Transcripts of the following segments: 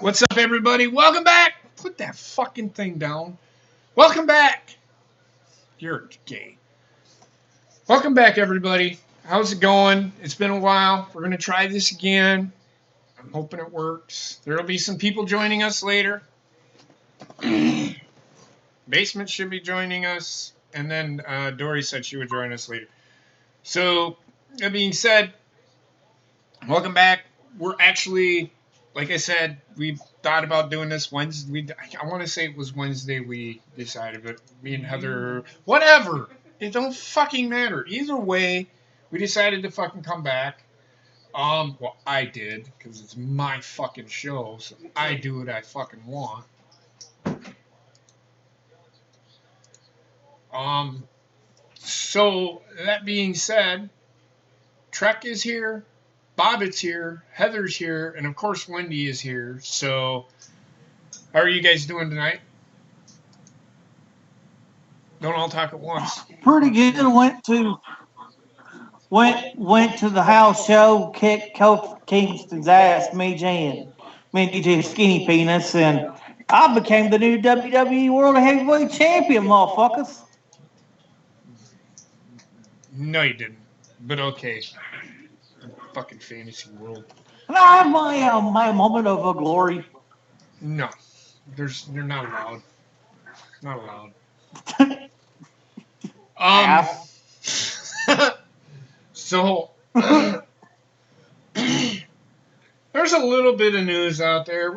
What's up, everybody? Welcome back. Put that fucking thing down. Welcome back. You're gay. Welcome back, everybody. How's it going? It's been a while. We're going to try this again. I'm hoping it works. There will be some people joining us later. Basement should be joining us. And then Dory said she would join us later. So, that being said, welcome back. We're actually, like I said, we thought about doing this Wednesday. I want to say it was Wednesday we decided, but me and Heather, whatever. It don't fucking matter. Either way, we decided to fucking come back. Well, I did, because it's my fucking show, so I do what I fucking want. So, that being said, Trek is here. Bobbitt's here, Heather's here, and of course Wendy is here. So, how are you guys doing tonight? Don't all talk at once. Pretty good. Went to the house show, kicked Kofi Kingston's ass, me DJ Skinny Penis, and I became the new WWE World Heavyweight Champion, motherfuckers. No, you didn't. But okay. Fucking fantasy world. And I had my moment of glory. No, you're not allowed. Not allowed. So there's a little bit of news out there.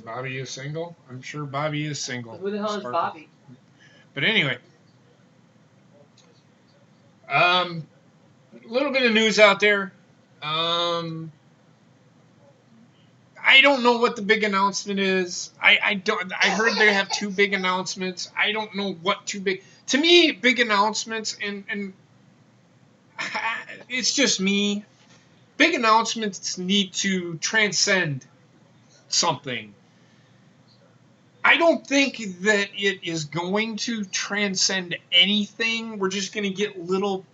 Bobby is single. I'm sure Bobby is single. Who the hell is Bobby? But anyway, a little bit of news out there. I don't know what the big announcement is. I heard they have two big announcements. I don't know what two big. To me, big announcements and it's just me. Big announcements need to transcend something. I don't think that it is going to transcend anything. We're just going to get little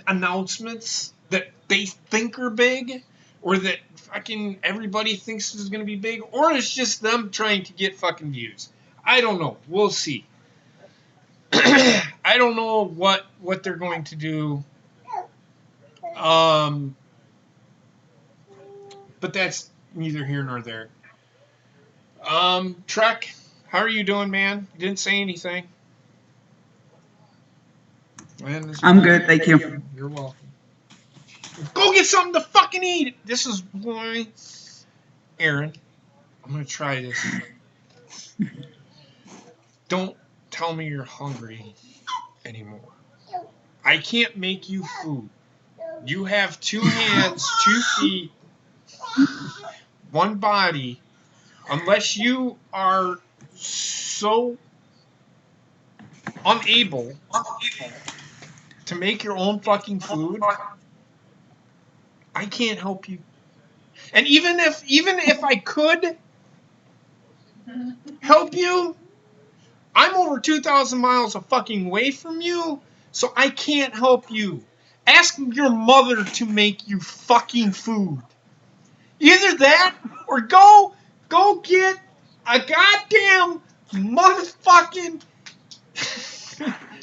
announcements that they think are big, or that fucking everybody thinks is going to be big, or it's just them trying to get fucking views. I don't know. We'll see. I don't know what they're going to do. But that's neither here nor there. Trek, how are you doing, man? You didn't say anything. Man, I'm good, thank you. You're welcome. Go get something to fucking eat. This is why, Aaron, I'm going to try this. Don't tell me you're hungry anymore. I can't make you food. You have 2 hands, 2 feet, 1 body. Unless you are so unable to make your own fucking food, I can't help you. And even if I could help you, I'm over 2,000 miles of fucking away from you, so I can't help you. Ask your mother to make you fucking food. Either that, or go get a goddamn motherfucking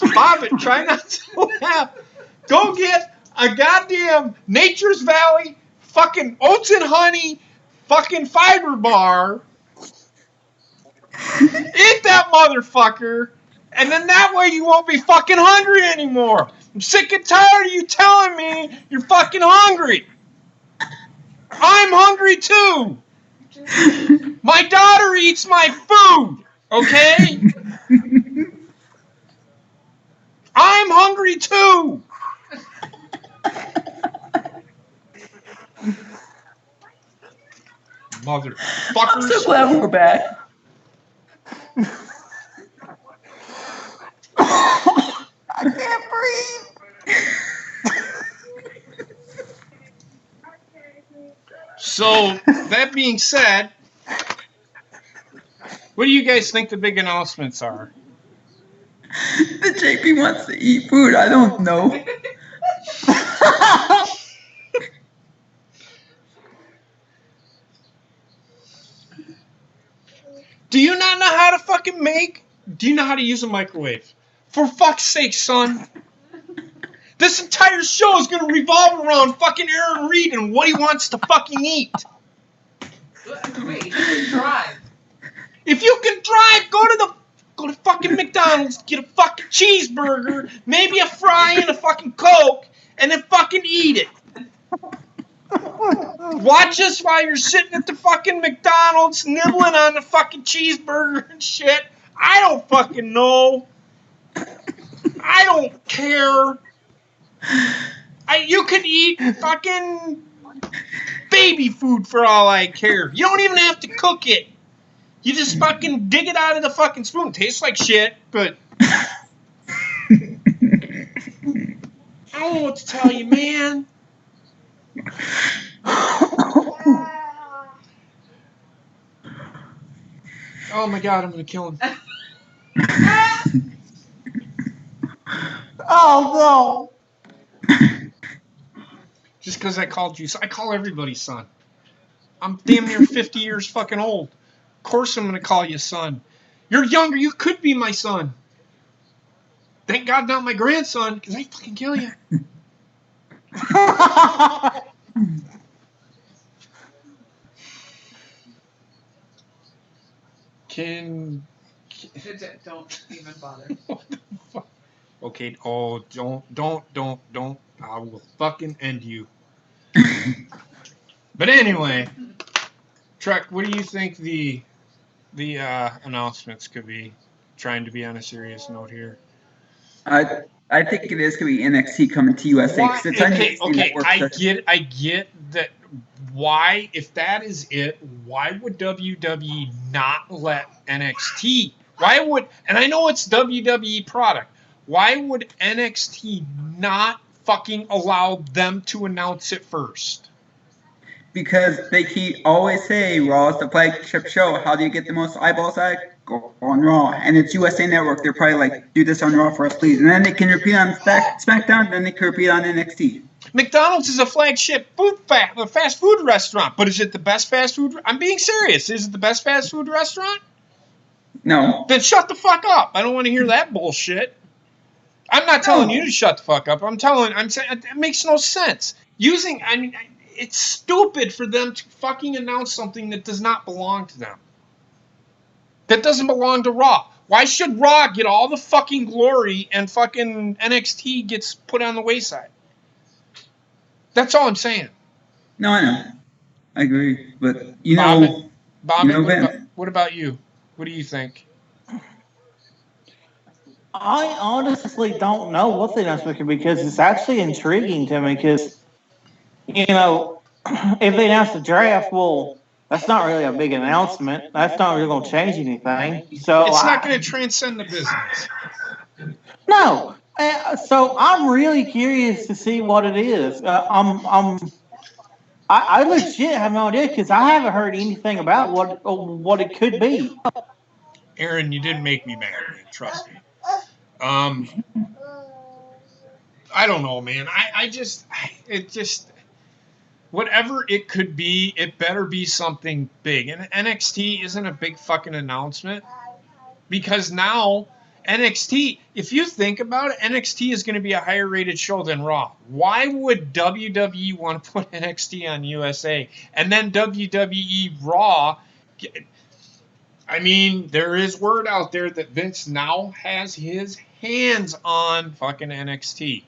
Bobbit, try not to laugh. Go get a goddamn Nature's Valley fucking oats and honey fucking fiber bar. Eat that motherfucker, and then that way you won't be fucking hungry anymore. I'm sick and tired of you telling me you're fucking hungry. I'm hungry too. My daughter eats my food, okay? I'm hungry too. Motherfuckers. I'm so glad we're back. I can't breathe. So, that being said, what do you guys think the big announcements are? The JP wants to eat food. I don't know. Do you not know how to fucking make? Do you know how to use a microwave? For fuck's sake, son. This entire show is going to revolve around fucking Aaron Reed and what he wants to fucking eat. Wait, you can drive. If you can drive, go to fucking McDonald's, get a fucking cheeseburger, maybe a fry and a fucking Coke, and then fucking eat it. Watch us while you're sitting at the fucking McDonald's nibbling on the fucking cheeseburger and shit. I don't fucking know. I don't care. You could eat fucking baby food for all I care. You don't even have to cook it. You just fucking dig it out of the fucking spoon. Tastes like shit, but I don't know what to tell you, man. Oh my god, I'm gonna kill him. Oh no! Just because I called you, I call everybody son. I'm damn near 50 years fucking old. Of course I'm gonna call you son. You're younger, you could be my son. Thank God not my grandson, because I'd fucking kill you. Don't even bother. What the fuck? Okay, oh, don't. I will fucking end you. But anyway, Trek, what do you think the announcements could be? Trying to be on a serious note here. I think it is going to be NXT coming to USA. Why, It's on okay, NXT Network. I get that. Why, if that is it, why would WWE not let NXT? Why would, and I know it's WWE product, why would NXT not fucking allow them to announce it first? Because they always say Raw is the flagship show. How do you get the most eyeballs at it? Go on Raw. And it's USA Network. They're probably like, do this on Raw for us, please. And then they can repeat on SmackDown, then they can repeat on NXT. McDonald's is a flagship fast food restaurant, but is it the best fast food? I'm being serious. Is it the best fast food restaurant? No. Then shut the fuck up. I don't want to hear that bullshit. I'm not telling you to shut the fuck up. I'm saying it makes no sense. It's stupid for them to fucking announce something that does not belong to them. That doesn't belong to Raw. Why should Raw get all the fucking glory and fucking NXT gets put on the wayside? That's all I'm saying. No, I know. I agree. But, you know... Bobby, what about you? What do you think? I honestly don't know what the announcement could be because it's actually intriguing to me because, you know, if they announce the draft, well, that's not really a big announcement. That's not really going to change anything. So it's not going to transcend the business. No. So I'm really curious to see what it is. I legit have no idea because I haven't heard anything about what it could be. Aaron, you didn't make me mad, man. Trust me. I don't know, man. Whatever it could be, it better be something big. And NXT isn't a big fucking announcement because now NXT, if you think about it, NXT is going to be a higher rated show than Raw. Why would WWE want to put NXT on USA and then WWE Raw? I mean, there is word out there that Vince now has his hands on fucking NXT.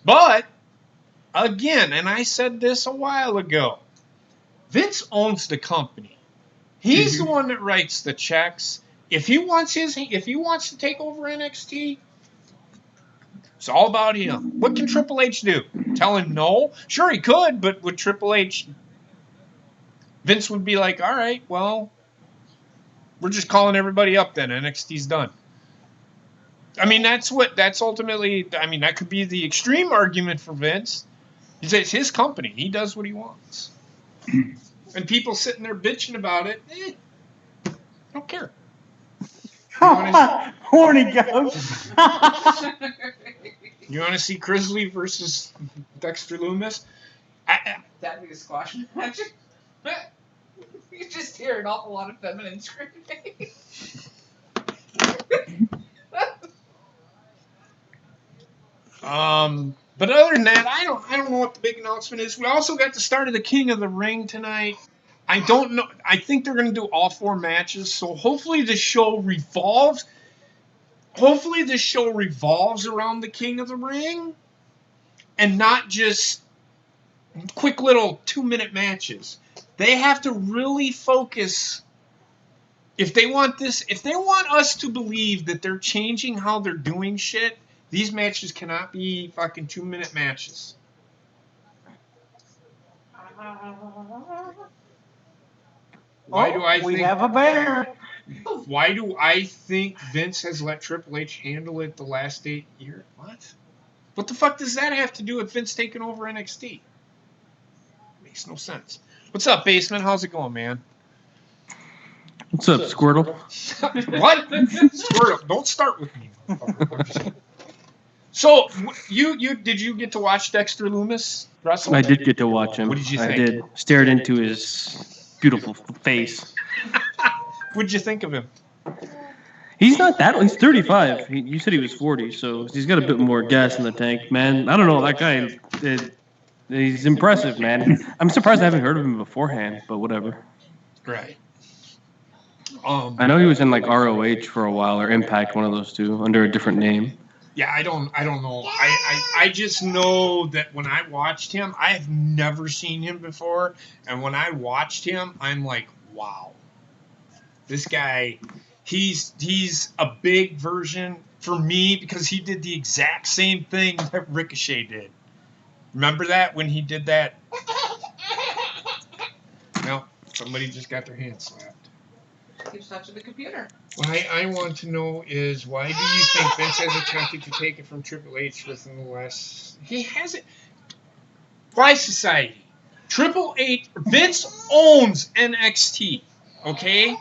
But, again, and I said this a while ago, Vince owns the company. He's the one that writes the checks. If he wants to take over NXT, it's all about him. What can Triple H do? Tell him no? Sure, he could, but would Triple H... Vince would be like, all right, well... We're just calling everybody up then. NXT's done. I mean, that's ultimately, I mean, that could be the extreme argument for Vince. It's his company. He does what he wants. And people sitting there bitching about it, don't care. Horny ghost. You want to see Grizzly versus Dexter Loomis? That'd be a squash match. You just hear an awful lot of feminine screaming. But other than that, I don't know what the big announcement is. We also got the start of the King of the Ring tonight. I don't know. I think they're going to do all 4 matches. So hopefully the show revolves. Hopefully this show revolves around the King of the Ring, and not just quick little 2-minute matches. They have to really focus. If they want us to believe that they're changing how they're doing shit, these matches cannot be fucking 2-minute matches. Why do I we think? have a bear. Why do I think Vince has let Triple H handle it the last 8 years? What? What the fuck does that have to do with Vince taking over NXT? Makes no sense. What's up, Basement? How's it going, man? What's up, Squirtle? What? Squirtle, don't start with me. So, you did you get to watch Dexter Lumis wrestle? I did get to watch him. What did you I think? did. Stared into his beautiful face. What did you think of him? He's not that old. He's 35. You said he was 40, so he's got a bit more gas in the tank, man. I don't know. That guy, he's impressive, man. I'm surprised I haven't heard of him beforehand, but whatever. Right. I know he was in like ROH for a while, or Impact, one of those two, under a different name. Yeah, I don't know. I just know that when I watched him, I have never seen him before, and when I watched him, I'm like, wow. This guy, he's a big version for me because he did the exact same thing that Ricochet did. Remember that when he did that? No, somebody just got their hand slapped. Keep touching the computer. What I want to know is, why do you think Vince has attempted to take it from Triple H within the last... He hasn't... Why society? Triple H... Vince owns NXT, okay?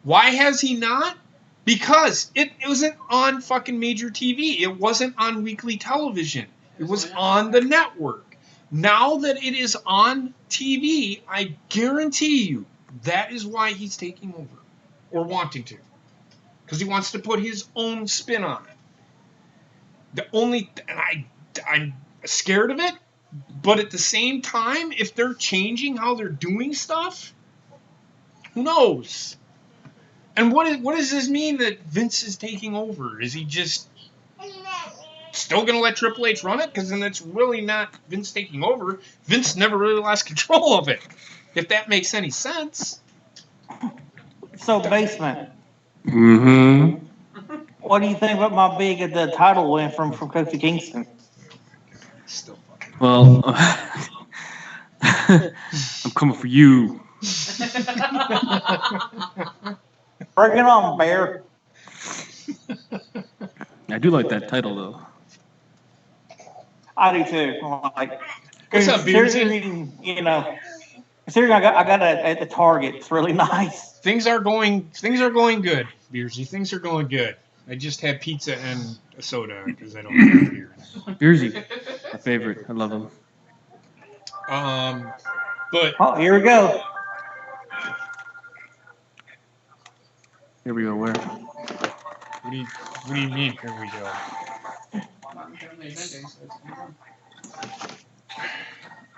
Why has he not? Because it wasn't on fucking major TV. It wasn't on weekly television. It was on the network. Now that it is on TV, I guarantee you that is why he's taking over. Or wanting to. Because he wants to put his own spin on it. I'm scared of it, but at the same time, if they're changing how they're doing stuff, who knows? And what does this mean that Vince is taking over? Is he just still going to let Triple H run it? Because then it's really not Vince taking over. Vince never really lost control of it, if that makes any sense. So, Basement, Mm-hmm. what do you think about my big the title win from Kofi Kingston? Still fucking. Well, I'm coming for you. Bring it on, Bear. I do like that title, though. I do too. Like, What's up, considering, considering I got at the Target, it's really nice. Things are going good, Beersy. Things are going good. I just had pizza and a soda because I don't have beer. Beersy, my favorite. I love him. But Oh, here we go. Here we go. Where? what do you mean? Here we go. Modern Family Monday, so it's on.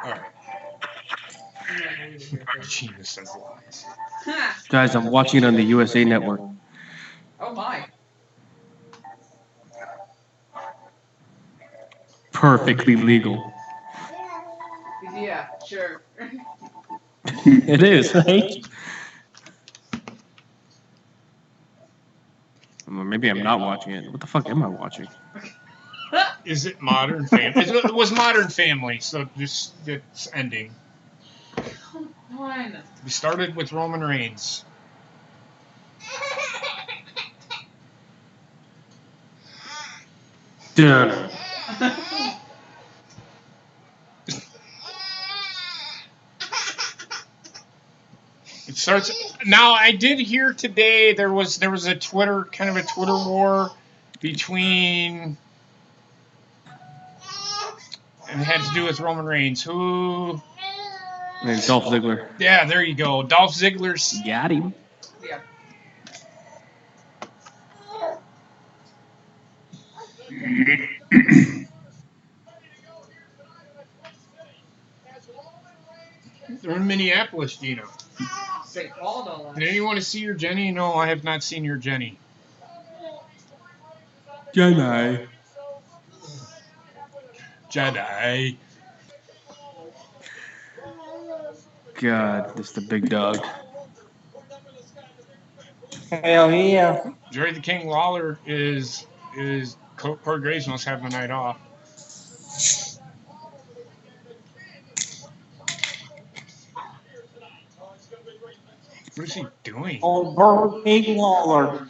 All right. I'm not ready to hear this. Gina says lies. Guys, I'm watching it on the USA Network. Oh my. Perfectly legal. Yeah, sure. It is, right? Or maybe I'm not watching it. What the fuck am I watching? Is it Modern Family? It was Modern Family, so it's ending. Come on. We started with Roman Reigns. Done. It starts now. I did hear today there was a Twitter war between, and it had to do with Roman Reigns. Who And Dolph Ziggler. Yeah, there you go. Dolph Ziggler's. Got him. Yeah. They're in Minneapolis, Gino. St. Paul, no less. Did anyone want to see your Jenny? No, I have not seen your Jenny. Jedi. Jedi. God, this is the big dog. Hell yeah. Jerry the King Lawler is Corey Graves must have the night off. What is he doing? Old Burger King Lawler.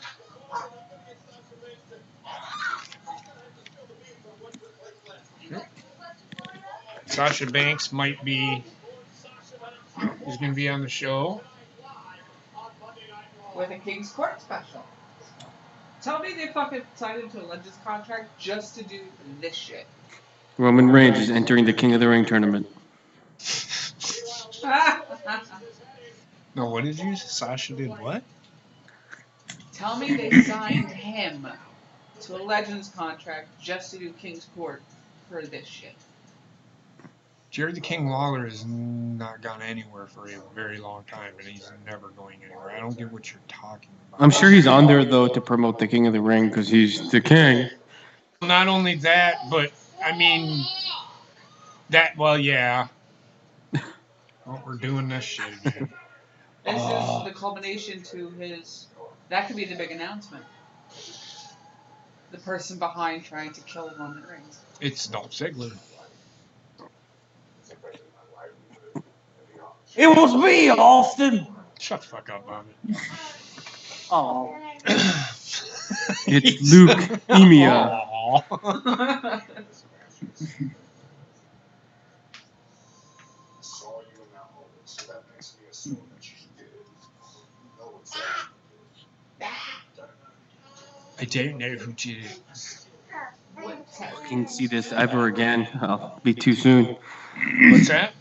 Sasha Banks might be. He's going to be on the show. With a King's Court special. Tell me they fucking signed into a Legends contract just to do this shit. Roman Reigns is entering the King of the Ring tournament. No, what did you? Sasha did what? Tell me they signed him to a Legends contract just to do King's Court for this shit. Jerry the King Lawler has not gone anywhere for a very long time, and he's never going anywhere. I don't get what you're talking about. I'm sure he's on there, though, to promote the King of the Ring because he's the king. Not only that, but, I mean, well, yeah. Well, we're doing this shit again. This is the culmination to his. That could be the big announcement. The person behind trying to kill Roman Reigns. It's Dolph Ziggler. It was me, Austin. Shut the fuck up, Bobby. Oh. It's Luke Emia. Aw. I don't know who did it. I can see this ever again. I'll be too soon. What's that?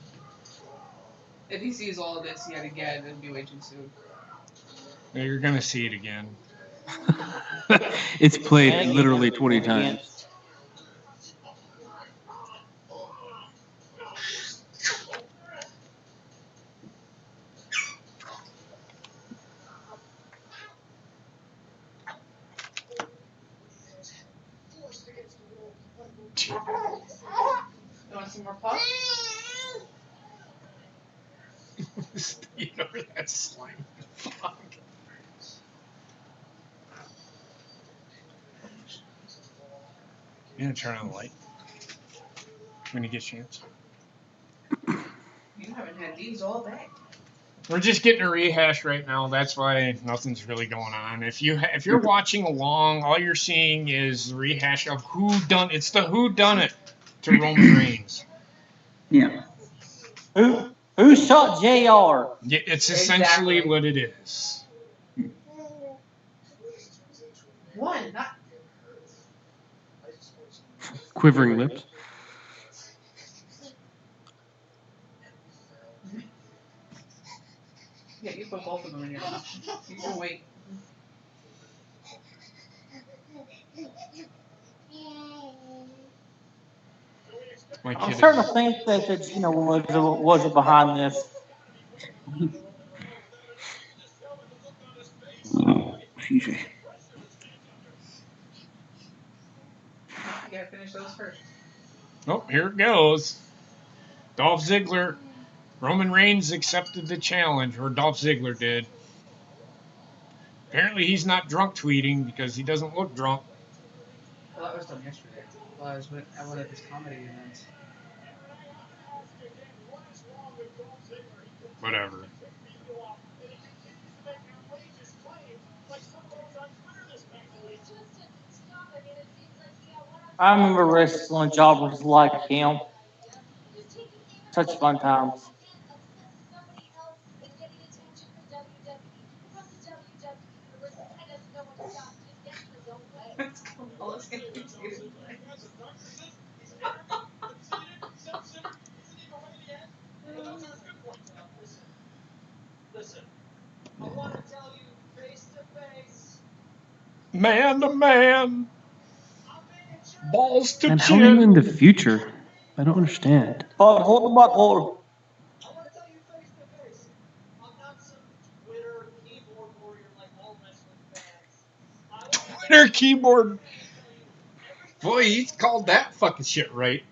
If he sees all of this yet again, it'll be way too soon. No, you're gonna see it again. It's played literally 20 times. You want some more puffs? You know that slime. Fuck. You gonna turn on the light when you get a chance? You haven't had these all day. We're just getting a rehash right now. That's why nothing's really going on. If you're watching along, all you're seeing is the rehash of It's the who done it to Roman Reigns. Yeah. Who shot JR? Yeah, it's essentially Exactly. what it is. One, not. Quivering lips. Yeah, you put both of them in your mouth. You can wait. My I'm kid starting is, to think that Gina was behind this. Excuse me. You gotta finish those first. oh, here it goes. Dolph Ziggler. Roman Reigns accepted the challenge, or Dolph Ziggler did. Apparently he's not drunk tweeting because he doesn't look drunk. Well, that was done yesterday. Well, I was at one of his comedy events. Whatever. I remember wrestling jobbers like him. Such fun times. It's Kamala's gonna be seated. Man to man. Balls to And how are you chin. in the future? I don't understand. Hold the butthole. Twitter keyboard. Boy, he's called that fucking shit right.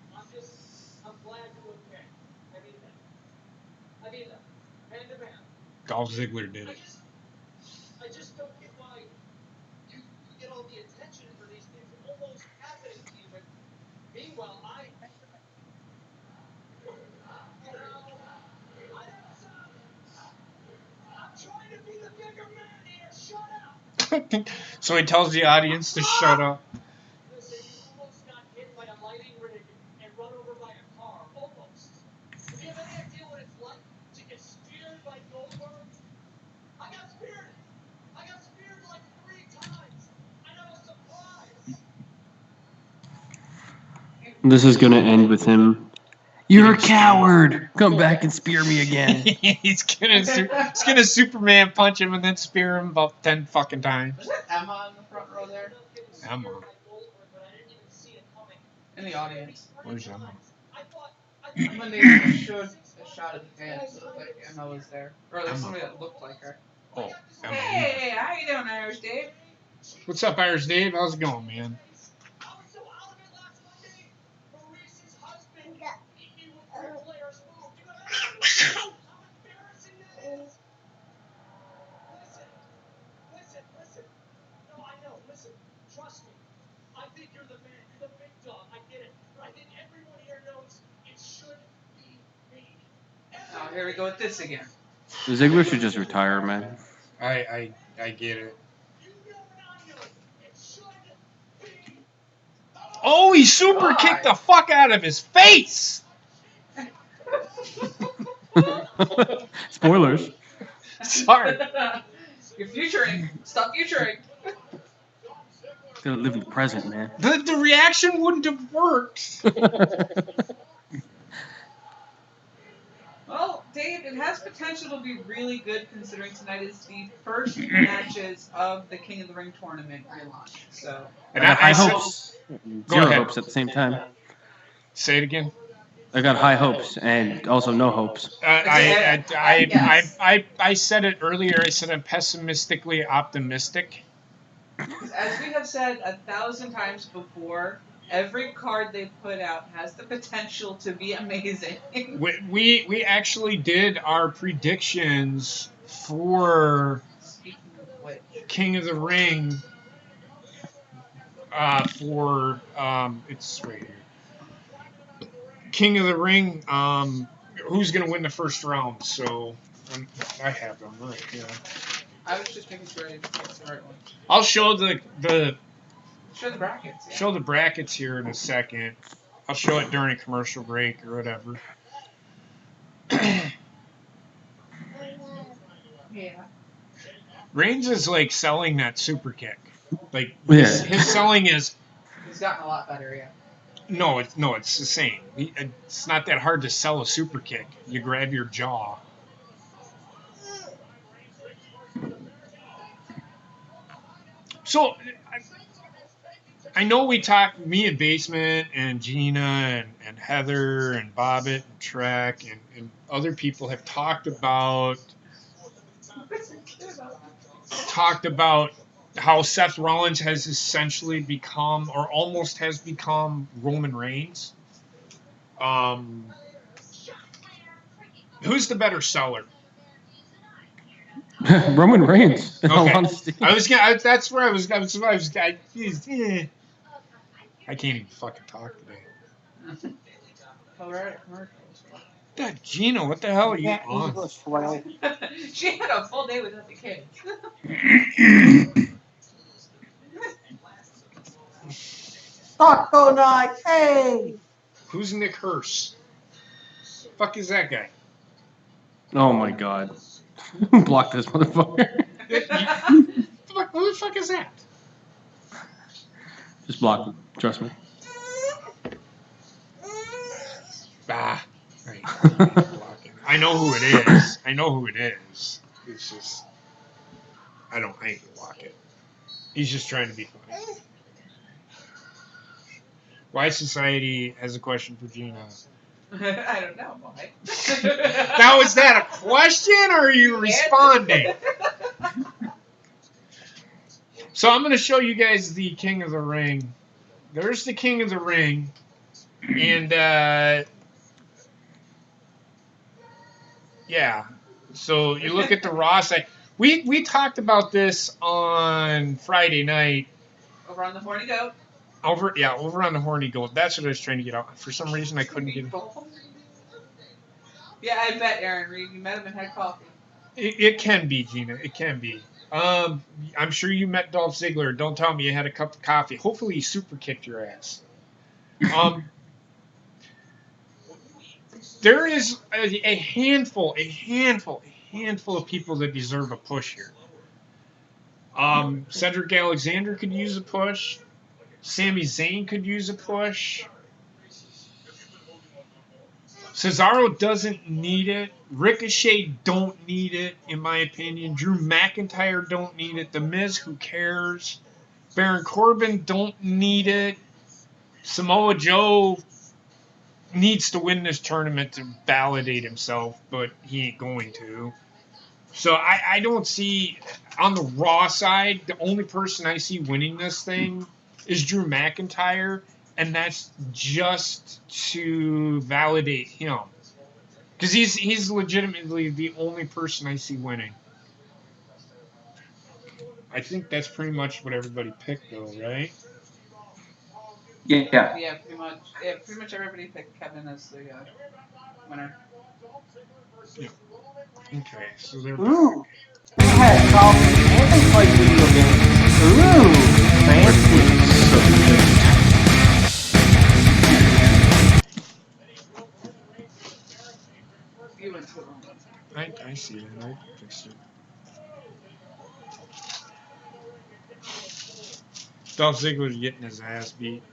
Dolph Ziggler did it. So he tells the audience to shut up. This is gonna end with him. You're a coward. Come back and spear me again. he's gonna Superman punch him and then spear him about 10 fucking times. Was that Emma in the front row there? Emma. In the audience. Where's Emma? When they showed a shot of the fans, it looked like Emma was there. Or like Emma. somebody that looked like her. Oh, Emma. Hey, how you doing, Irish Dave? What's up, Irish Dave? How's it going, man? Oh, here we go with this again. Ziggler should just retire, man. I get it. Oh, he super kicked the fuck out of his face! Spoilers. Sorry. You're futuring. Stop futuring. Gotta live in the present, man. The reaction wouldn't have worked. Well, Dave, it has potential to be really good considering tonight is the first matches of the King of the Ring tournament relaunch. So, And I got high said- hopes. Go Zero ahead. hopes at the same time. Say it again. I got high hopes and also no hopes. I said it earlier. I said I'm pessimistically optimistic. as we have said 1,000 times before, every card they put out has the potential to be amazing. We actually did our predictions for Speaking of which, King of the Ring. For it's right here. King of the Ring. Who's gonna win the first round? So I have them right here. I was just making sure I picked the right one. I'll show the Show the brackets. Yeah. show the brackets here in a second. I'll show it during a commercial break or whatever. Yeah. Reigns is like selling that super kick. Like Yeah. his selling is He's gotten a lot better, yeah. no, it's the same. It's not that hard to sell a super kick. You grab your jaw. So I know we talked, me and Basement and Gina and Heather and Bobbitt and Trek and other people have talked about how Seth Rollins has essentially become or almost has become Roman Reigns. Who's the better seller? Roman Reigns, in all Okay. honesty. That's where I was. I can't even fucking talk today. Oh, we're at commercials. God, Gina, what the hell are you Yeah, on? English, well. She had a full day without the kids. Taco night, hey! Who's Nick Hearst? Fuck is that guy? Oh my god. Block this motherfucker. Who the fuck is that? Just block him. Trust me. Ah, right. Blocking. I know who it is. It's just I ain't gonna walk it. He's just trying to be funny. Why society has a question for Gina? I don't know why. Now, is that a question or are you responding? So I'm going to show you guys the King of the Ring. There's the King of the Ring. And, yeah. So you look at the Raw side. We talked about this on Friday night. Over on the horny goat. Over on the Horny Goat. That's what I was trying to get out. For some reason, I couldn't get it. Yeah, I bet, Aaron Reed. You met him and had coffee. It can be, Gina. It can be. I'm sure you met Dolph Ziggler. Don't tell me you had a cup of coffee. Hopefully, he super kicked your ass. There is a handful of people that deserve a push here. Cedric Alexander could use a push. Sami Zayn could use a push. Cesaro doesn't need it. Ricochet don't need it, in my opinion. Drew McIntyre don't need it. The Miz, who cares? Baron Corbin don't need it. Samoa Joe needs to win this tournament to validate himself, but he ain't going to. So I don't see, on the Raw side, the only person I see winning this thing is Drew McIntyre, and that's just to validate him. Because he's legitimately the only person I see winning. I think that's pretty much what everybody picked, though, right? Yeah. Yeah, pretty much. Yeah, pretty much everybody picked Kevin as the winner. Yeah. Okay, so they're Ooh. They had coffee and they played video games. Ooh. Fancy. You went to the wrong one. I see it. I fixed it. Dolph Ziggler's getting his ass beat.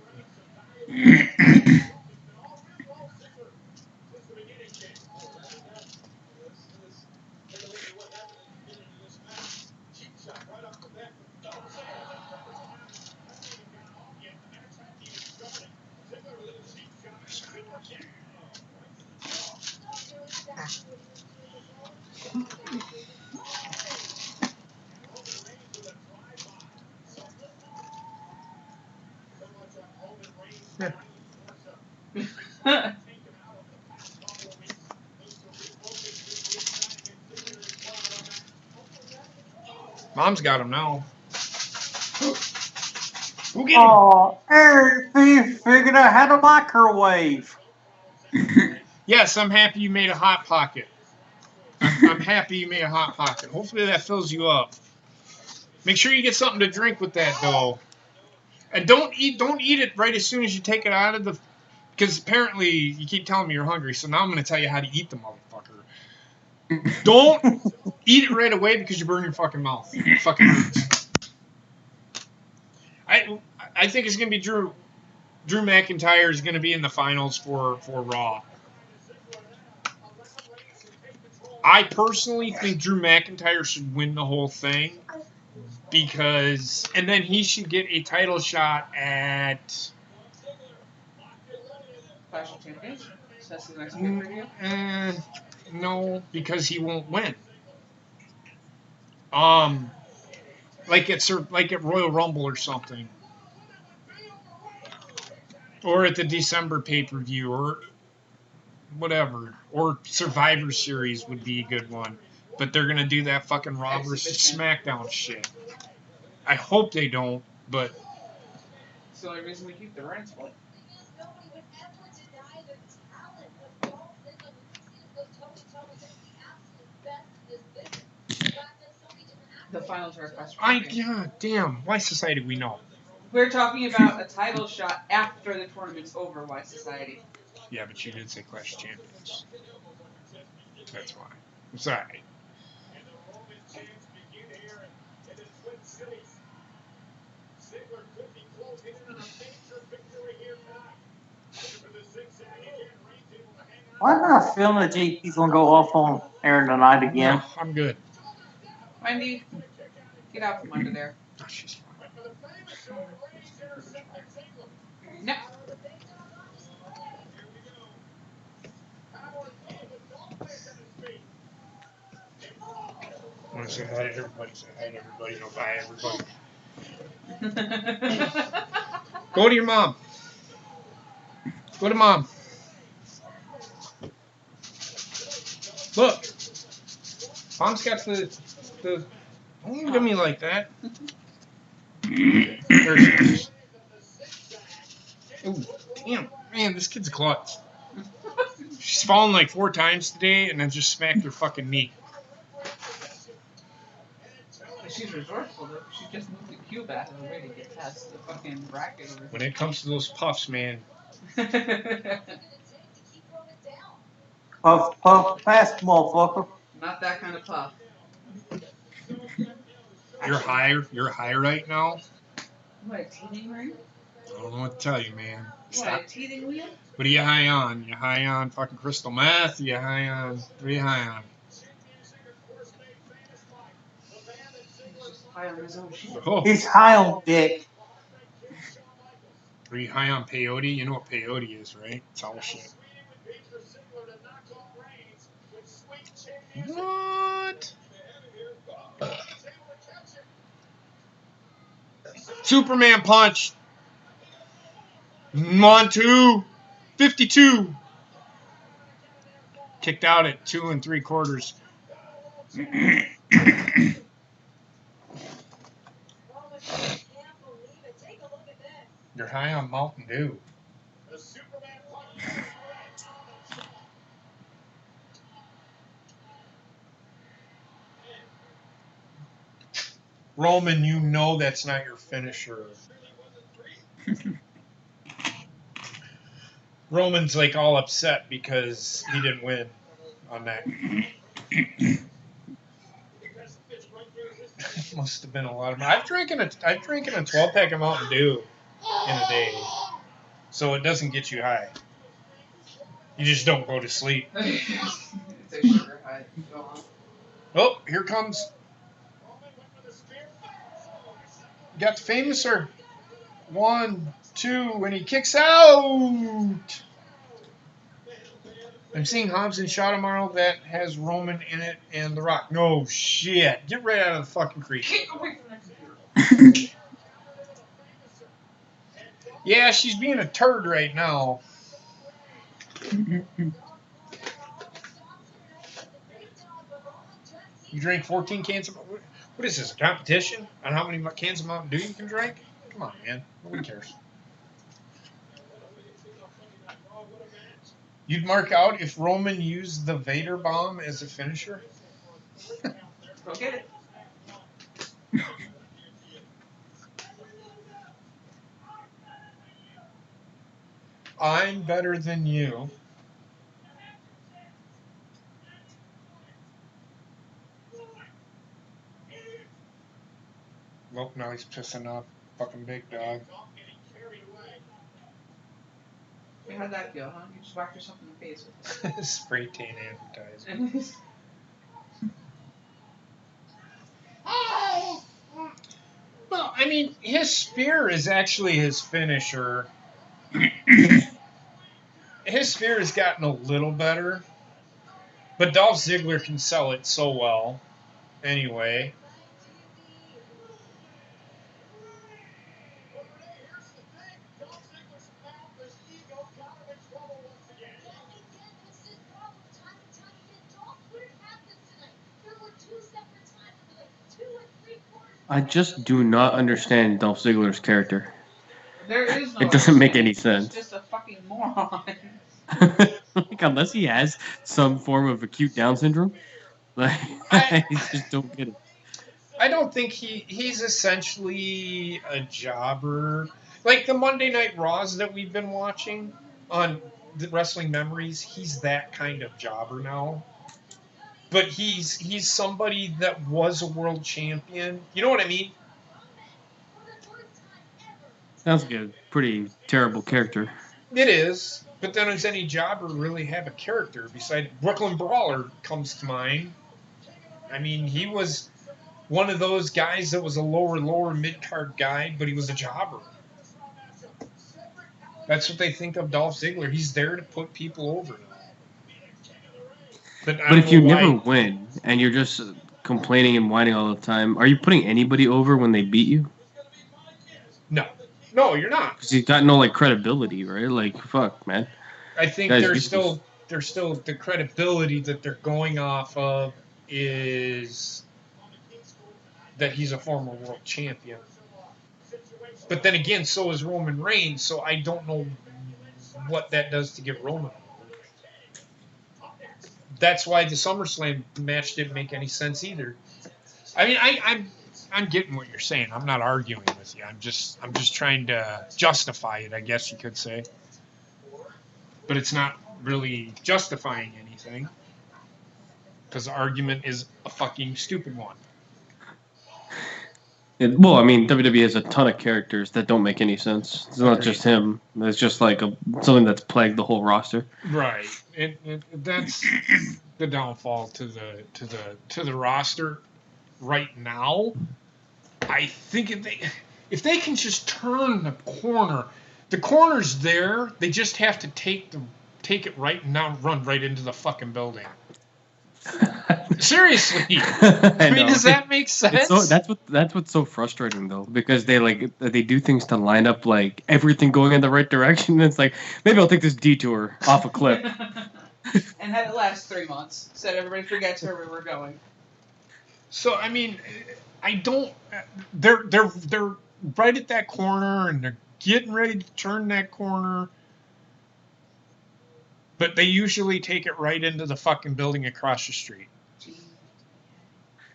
Mom's got him now. Who get him? Oh, Eric figured out how to microwave. Yes, I'm happy you made a hot pocket. I'm happy you made a hot pocket. Hopefully that fills you up. Make sure you get something to drink with that, though. And don't eat it right as soon as you take it out of the. Because apparently you keep telling me you're hungry, so now I'm going to tell you how to eat the motherfucker. Don't eat it right away because you burn your fucking mouth. It fucking hurts. I think it's going to be Drew McIntyre is going to be in the finals for Raw. I personally think Drew McIntyre should win the whole thing and then he should get a title shot at Clash of Champions? So that's the next pay-per-view? No, because he won't win. Like at Royal Rumble or something, or at the December pay-per-view, or whatever, or Survivor Series would be a good one. But they're gonna do that fucking Raw versus SmackDown shit. I hope they don't, but it's the only reason we keep the brand split. The finals are a question. God damn, why society we know? We're talking about a title shot after the tournament's over. Why society? Yeah, but you did say Clash of Champions. That's why. I'm sorry. Why not feeling that JP's gonna go off on Aaron tonight again? No, I'm good. Wendy, get out from under there. Oh, she's fine. No. I want to say hi to everybody. Say hi to everybody. No, bye, everybody. Go to your mom. Go to mom. Look. Mom's got the. Don't look at me like that. There she is. Ooh, damn. Man, this kid's a klutz. She's fallen like 4 times today and then just smacked her fucking knee. She's resourceful though. She just moved the cube out of the way to get past the fucking bracket over When it comes to those puffs, man. Puff, puff, pass, motherfucker. Not that kind of puff. You're higher. You're high right now. What, a teething ring? I don't know what to tell you, man. What, a teething wheel? What are you high on? You high on fucking crystal meth? You high on? What are you high on? He's just high on his own shit. Oh. He's high on dick. Are you high on peyote? You know what peyote is, right? It's all shit. What? Superman punch. 1-2. 52. Kicked out at 2 3/4. You're high on Mountain Dew. Roman, you know that's not your finisher. Roman's like all upset because he didn't win on that. Must have been a lot of. I've drinking a 12-pack of Mountain Dew in a day, so it doesn't get you high. You just don't go to sleep. It's a sugar high. Go on. Oh, here comes. You got the famouser. 1, 2, and he kicks out. I'm seeing Hobbs and Shaw tomorrow that has Roman in it and The Rock. No shit. Get right out of the fucking creek. Get away from that computer. Yeah, she's being a turd right now. You drink 14 cans of... What is this, a competition on how many cans of Mountain Dew you can drink? Come on, man. Nobody cares. You'd mark out if Roman used the Vader bomb as a finisher? Go get it. I'm better than you. Well, now he's pissing off fucking big dog. How'd that feel, huh? You just whacked yourself in the face with it. Spray tan advertising. Well, I mean, his spear is actually his finisher. His spear has gotten a little better, but Dolph Ziggler can sell it so well. Anyway. I just do not understand Dolph Ziggler's character. There is no. It doesn't make any sense. He's just a fucking moron. Like, unless he has some form of acute Down syndrome, like I just don't get it. I don't think he's essentially a jobber. Like the Monday Night Raws that we've been watching on the Wrestling Memories, he's that kind of jobber now. But he's somebody that was a world champion. You know what I mean? Sounds like a pretty terrible character. It is. But then does any jobber really have a character? Besides Brooklyn Brawler comes to mind. I mean, he was one of those guys that was a lower mid-card guy, but he was a jobber. That's what they think of Dolph Ziggler. He's there to put people over now. But if you never win and you're just complaining and whining all the time, are you putting anybody over when they beat you? No, you're not. Because you've got no like credibility, right? Like, fuck, man. I think there's still the credibility that they're going off of is that he's a former world champion. But then again, so is Roman Reigns, so I don't know what that does to get Roman over. That's why the SummerSlam match didn't make any sense either. I mean, I'm getting what you're saying. I'm not arguing with you. I'm just trying to justify it, I guess you could say. But it's not really justifying anything because the argument is a fucking stupid one. Well, I mean, WWE has a ton of characters that don't make any sense. It's not just him. It's just like something that's plagued the whole roster. Right. That's the downfall to the roster right now. I think if they can just turn the corner's there. They just have to take it right and not run right into the fucking building. Seriously, I mean, does that make sense? That's what's so frustrating though, because they do things to line up like everything going in the right direction. And it's like maybe I'll take this detour off a cliff and have it last 3 months, so everybody forgets where we're going. So I mean, I don't. They're right at that corner, and they're getting ready to turn that corner. But they usually take it right into the fucking building across the street.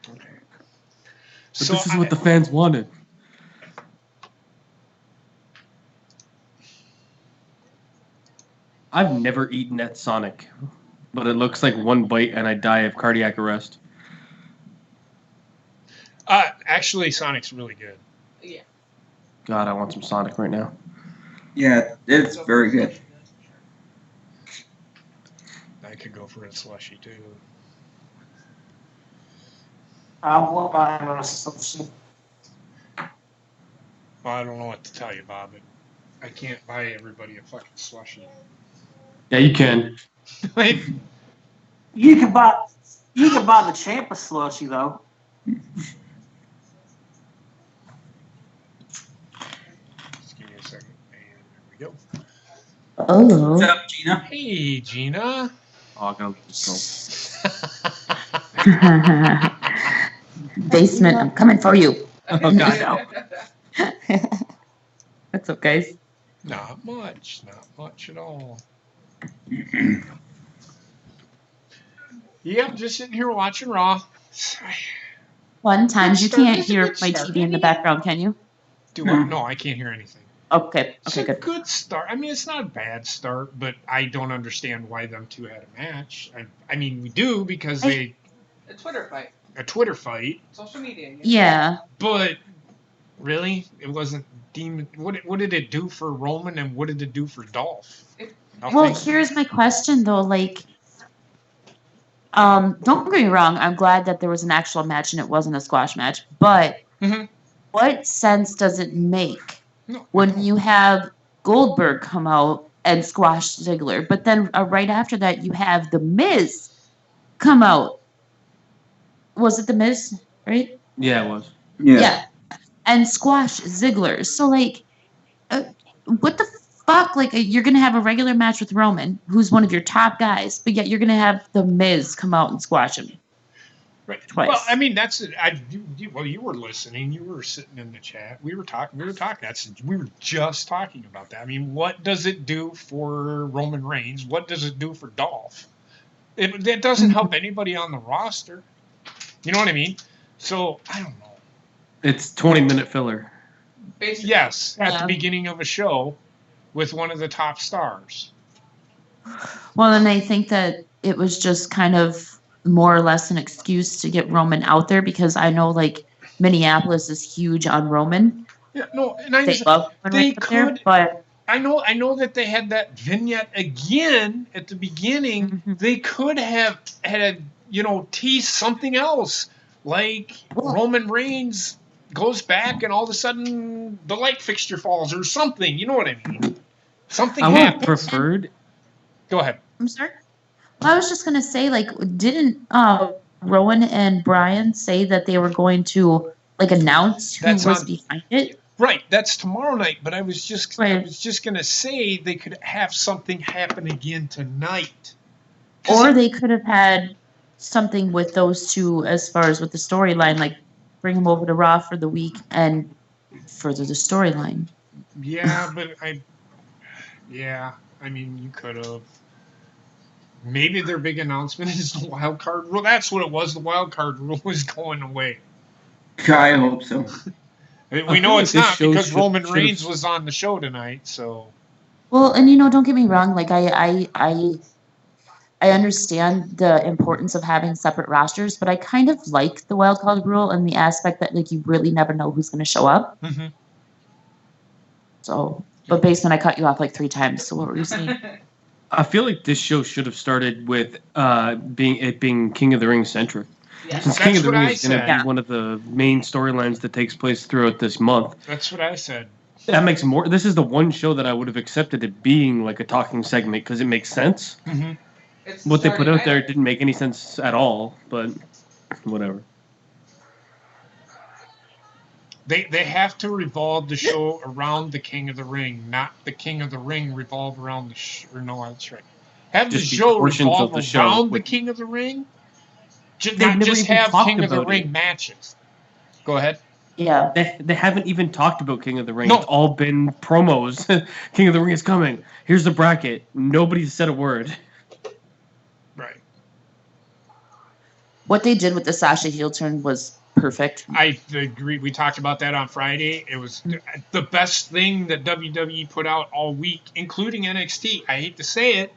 Okay. But this is what the fans wanted. I've never eaten at Sonic, but it looks like one bite and I die of cardiac arrest. Actually, Sonic's really good. Yeah. God, I want some Sonic right now. Yeah, it's very good. I could go for a slushie too. I will buy him a slushie. Well, I don't know what to tell you, Bob. But I can't buy everybody a fucking slushie. Yeah, you can. You can buy the Champa slushie though. Just give me a second, and there we go. Oh. What's up, Gina? Hey, Gina. Oh, I gotta go. Basement, I'm coming for you. Oh, God, What's up, guys? Not much at all. Yep, just sitting here watching Raw. One times you can't It's a hear good my start. TV in the background, can you? No, I can't hear anything. Okay, It's okay, a good. good start. I mean, it's not a bad start, but I don't understand why them two had a match. I mean, we do because A Twitter fight. a Twitter fight, Social media. Yeah. but really, it wasn't demon. What did it do for Roman, and what did it do for Dolph? Well, Nothing. here's my question though, like, don't get me wrong, I'm glad that there was an actual match and it wasn't a squash match, but Mhm. what sense does it make No, when you have Goldberg come out and squash Ziggler, but then right after that you have The Miz come out? Was it The Miz, right? Yeah, it was. Yeah. And squash Ziggler. So, like, what the fuck? Like, you're going to have a regular match with Roman, who's one of your top guys, but yet you're going to have The Miz come out and squash him. Right. Twice. Well, I mean, that's you were listening. You were sitting in the chat. We were talking. We were just talking about that. I mean, what does it do for Roman Reigns? What does it do for Dolph? It doesn't help anybody on the roster. You know what I mean? So I don't know. It's 20-minute filler. Basically. Yes, at the Yeah. beginning of a show with one of the top stars. Well, and I think that it was just kind of more or less an excuse to get Roman out there because I know, like, Minneapolis is huge on Roman. Yeah, no, and I They love Roman they Reigns up there, could. but I know that they had that vignette again at the beginning. Mhm. They could have had teased something else Like Well- Roman Reigns goes back and all of a sudden the light fixture falls or something. You know what I mean? Something I would have happens. preferred. Go ahead. I'm sorry. Well, I was just gonna say, like, didn't Rowan and Brian say that they were going to like announce who That's was on- behind it? Right, that's tomorrow night. But I was just Right. gonna say they could have something happen again tonight. Or they could have had something with those two as far as with the storyline, like bring them over to Raw for the week and further the storyline. Yeah, but I mean, you could have. Maybe their big announcement is the wild card rule. That's what it was. The wild card rule is going away. I hope so. We feel know like it's this not show because should- Roman should've- Reigns was on the show tonight. So Well, and don't get me wrong, like I understand the importance of having separate rosters, but I kind of like the wild card rule and the aspect that like you really never know who's going to show up. Mhm. So, but basement, I cut you off like 3 times. So what were you saying? I feel like this show should have started with being King of the Ring centric. Yes. Since That's King of the what Ring I is going to said. be one of the main storylines that takes place throughout this month, that's what I said. that makes more. This is the one show that I would have accepted it being like a talking segment because it makes sense. Mm-hmm. It's the What they put starting out there night. didn't make any sense at all, but whatever. They have to revolve the show around the King of the Ring, not the King of the Ring revolve around the or no, that's right. Have Just the be show portions revolve of the show around the with- King of the Ring. They've Not never just even have talked King of the about Ring it. matches. Go ahead. Yeah. They haven't even talked about King of the Ring. No. It's all been promos. King of the Ring is coming. Here's the bracket. Nobody's said a word. Right. What they did with the Sasha heel turn was perfect. I agree. We talked about that on Friday. It was the best thing that WWE put out all week, including NXT. I hate to say it,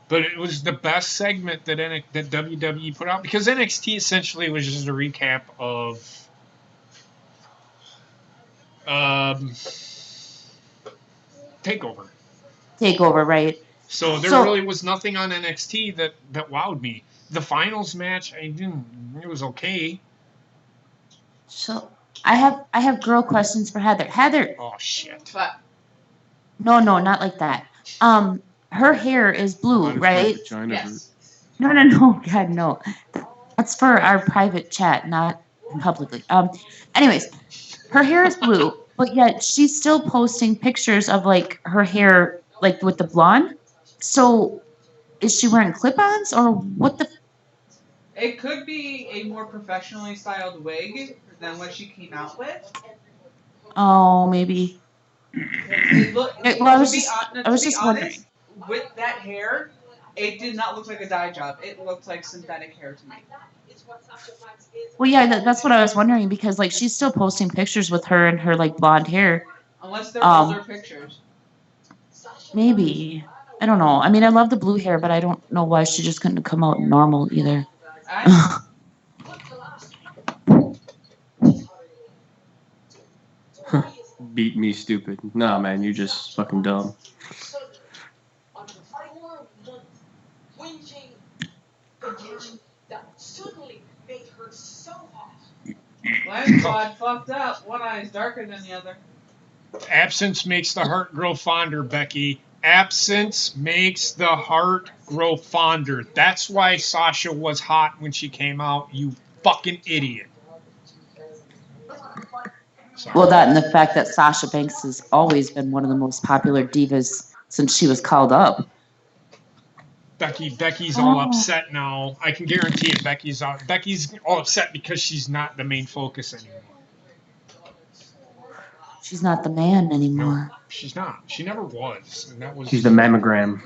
but it was the best segment that that WWE put out because NXT essentially was just a recap of Takeover. Takeover, right? So there So- really was nothing on NXT that wowed me. The finals match, I didn't. It was okay. So I have girl questions for Heather. Heather, Oh shit. But no, not like that. Her hair is blue, Why does my right? vagina hurt? yes. No, God, no. That's for our private chat, not publicly. Anyways, her hair is blue, but yet she's still posting pictures of like her hair, like with the blonde. So, is she wearing clip-ons or what the? It could be a more professionally styled wig than what she came out with. Oh, maybe. It look, Well, I was to be just- hon- I was to be just honest, with that hair, it did not look like a dye job. It looked like synthetic hair to me. Well, yeah, that's what I was wondering because like she's still posting pictures with her and her like blonde hair. Unless they're Um, older pictures. Maybe. I don't know. I mean, I love the blue hair, but I don't know why she just couldn't come out normal either. I, Beat me, stupid. Nah, man, you're just fucking dumb. Lancelot fucked up. One eye is darker than the other. Absence makes the heart grow fonder, Becky. Absence makes the heart grow fonder. That's why Sasha was hot when she came out, you fucking idiot. Sorry. Well, that and the fact that Sasha Banks has always been one of the most popular divas since she was called up. Becky's all Oh. upset now. I can guarantee it. Becky's all upset because she's not the main focus anymore. She's not the man No, anymore. she's not. She never was, and that was. She's the mammogram.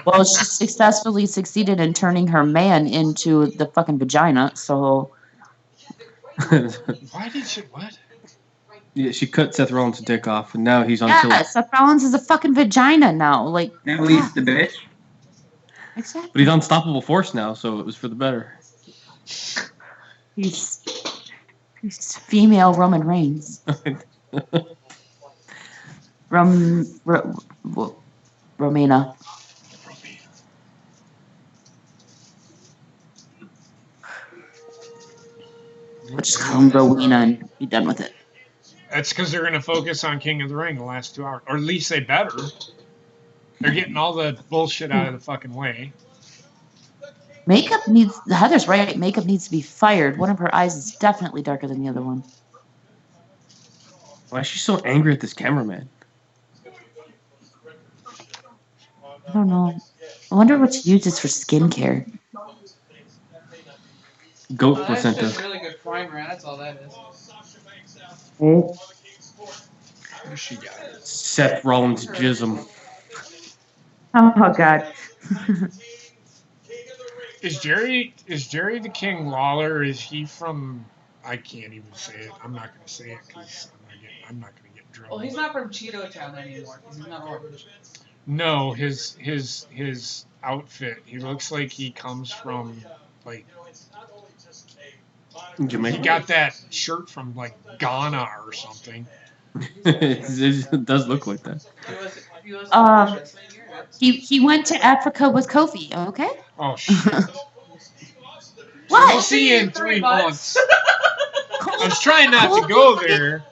Well, she successfully succeeded in turning her man into the fucking vagina. So Why did she? What? Yeah, she cut Seth Rollins' dick off, and now he's on yeah, tilt. Seth Rollins is a fucking vagina now. Like Now he's the bitch. exactly. But he's unstoppable force now, so it was for the better. He's female Roman Reigns. Romina. We'll just call him Rowena and be done with it. That's because they're going to focus on King of the Ring the last 2 hours. Or at least they better. They're getting all the bullshit out of the fucking way. Heather's right, makeup needs to be fired. One of her eyes is definitely darker than the other one. Why is she so angry at this cameraman? I don't know. I wonder what she uses for skincare. Goat That's placenta. just really good primer. That's all that is. Oh, Who she got? Seth Rollins jism. God. Is Jerry the King Lawler? Is he from? I can't even say it. I'm not going to say it because I'm not going to get drunk. Well, he's not from Cheeto Town anymore because he's not orange. No, his outfit. He looks like he comes from like Jamaica. he got that shirt from like Ghana or something. It does look like that. He was He went to Africa with Kofi, okay? Oh shit! What? We'll see you in 3 months. Kofi, I was trying not to go there.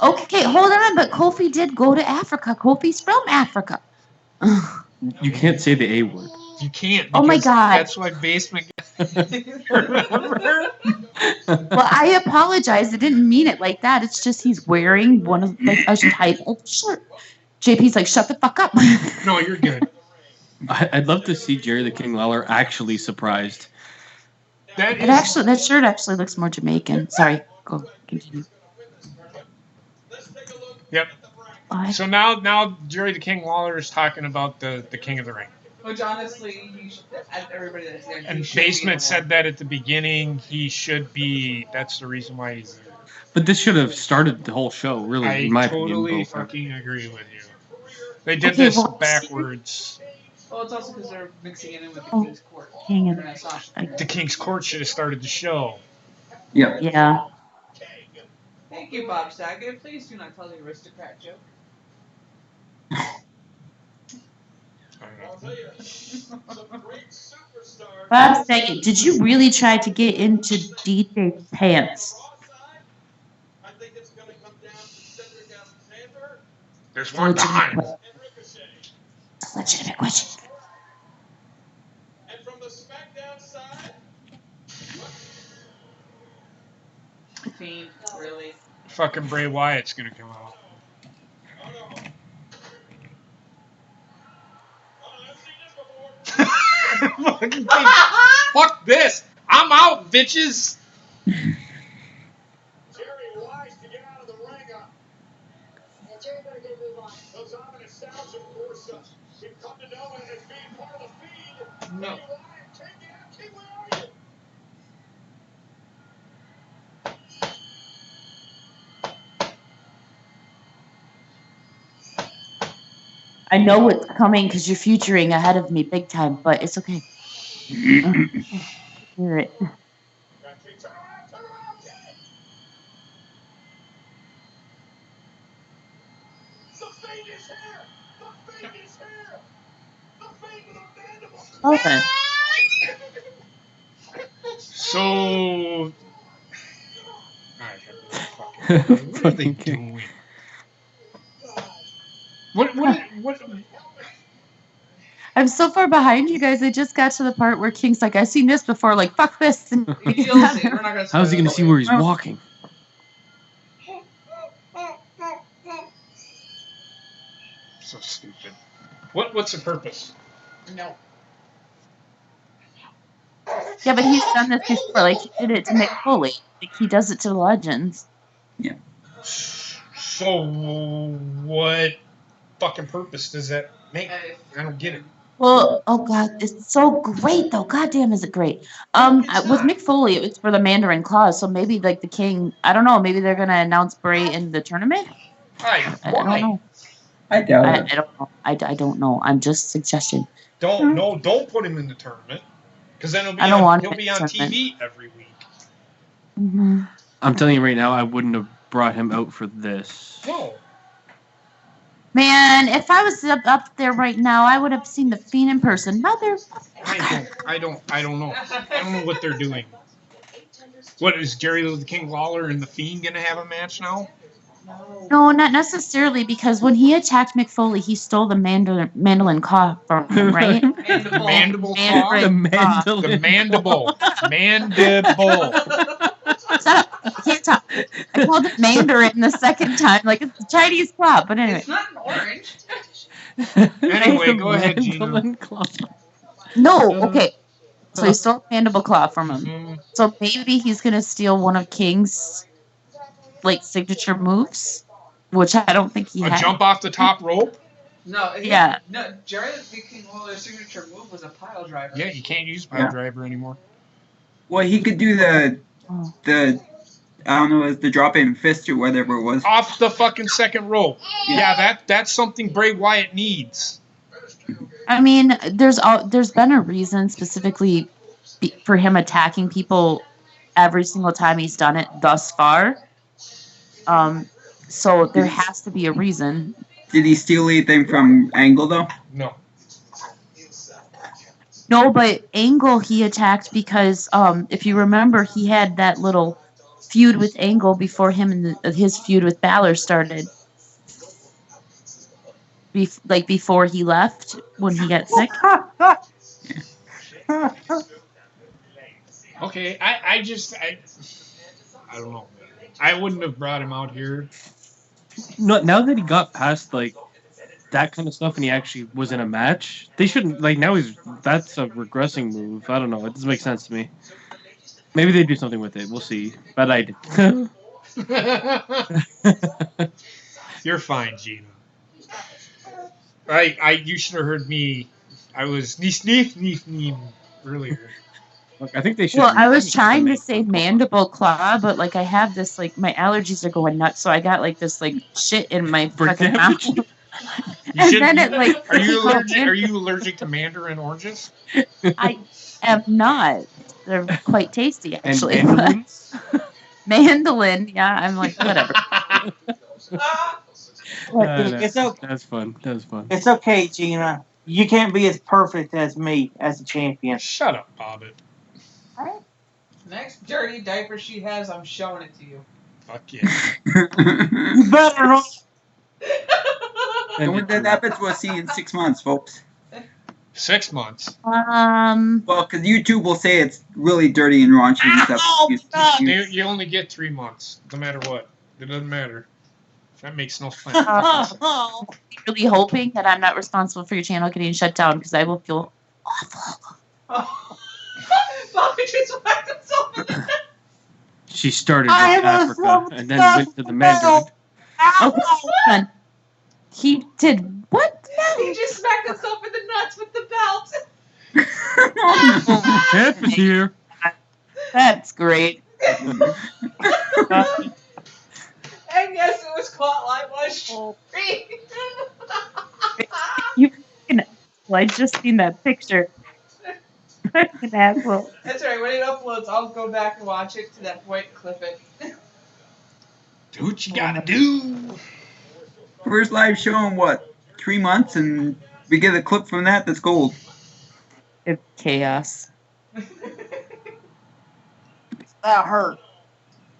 Okay, hold on, but Kofi did go to Africa. Kofi's from Africa. You can't say the A word. You can't. Oh my because God. That's why basement. Remember? Well, I apologize. I didn't mean it like that. It's just he's wearing one of like a type of shirt. JP's like, shut the fuck up. No, you're good. I'd love to see Jerry the King Lawler actually surprised. That shirt actually looks more Jamaican. Sorry, go continue. Yep. What? So now Jerry the King Lawler is talking about the King of the Ring. Which honestly, everybody that's there. And Basement said that at the beginning. He should be. That's the reason why he's there. But this should have started the whole show, really. I in my totally opinion, fucking agree with you. They did Okay, this well, backwards. Well, it's also because they're mixing it in with the Oh, King's Court. hang They're on. not Sasha. The King's Court should have started the show. Yep. Yeah. Thank you, Bob Saget. Please do not tell the aristocrat joke. Bob Saget, did you really try to get into DJ's pants? There's one behind. Legitimate question. Fiend, really. Fucking Bray Wyatt's gonna come out. Fuck this! I'm out, bitches. Jerry wise to get out of the ring. Yeah, Jerry better get a move on. Those ominous sounds, of course, we've come to know as being part of the feed. No. Jerry Wyatt, King, yeah, King, where are you? I know what's coming because you're futuring ahead of me big time, but it's okay. Hear it. King, turn around, King. The Fiend is here! The Fiend is here! The Fiend with a mandible! Oh, then. So. What are they doing? What? I'm so far behind you guys. I just got to the part where King's like, I've seen this before. Like, fuck this. And He kills it. We're not gonna How's he going to see where he's walking? So stupid. What's the purpose? No. Yeah, but he's done this before. Like, he did it to Mick Foley. Like, he does it to the Legends. So what fucking purpose does that make? I don't get it. Well, oh god, it's so great though. God damn, is it great? With Mick Foley, it was for the Mandarin Claws. So maybe like the King, I don't know. Maybe they're gonna announce Bray in the tournament. I don't know. I doubt it. I don't know. I don't know. I'm just suggesting. Don't put him in the tournament because then I don't want he'll him be in on the tournament. TV every week. Mm-hmm. I'm telling you right now, I wouldn't have brought him out for this. No. Man, if I was up there right now, I would have seen the Fiend in person. Mother. I don't know. I don't know what they're doing. What is Jerry the King Lawler and the Fiend gonna have a match now? No, not necessarily, because when he attacked McFoley, he stole the mandolin claw from him, right? The mandible claw? The Mandarin claw. The mandolin. mandible. Mandible. Shut up. I can't talk. I called it Mandarin the second time, like it's a Chinese claw. But anyway, It's not an orange. Anyway, The go ahead, Gina. mandolin claw. no, okay. So he stole a mandible claw from him. Mhm. So maybe he's gonna steal one of King's like signature moves, which I don't think he A had. jump off the top rope? No, Yeah. No, Jerry the King Lawler's signature move was a pile driver. Yeah, you can't use pile driver anymore. Well, he could do the I don't know, it was the drop in fist or whatever it was. Off the fucking second rope. Yeah, that's something Bray Wyatt needs. I mean, there's been a reason specifically for him attacking people every single time he's done it thus far. So there has to be a reason. Did he steal anything from Angle though? No. No, but Angle he attacked because if you remember, he had that little feud with Angle before him and his feud with Balor started. Before he left when he got sick. Okay, I don't know. I wouldn't have brought him out here. No, now that he got past like that kind of stuff and he actually was in a match, they shouldn't like now that's a regressing move. I don't know. It doesn't make sense to me. Maybe they do something with it. We'll see. But I did. You're fine, Gina. You should have heard me. I was sneef earlier. Look, I think they should. Well, I was trying to say mandible claw, but like I have this like my allergies are going nuts, so I got like this like shit in my fucking mouth. And then it like Are you allergic to mandarin oranges? I am not. They're quite tasty actually. And mandolins? Mandolin, yeah, I'm like whatever. It's okay. That's fun. That was fun. It's okay, Gina. You can't be as perfect as me as a champion. Shut up, Bobbit. Next dirty diaper she has, I'm showing it to you. Fuck yeah. You better not. And when that happens, we'll see in 6 months, folks. 6 months. Well, because YouTube will say it's really dirty and raunchy and stuff. You only get 3 months, no matter what. It doesn't matter. That makes no sense. I'm really hoping that I'm not responsible for your channel getting shut down because I will feel awful. Bobby just whacked himself in the neck. She started with I was Africa and then went to the Mandarin. Okay, he did what? He just smacked himself in the nuts with the belt. Happened here. That's great. And yes, it was caught live on stream. I just seen that picture. An asshole. That's right. When it uploads, I'll go back and watch it to that point, clip it. Do what you gotta do. First live show in what, 3 months, and we get a clip from that. That's gold. It's chaos. That hurt.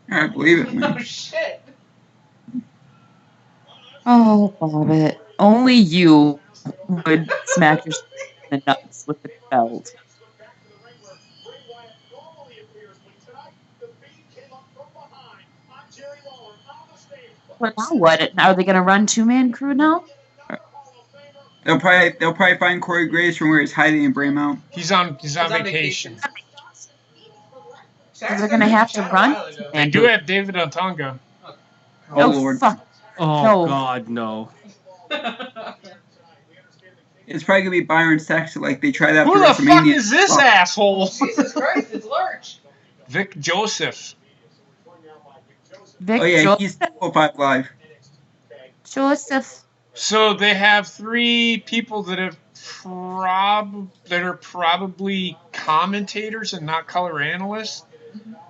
I believe it, man. Oh shit. Oh, Bobbit. Only you would smack yourself in the nuts with the belt. But now what? Are they going to run two-man crew now? They'll probably find Corey Graves from where he's hiding in Braymount. He's on vacation. So they're going to have to run? They do have David Otunga. Oh, Lord. Fuck. Oh, No. God, no. It's probably gonna be Byron Saxton like they tried out Who for the fuck WrestleMania. is this Oh, asshole? Jesus Christ, it's Lurch. Vic Joseph. Vic oh yeah, Joseph. he's 205 Live. Joseph. So they have 3 people that are probably commentators and not color analysts.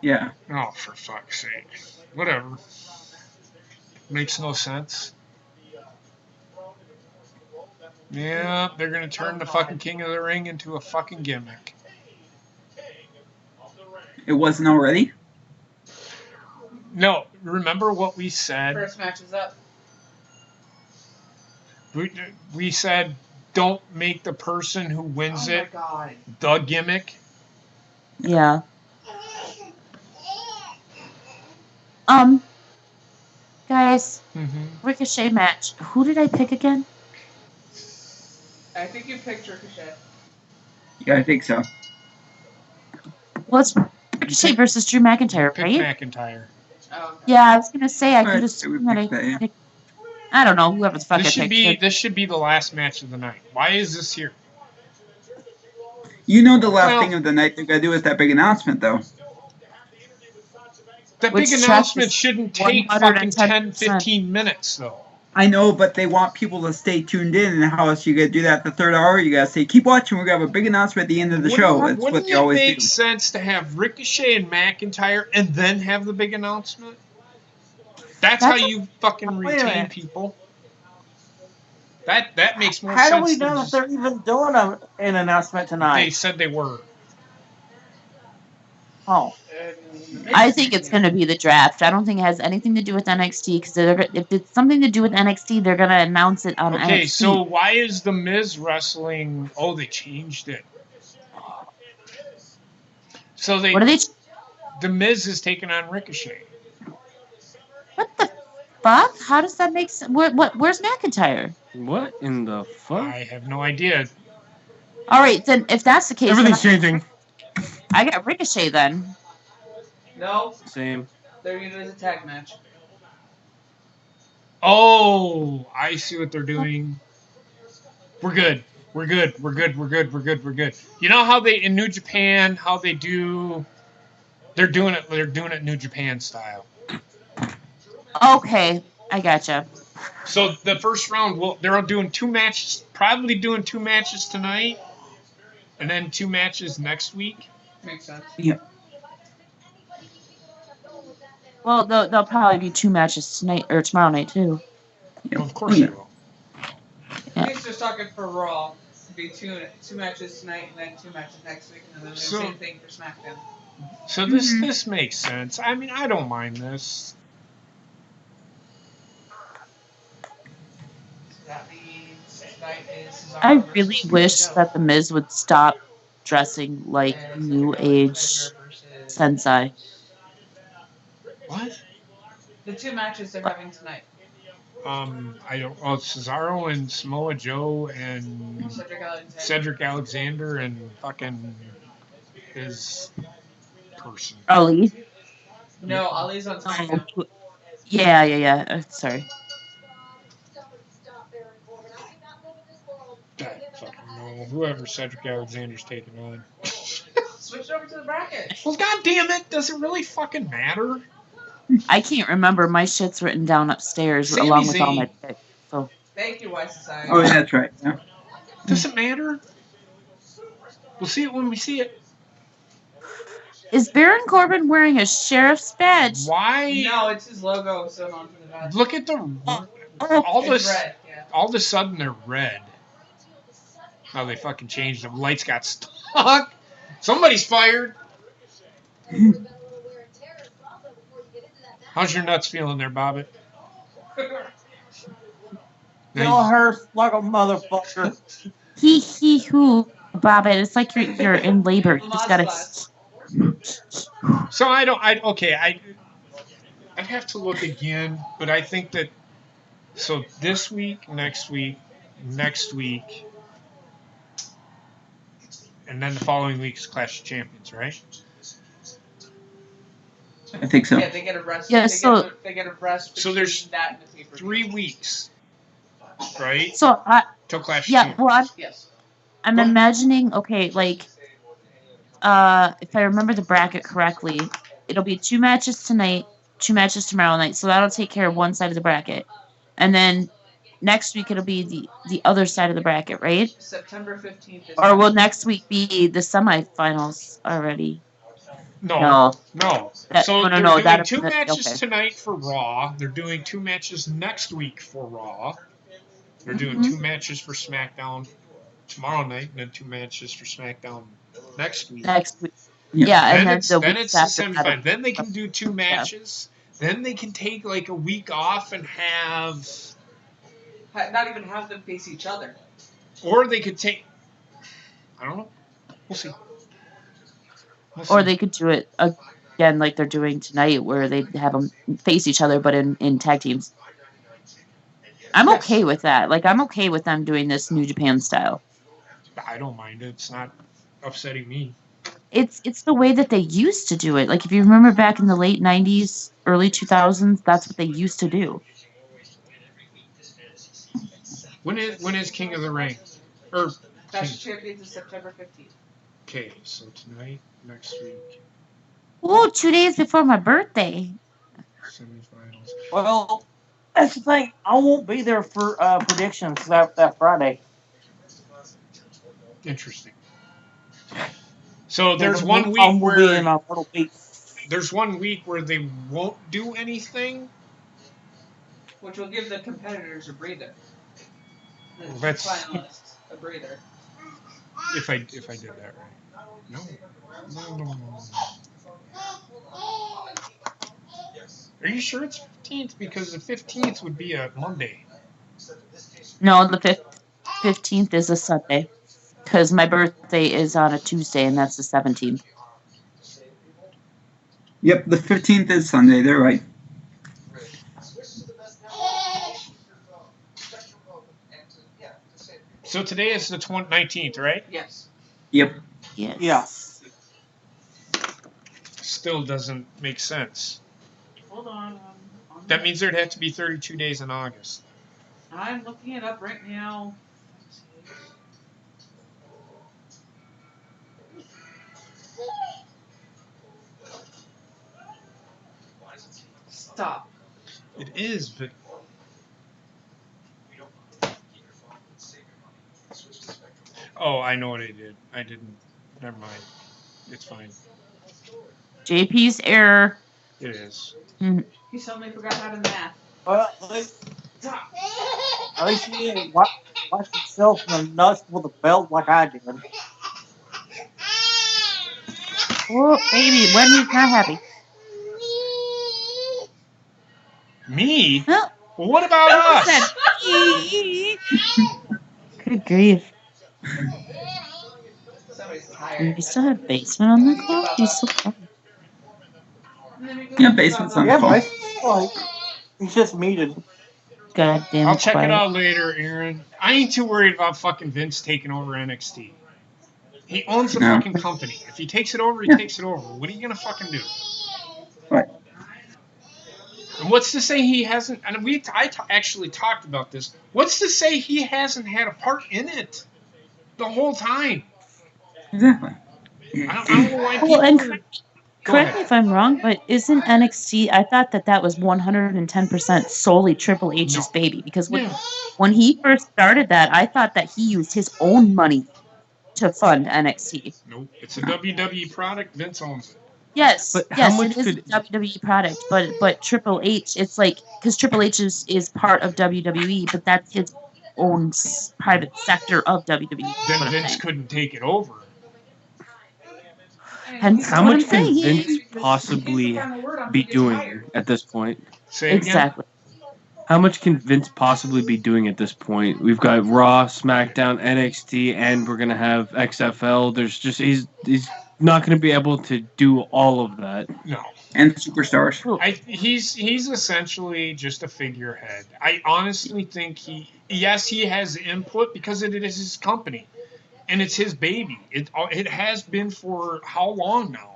Yeah. Oh, for fuck's sake. Whatever. Makes no sense. Yeah, they're gonna turn the fucking King of the Ring into a fucking gimmick. It wasn't already? No, remember what we said? First match is up. We said don't make the person who wins Oh my it god. the gimmick. Yeah. Guys, Ricochet match. Who did I pick again? I think you picked Ricochet. Yeah, I think so. Well, it's Ricochet versus Drew McIntyre, Pick right? McIntyre. Oh, okay. Yeah, I was gonna say I could Alright, have so we sworn that I picked that, yeah. picked. I don't know, whoever the fuck This I should picked. be the last match of the night. Why is this here? You know the last Well- thing of the night they're gonna do is that big announcement, though. That Which big check announcement is shouldn't take fucking 10, 110%. 15 minutes, though. I know, but they want people to stay tuned in, and how else you gonna do that at the third hour? You gotta say, keep watching, we're gonna have a big announcement at the end of the show. That's what Wouldn't they it always make do. sense to have Ricochet and McIntyre and then have the big announcement? That's how you fucking Wait a retain minute. people. That makes more How sense. do we than know if just- they're even doing an announcement They tonight? said they were. Oh, I think it's going to be the draft. I don't think it has anything to do with NXT because if it's something to do with NXT, they're going to announce it on Okay, NXT. so why is the Miz wrestling? Oh, they changed it. So What are they? the Miz is taking on Ricochet. What the fuck? How does that make sense? Where's McIntyre? What in the fuck? I have no idea. All right, then if that's the case, then Everything's changing. I got Ricochet then. No, Same. they're using it as a tag match. Oh, I see what they're doing. We're good. We're good. We're good. We're good. We're good. We're good. You know how they in New Japan, how they do? They're doing it. They're doing it New Japan style. Okay, I gotcha. So the first round, well, they're doing 2 matches. Probably doing 2 matches tonight, and then 2 matches next week. Makes sense. Yeah. Well, there'll probably be 2 matches tonight or tomorrow night too. Well, of course they will. Yeah. He's just talking for Raw. To be two matches tonight and then 2 matches next week, and then the So- same thing for SmackDown. So this makes sense. I mean, I don't mind this. So that means tonight is Cesaro I versus really Samoa wish Joe. that the Miz would stop dressing like And New Cedric Age Alexander versus- Sensei. What? The 2 matches they're having tonight. I don't. Oh, Cesaro and Samoa Joe and Cedric Alexander and fucking his person. Ali. No, Ali's on SmackDown. Oh, yeah. Sorry. I fucking know. Whoever Cedric Alexander's taking on. Switch over to the bracket. Well, god damn it! Does it really fucking matter? I can't remember. My shit's written down upstairs Sami along with all my Zayn. picks. So Thank you, Wise Society. Oh, that's right. Yeah. Does it matter? We'll see it when we see it. is Baron Corbin wearing a sheriff's badge? Why? No, it's his logo sewn onto the badge. Look at the all It's this. red, yeah. All of a sudden they're red. How they fucking changed them. Lights got stuck. Somebody's fired. How's your nuts feeling there, Bobbit? still hurts like a motherfucker. He who, Bobbit. It's like you're in labor. You just gotta. So I'd have to look again, but I think that so this week, next week, and then the following week is Clash of Champions, right? I think so. Yeah, they get a rest. Yeah, they get a rest. So there's between that and the pay-per-view. 3 weeks, right? So Till Clash of yeah. Champions. Well, Yes. I'm imagining. Okay, like, if I remember the bracket correctly, it'll be 2 matches tonight, 2 matches tomorrow night. So that'll take care of one side of the bracket, and then next week it'll be the other side of the bracket, right? September 15th. Or will next week be the semifinals already? No. No, So no, they're doing that- 2 matches okay. tonight for Raw. They're doing 2 matches next week for Raw. They're doing Mm-hmm. 2 matches for SmackDown tomorrow night, and then 2 matches for SmackDown next week. Next week. Yeah, and then it's the then weeks it's the after semifinal. that. Then they can do 2 matches then they can take like a week off and have, Not even have them face each other. or they could take. I don't know. We'll see. Or they could do it again like they're doing tonight, where they have them face each other, but in tag teams. I'm Yes. okay with that. Like, I'm okay with them doing this New Japan style. I don't mind it. It's not upsetting me. It's the way that they used to do it. Like, if you remember back in the late 90s, early 2000s, that's what they used to do. When is King of the Ring? Or Fashion Champions is September 15th. okay, so tonight, next week, Oh, 2 days before my birthday. semifinals. Well, that's the thing. I won't be there for predictions that Friday. Interesting. So there's I one week will be where in my little week. there's 1 week where they won't do anything. Which will give the competitors a breather. The Well, that's- finalists a breather. If I did that right. No. Are you sure it's 15th? Because the 15th would be a Monday. No, the 15th is a Sunday. Because my birthday is on a Tuesday, and that's the 17th. Yep, the 15th is Sunday. They're right. So today is the 19th, right? Yes. Yep. Yes. Yeah. Still doesn't make sense. Hold on. That means there'd have to be 32 days in August. I'm looking it up right now. Stop. It is, but oh, I know what I did. I didn't. Never mind. It's fine. JP's error. It is. He suddenly forgot how to math. Well, Stop. at least you didn't watch yourself in the nuts with a belt like I did. Oh, baby, Wendy's not happy. Me? Oh, Well, what about us? that. Good grief. Somebody's Do tired. you still have basement on the clock? He's so quiet. Yeah, basement's on Yeah, call. basically, he's just muted. Goddamn I'll check quiet. it out later, Aaron. I ain't too worried about fucking Vince taking over NXT. He owns the No. fucking company. If he takes it over, he Yeah. takes it over. What are you gonna fucking do? Right. And what's to say he hasn't? And actually talked about this. What's to say he hasn't had a part in it the whole time? Exactly. I don't know why people. Well, and Go correct ahead. me if I'm wrong, but isn't NXT? I thought that was 110% solely Triple H's No. baby, because Yeah. when he first started that, I thought that he used his own money to fund NXT. Nope. It's a WWE product. Vince owns it. Yes, But how yes, much it is could- a WWE product, but Triple H, it's like, because Triple H is part of WWE, but that's his own private sector of WWE. Then what I'm Vince saying. couldn't take it over. Hence How what I'm much can saying. Vince possibly be doing at this point? Say it again. Exactly. How much can Vince possibly be doing at this point? We've got Raw, SmackDown, NXT, and we're gonna have XFL. There's just he's not gonna be able to do all of that. No. And superstars. He's essentially just a figurehead. I honestly think he has input because it is his company, and it's his baby. It has been for how long now?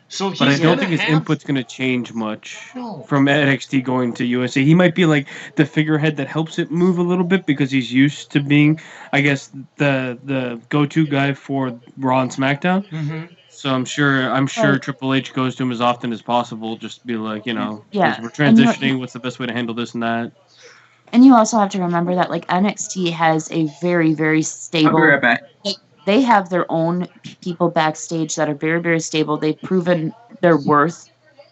So he's But I don't gonna think his have, input's going to change much No. from NXT going to USA. He might be like the figurehead that helps it move a little bit because he's used to being, I guess, the go-to guy for Raw and SmackDown. Mm-hmm. So I'm sure Right. Triple H goes to him as often as possible, just to be like, Yeah. because we're And transitioning. What's the best way to handle this and that? And you also have to remember that, like, NXT has a very, very I'll be stable. right back. They have their own people backstage that are very, very stable. They've proven their worth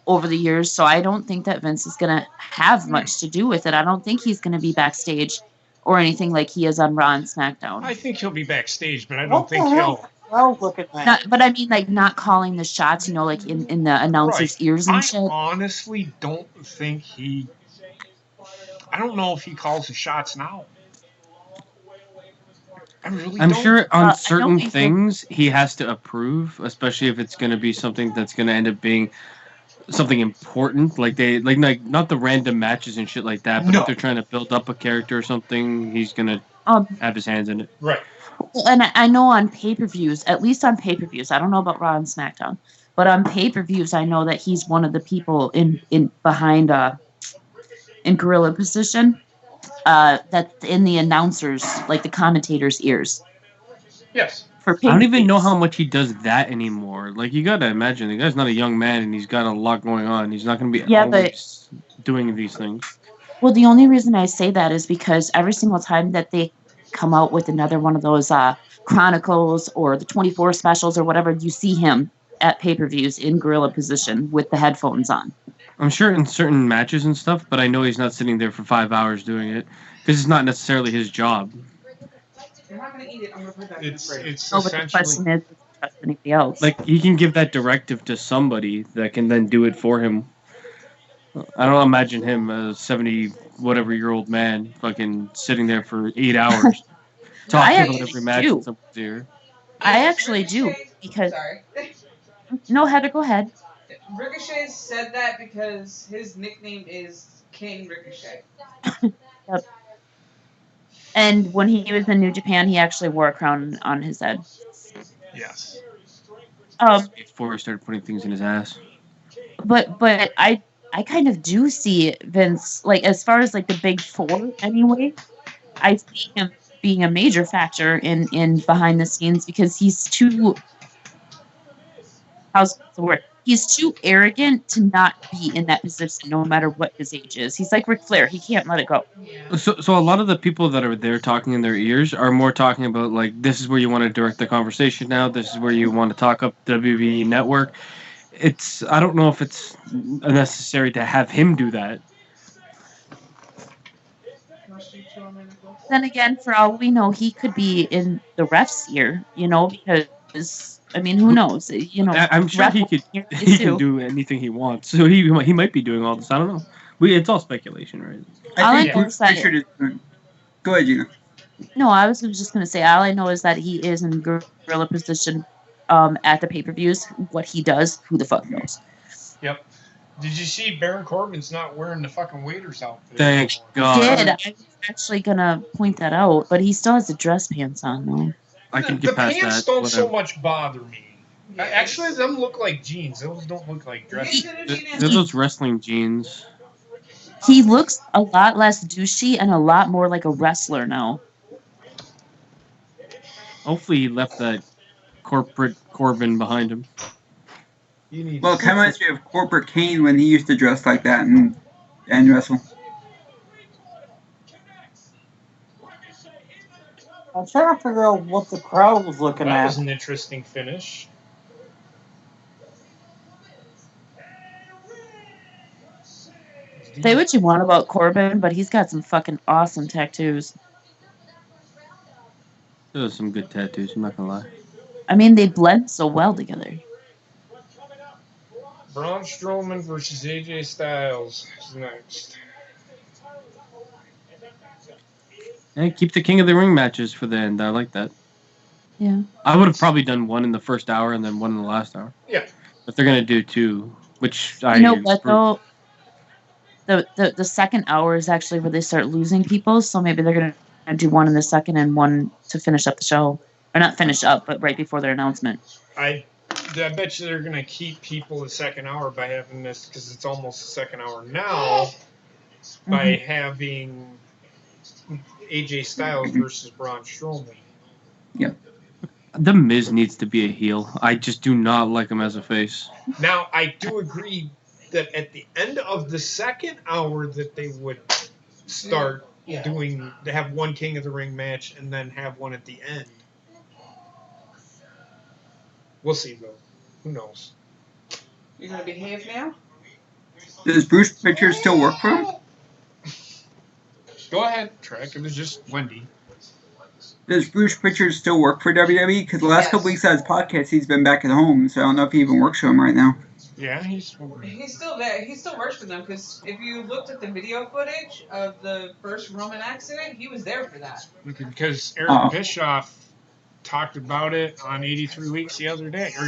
over the years. So I don't think that Vince is going to have much to do with it. I don't think he's going to be backstage or anything like he is on Raw and SmackDown. I think he'll be backstage, but I don't What the think hell? crowd looking at? Not, but I mean, like, not calling the shots, you know, like in the announcers' ears and I shit. honestly don't think he. I don't know if he calls the shots now. I really I'm don't. sure on I know certain he did. things he has to approve, especially if it's going to be something that's going to end up being something important. Like not the random matches and shit like that. But No. if they're trying to build up a character or something, he's going to have his hands in it. Right. And I know on pay-per-views, at least on pay-per-views, I don't know about Raw and SmackDown, but on pay-per-views, I know that he's one of the people in behind in gorilla position, that's in the announcers, like the commentators' ears Yes. for I don't even know pay-per-views. how much he does that anymore. Like, you got to imagine, the guy's not a young man and he's got a lot going on. He's not going to be Yeah, but always doing these things. well, the only reason I say that is because every single time that they come out with another one of those Chronicles or the 24 specials or whatever, you see him at pay-per-views in gorilla position with the headphones on. I'm sure in certain matches and stuff, but I know he's not sitting there for 5 hours doing it because it's not necessarily his job. You're not gonna eat it. I'm gonna put that It's in the fridge. it's Oh, but the question essentially. is, does he trust anybody else? Like, he can give that directive to somebody that can then do it for him. I don't imagine him, a 70-whatever-year-old man, fucking sitting there for 8 hours talking about actually every match do. in someone's ear. I actually do because Sorry. no, Heather, go ahead. Ricochet said that because his nickname is King Ricochet. Yep. And when he was in New Japan, he actually wore a crown on his head. Yes. Before he started putting things in his ass. But I kind of do see Vince, like, as far as like the big four anyway, I see him being a major factor in behind the scenes because he's too, how's the word? He's too arrogant to not be in that position no matter what his age is. He's like Ric Flair. He can't let it go. Yeah. So a lot of the people that are there talking in their ears are more talking about, like, this is where you want to direct the conversation now. This is where you want to talk up WWE Network. I don't know if it's necessary to have him do that. Then again, for all we know, he could be in the ref's ear, you know, because I mean, who knows? You know, I'm sure ref he could. ear He too. can do anything he wants. So he might be doing all this. I don't know. It's all speculation, right? All I I think know Bruce is that Pritchard is doing. Go ahead, Gina. no, I was just gonna say all I know is that he is in gorilla position at the pay-per-views. What he does, who the fuck knows? Yep. Did you see Baron Corbin's not wearing the fucking waiter's outfit? Thank anymore? God. Did I was actually gonna point that out, but he still has the dress pants on though. I can The get past pants that. don't whatever. so much bother me. Actually, them look like jeans. Those don't look like dress. They're those wrestling jeans. He looks a lot less douchey and a lot more like a wrestler now. Hopefully, he left that corporate Corbin behind him. You need. Well, it kind of reminds me of Corporate Kane when he used to dress like that and wrestle. I'm trying to figure out what the crowd was looking That at. was an interesting finish. Say what you want about Corbin, but he's got some fucking awesome tattoos. Those are some good tattoos. I'm not gonna lie. I mean, they blend so well together. Braun Strowman versus AJ Styles is next. And keep the King of the Ring matches for the end. I like that. Yeah. I would have probably done one in the first hour and then one in the last hour. Yeah. But they're gonna do two, which I. You know what though? The second hour is actually where they start losing people, so maybe they're gonna do one in the second and one to finish up the show, or not finish up, but right before their announcement. I bet you they're gonna keep people the second hour by having this because it's almost the second hour now. By having AJ Styles versus Braun Strowman. Yep. The Miz needs to be a heel. I just do not like him as a face. Now, I do agree that at the end of the second hour that they would start doing, to have one King of the Ring match and then have one at the end. We'll see, though. Who knows? You're gonna behave now? Does Bruce Pritchard still work for him? Go ahead, Trek. It was just Wendy. Does Bruce Pritchard still work for WWE? Because the last couple weeks of his podcast, he's been back at home, so I don't know if he even works for him right now. Yeah, he's still there. He still works for them because if you looked at the video footage of the first Roman accident, he was there for that. because Eric Bischoff talked about it on 83 Weeks the other day, or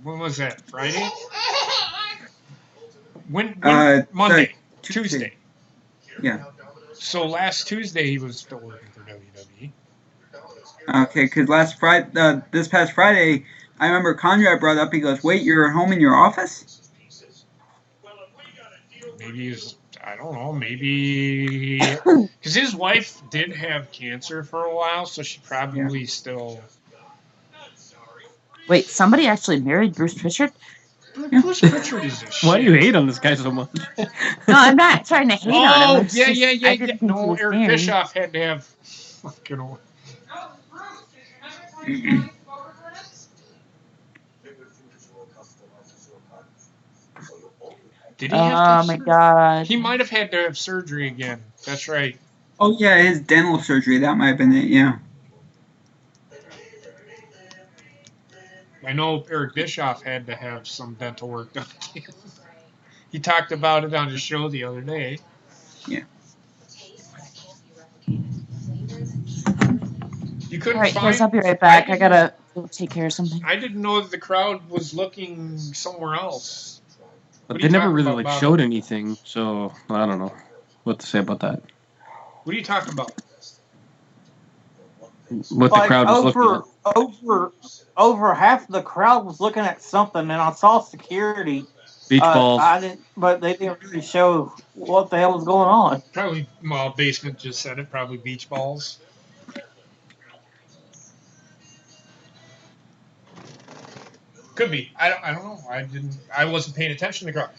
when was that? Friday? When Monday, Tuesday. Yeah. So last Tuesday he was still working for WWE. Okay, because this past Friday, I remember Conrad brought up. He goes, "Wait, you're at home in your office?" Maybe he's, I don't know, maybe because his wife did have cancer for a while, so she probably still. Wait, somebody actually married Bruce Pritchard? Bruce Pritchard is a shit. Why do you hate on this guy so much? No, I'm not trying to hate on him. It's yeah. just- I didn't think he No, was Eric married. Bischoff had to have fucking. Did he have to Oh have my surgery? god. He might have had to have surgery again. That's right. Oh yeah, his dental surgery. That might have been it. Yeah. I know Eric Bischoff had to have some dental work done. He talked about it on his show the other day. Yeah. You couldn't All right, find. guys, I'll be right back. I gotta go take care of something. I didn't know that the crowd was looking somewhere else. But What are they you never talking really about, like Bob? showed anything, so I don't know what to say about that. What are you talking about? What the crowd was looking at. Over half of the crowd was looking at something, and I saw security. Beach balls. But they didn't really show what the hell was going on. Probably, well, Basement just said it. Probably beach balls. Could be. I don't know. I wasn't paying attention to the crowd.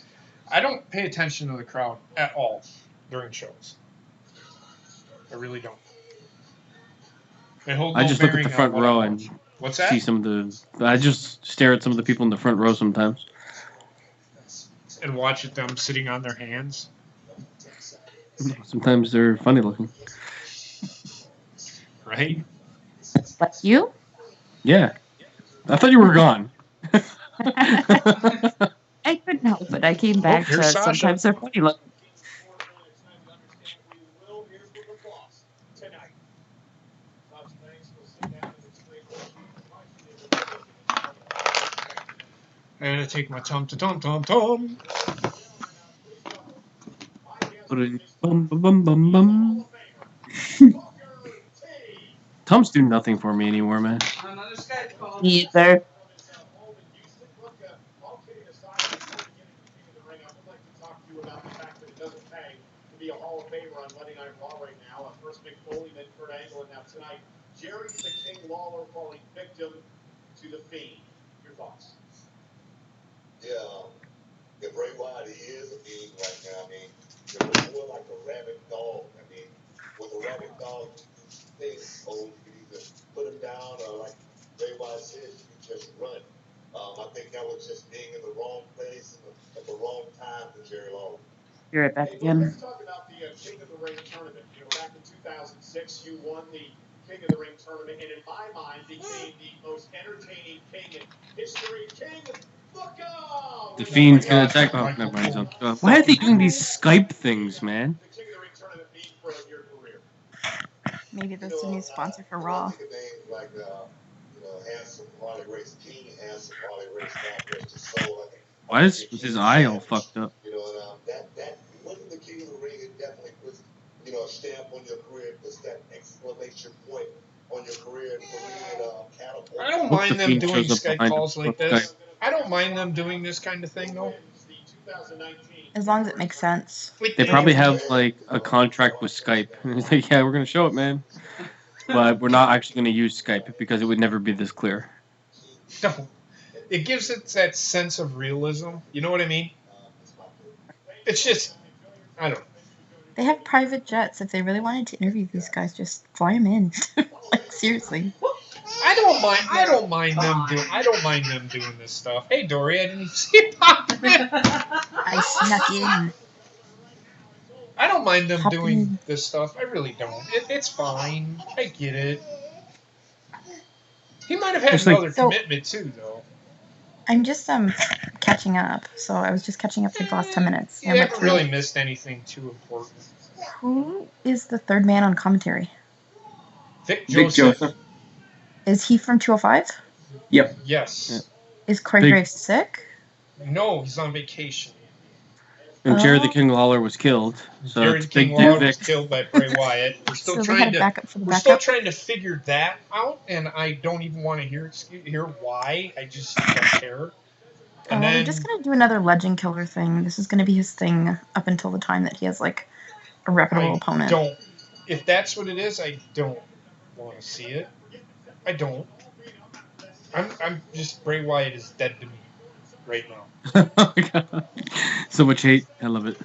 I don't pay attention to the crowd at all during shows. I really don't. They hold I no just look at bearing the on front what row I and watch. What's that? see some of the. I just stare at some of the people in the front row sometimes. And watch at them sitting on their hands. Sometimes they're funny looking. Right? Like you? Yeah. I thought you were gone. I couldn't help it. I came back to here's Sasha. sometimes they're funny looking. And I take my tom to tom tom tom. Bum, bum, bum, bum, bum. Tom's doing nothing for me anymore, man. Another Skype call. Neither. Be a Hall of Famer on Monday Night Raw right now. First Mick Foley, then Kurt Angle, and now tonight, Jerry the King Lawler falling victim to the Fiend. Your thoughts? Yeah, if Bray Wyatt is a fiend right now, I mean, they're more like a rabid dog. I mean, with a rabid dog, thing, you can either put him down or, like Bray Wyatt says, you can just run. I think that was just being in the wrong place at the wrong time for Jerry Lawler. You're right back Hey, again. let's talk about the King of the Ring tournament. Back in 2006, you won the King of the Ring tournament, and in my mind, became the most entertaining king in history. King, look out! The Fiend's gonna attack. Oh, never mind. He's on. Why are they doing these Skype things, man? The King of the Ring tournament mean for your career. Maybe that's a new sponsor for Raw. Think of names like, Handsome Harley Race King, Handsome Harley Race God Rest His Soul. Why is his eye all fucked up? That winning the King of the Ring, it definitely puts, a stamp on your career. It puts that exclamation point on your career. And for me, it catapults. I don't Hope mind the them Fiend doing shows up Skype behind calls him. like this. I don't mind them doing this kind of thing, though. As long as it makes sense. They probably have like a contract with Skype. And it's like, yeah, we're gonna show it, man. But we're not actually gonna use Skype because it would never be this clear. No. It gives it that sense of realism. You know what I mean? It's just, I don't know. They have private jets. If they really wanted to interview these guys, just fly them in. Like seriously. I don't mind them doing this stuff. Hey, Dory, I didn't even see you pop in. I snuck in. I don't mind them Pop doing in. this stuff. I really don't. It's fine. I get it. He might have had It's like- another So- commitment too, though. I'm just catching up. So I was just catching up for the last 10 minutes. You I went haven't through. really missed anything too important. Who is the third man on commentary? Vic Vic Joseph. Joseph. Is he from 205? Yep. Yes. Is Corey Big- Graves sick? No, he's on vacation. And Jerry the Oh. King Lawler was killed. So Jerry it's the King Big Dick Lawler was Vic. killed by Bray Wyatt. We're still So they trying had a to backup for the we're still backup. trying to figure that out, and I don't even want to hear why. I just don't care. And They're then just gonna do another legend killer thing. This is gonna be his thing up until the time that he has like a reputable opponent. don't. If that's what it is, I don't want to see it. I don't. I'm just Bray Wyatt is dead to me right now. Oh my God. So much hate. I love it.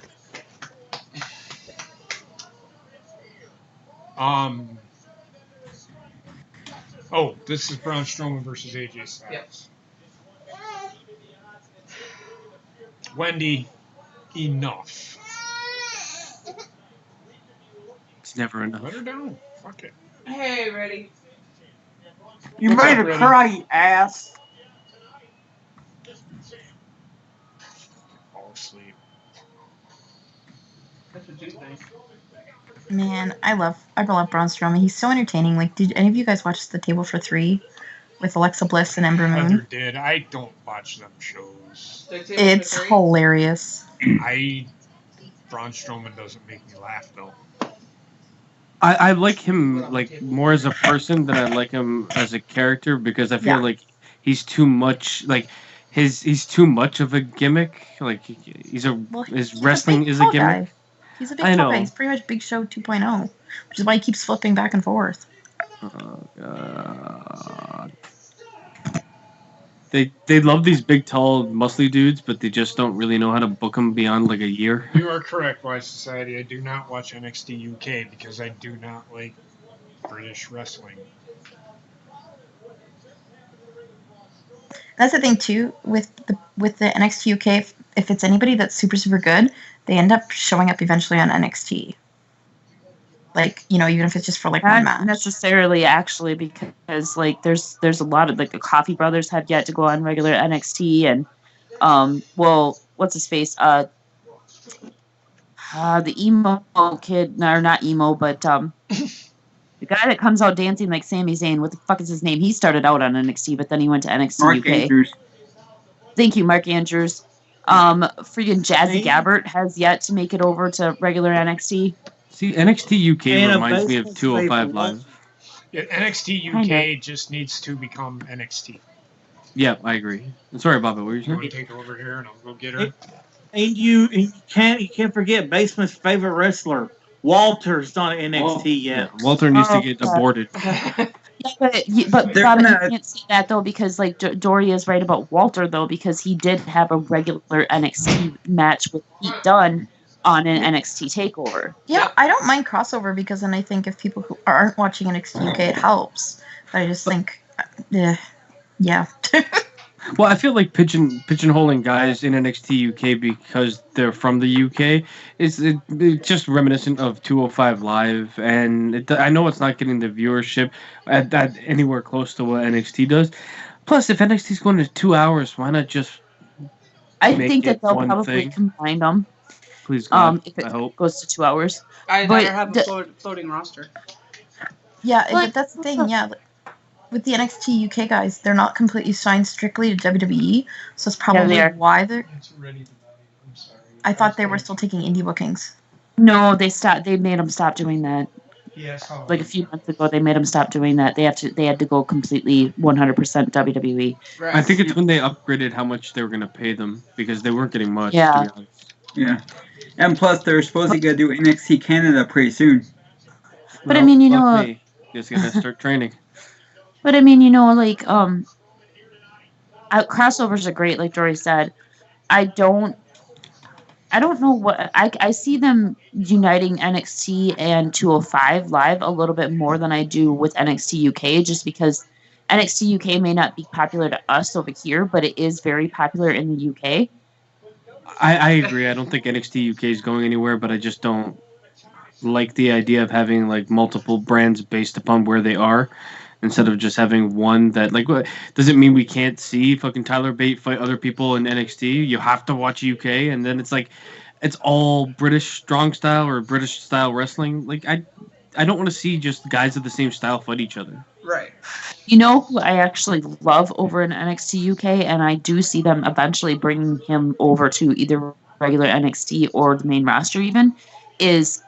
Oh, this is Braun Strowman versus AJ Styles. Yep. Wendy, enough. It's never enough. Let her down. Fuck it. Hey, ready? You What's ready up, to Reddy? cry, you ass? Fall asleep. That's what you think. Man, I love Braun Strowman. He's so entertaining. Like, did any of you guys watch The Table for Three with Alexa Bliss and Ember Heather Moon? did. I don't watch them shows. The table It's for three? hilarious. Braun Strowman doesn't make me laugh though. I like him like more as a person than I like him as a character because I feel Yeah. like he's too much like he's too much of a gimmick. Like his He's wrestling a big is a tall gimmick. guy. He's a big I tall know. guy. He's pretty much Big Show 2.0, which is why he keeps flipping back and forth. Oh, God. They love these big, tall, muscly dudes, but they just don't really know how to book them beyond like a year. You are correct, Wise Society. I do not watch NXT UK because I do not like British wrestling. That's the thing too with the NXT UK. If it's anybody that's super good, they end up showing up eventually on NXT. Like, you know, even if it's just for like one Not match. necessarily, actually, because like there's a lot of like the Coffee Brothers have yet to go on regular NXT, and well, what's his face? The emo kid, or not emo, but the guy that comes out dancing like Sami Zayn. What the fuck is his name? He started out on NXT, but then he went to NXT Mark UK. Andrews. Thank you, Mark Andrews. Freaking Jazzy Hey. Gabbert has yet to make it over to regular NXT. See, NXT UK And a reminds me of basement's 205 favorite Live. Yeah, NXT Kinda. UK just needs to become NXT. Yeah, I agree. Sorry, Bobby, what were you You saying? want to take over here and I'll go get her? And you can't forget Basement's favorite wrestler, Walter's not NXT Yeah, yet. Walter needs to Oh, get God. aborted. But They're Robin, you gonna- can't say that though because like Dory is right about Walter though because he did have a regular NXT match with Pete Dunne on an NXT takeover. Yeah, I don't mind crossover because then I think if people who aren't watching NXT UK, it helps. But I just think, yeah. Well, I feel like pigeonholing guys in NXT UK because they're from the UK it's just reminiscent of 205 Live, and I know it's not getting the viewership at anywhere close to what NXT does. Plus, if NXT's going to 2 hours, why not just I Make think that it they'll one probably thing. combine them. please God? If it I hope. goes to 2 hours. I'd But rather have a the- floating roster. Yeah, Like- but that's the thing, yeah. With the NXT UK guys, they're not completely signed strictly to WWE, so it's probably they are. why they're. It's ready to die. I'm sorry. I thought they were still taking indie bookings. No, they stopped. They made them stop doing that. Yes, how Like a few months ago, they made them stop doing that. They had to go completely 100% WWE. Right. I think it's when they upgraded how much they were going to pay them because they weren't getting much. Yeah. To be honest. Yeah. And plus, they're supposedly going to do NXT Canada pretty soon. But I mean, you know, fuck me. Just gonna start training. But I mean, you know, like crossovers are great, like Dory said. I don't know what I see them uniting NXT and 205 Live a little bit more than I do with NXT UK, just because NXT UK may not be popular to us over here, but it is very popular in the UK. I agree. I don't think NXT UK is going anywhere, but I just don't like the idea of having like multiple brands based upon where they are. instead of just having one that like what does it mean we can't see fucking Tyler Bate fight other people in NXT? You have to watch UK, and then it's like it's all British strong style or British style wrestling. Like I don't want to see just guys of the same style fight each other. Right. You know who I actually love over in NXT UK, and I do see them eventually bringing him over to either regular NXT or the main roster even, is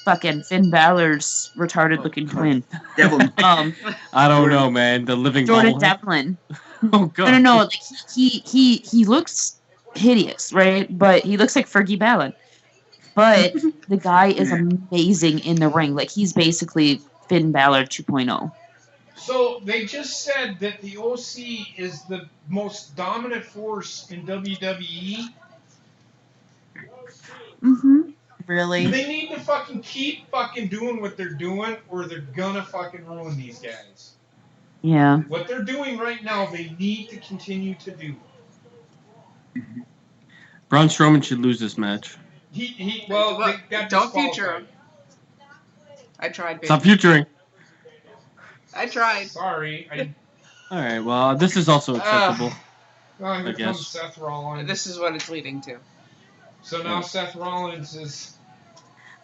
fucking Finn Balor's retarded looking twin. Devlin. I don't know, man. The living Jordan bobblehead. Devlin. Oh god. No. Like he looks hideous, right? But he looks like Fergie Balor. But the guy is amazing in the ring. Like he's basically Finn Balor 2.0. So they just said that the OC is the most dominant force in WWE. Mm-hmm. Really? They need to fucking keep fucking doing what they're doing, or they're gonna fucking ruin these guys. Yeah. What they're doing right now, they need to continue to do. Braun Strowman should lose this match. Well, they got Don't future disqualified. him. I tried, baby. Stop futuring. I tried. Sorry. All right. Well, this is also acceptable. Well, here I guess. comes Seth Rollins. This is what it's leading to. So now Seth Rollins is.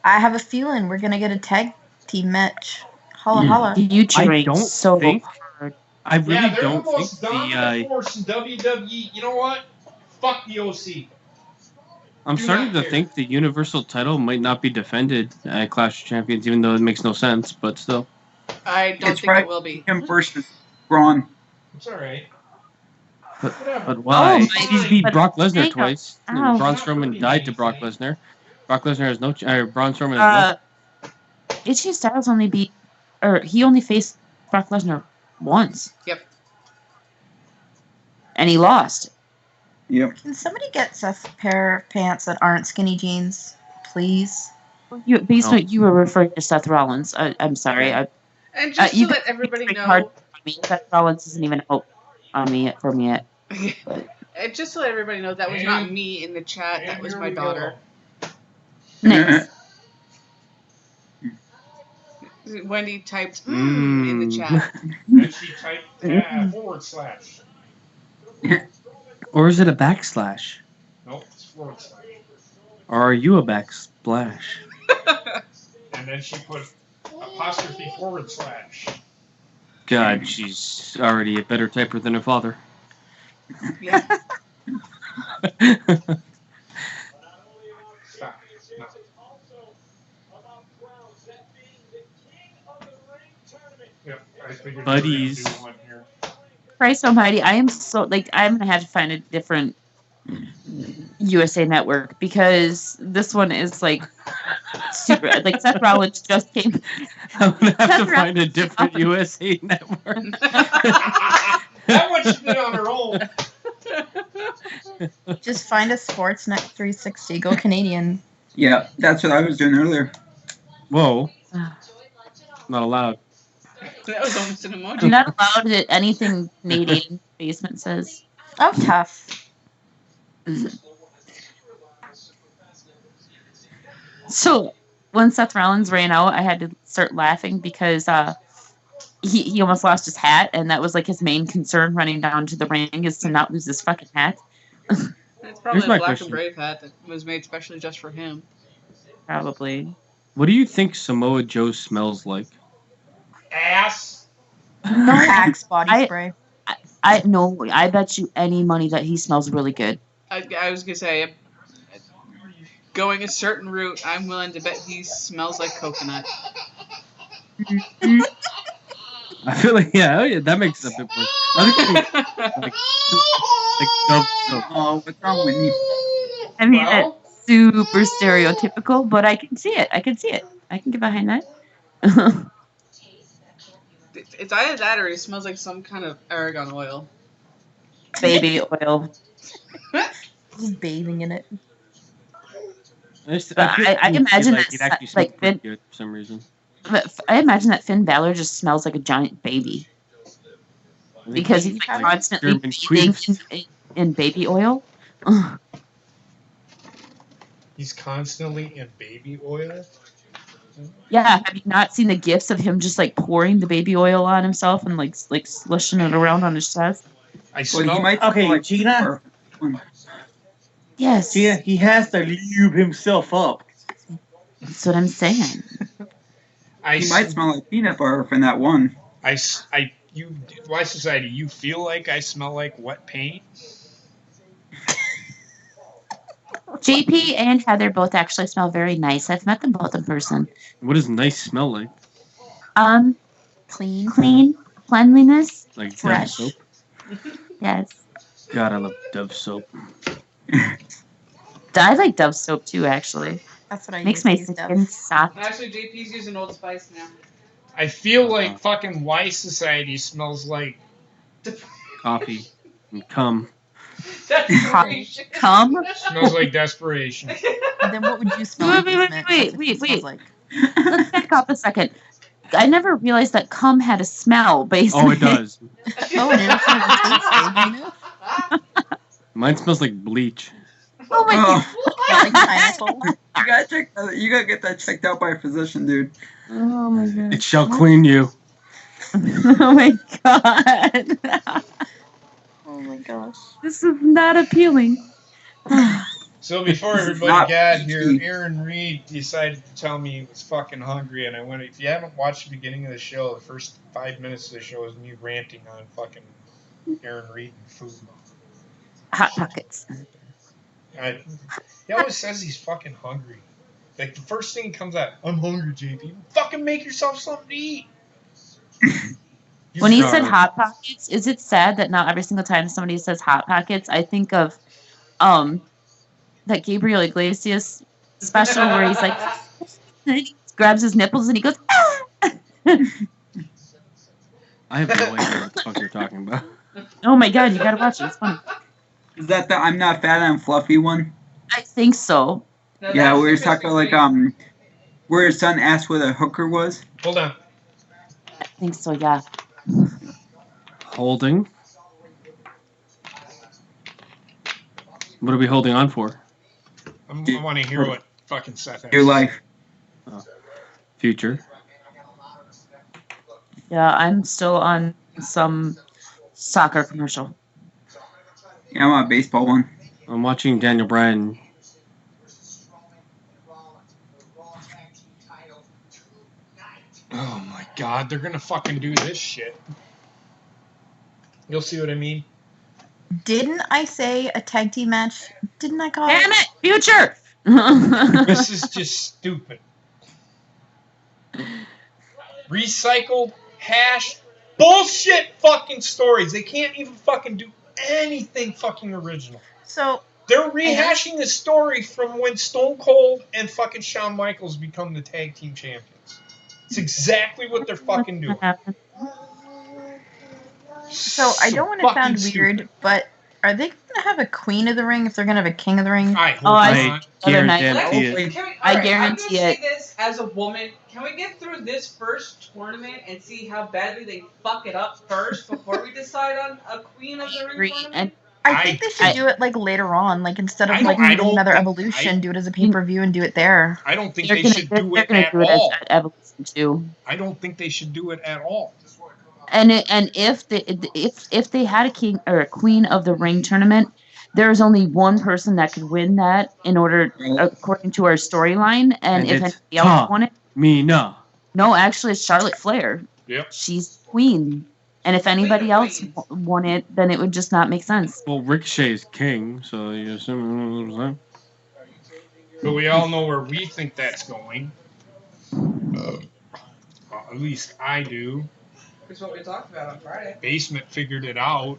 I have a feeling we're gonna get a tag team match. Holla holla. You I don't so think. I really Yeah, they're don't the think most dominant force in WWE. You know what? Fuck the OC. I'm Do starting not to care. think the Universal title might not be defended at Clash of Champions, even though it makes no sense. But still, I don't It's think right. it will be. Him versus Braun. It's alright. but why? Oh, He's beat but Brock Lesnar hang on. twice. Ow. Braun Strowman died to Brock Lesnar. Brock Lesnar has no. Braun Strowman has AJ Styles only beat, or he only faced Brock Lesnar once. Yep. And he lost. Yep. Can somebody get Seth a pair of pants that aren't skinny jeans, please? You were referring to Seth Rollins. I'm sorry. And just You to let everybody it's know, hard for me. Seth Rollins isn't even out on me for me yet. and just to let everybody know, that was not me in the chat. That was my daughter. Nice. Wendy typed in the chat. And she typed / Or is it a backslash? Nope, it's / Or are you a backsplash? And then she put apostrophe / God, she's already a better typer than her father. Yeah. Stop. No. Yep, I figured Buddies. we were gonna do one here. Christ almighty, I'm gonna have to find a different USA Network because this one is like super. Like Seth Rollins just came. I'm gonna have Seth to find a Rollins different came USA network. That one should be on her own. Just find a Sportsnet 360. Go Canadian. Yeah, that's what I was doing earlier. Whoa. Not allowed. That was almost an emoji. I'm not allowed at anything Canadian basement says. Oh, tough. So when Seth Rollins ran out, I had to start laughing because he almost lost his hat, and that was like his main concern running down to the ring is to not lose his fucking hat. It's probably Here's a my black question. and brave hat that was made specially just for him. Probably. What do you think Samoa Joe smells like? Ass. Axe body I- spray. I bet you any money that he smells really good. I was gonna say, going a certain route, I'm willing to bet he smells like coconut. I feel like that makes it a bit worse. Like Dove soap. Oh, what's wrong with you? I mean, Well- that's super stereotypical, but I can see it. I can get behind that. It's either that or he smells like some kind of argan oil. Baby oil. Just bathing in it. I imagine like that he'd actually like smell pretty Finn, good for some reason. but I imagine that Finn Balor just smells like a giant baby because he's like constantly German bathing queefs. in baby oil. He's constantly in baby oil. Yeah, have you not seen the gifs of him just like pouring the baby oil on himself and like slushing it around on his chest? I Well, smell. he might smell Okay, like Gina. Yes, Gina, he has to lube himself up. that's what I'm saying. I, He s- might smell like peanut butter from that one. you, Why Society, you feel like I smell like wet paint? JP and Heather both actually smell very nice. I've met them both in person. What does nice smell like? Clean, cleanliness, Like Dove fresh. soap? Yes. God, I love Dove soap. I like Dove soap too, actually. That's what I Makes use. my I use skin Dove. soft. Actually, JP's using Old Spice now. I feel like fucking Y Society smells like Coffee and cum. Desperation. Cum? smells like desperation. Then what would you smell like? Wait. Basement? That's what he smells like. Let's back up a second. I never realized that cum had a smell, basically. Oh, it does. Oh, and it also has a taste, Gina. Mine smells like bleach. Oh my god. Like pineapple. You gotta get that checked out by a physician, dude. Oh my god. It shall clean you. Oh my god. Oh my gosh. This is not appealing. So before This is everybody not got here, PG. Aaron Reed decided to tell me he was fucking hungry, and I went. If you haven't watched the beginning of the show, the first 5 minutes of the show is me ranting on fucking Aaron Reed and food. Hot Pockets. He always says he's fucking hungry. Like the first thing comes out, I'm hungry, JP. Fucking make yourself something to eat. When he Sorry. said Hot Pockets, is it sad that not every single time somebody says Hot Pockets, I think of that Gabriel Iglesias special where he's like he grabs his nipples and he goes ah! I have no idea what the fuck you're talking about. Oh my god, you gotta watch it. It's funny. Is that the I'm not fat, I'm fluffy one? I think so. No, Yeah, that's where he's the talking Krispy like Kreme. where his son asked what a hooker was. Hold on. I think so, yeah. Holding. What are we holding on for? I want to hear what fucking Seth has. Your life. Future. Yeah, I'm still on some soccer commercial. Yeah, I'm on a baseball one. I'm watching Daniel Bryan. Oh my god, they're gonna fucking do this shit. You'll see what I mean. Didn't I say a tag team match? Didn't I call Damn it? it, Future! This is just stupid. Recycled, hashed, bullshit fucking stories. They can't even fucking do anything fucking original. So They're rehashing the story from when Stone Cold and fucking Shawn Michaels become the tag team champions. It's exactly what they're fucking doing. So I don't want to fucking sound stupid. weird, but are they gonna have a queen of the ring if they're gonna have a king of the ring? I hope Oh, I- not. Other night. Guarantee it. Can we, I alright, guarantee I'm gonna it. say this as a woman. Can we get through this first tournament and see how badly they fuck it up first before we decide on a queen of the ring Agree. tournament? And I think they should I- do it like later on, like instead of I don't- like I doing don't another think- evolution, do it as a pay per view and do it there. I don't think they're they gonna, should they're, do they're it gonna at do it all. as Evolution too. I don't think they should do it at all. And if they had a king or a queen of the ring tournament, there's only one person that could win that in order according to our storyline. And if it's anybody else won it, Mina. no, actually it's Charlotte Flair. Yep. She's queen. And if anybody else won it, then it would just not make sense. Well, Ricochet's king, so you assume. But we all know where we think that's going. At least I do. That's what we talked about on Friday. Basement figured it out.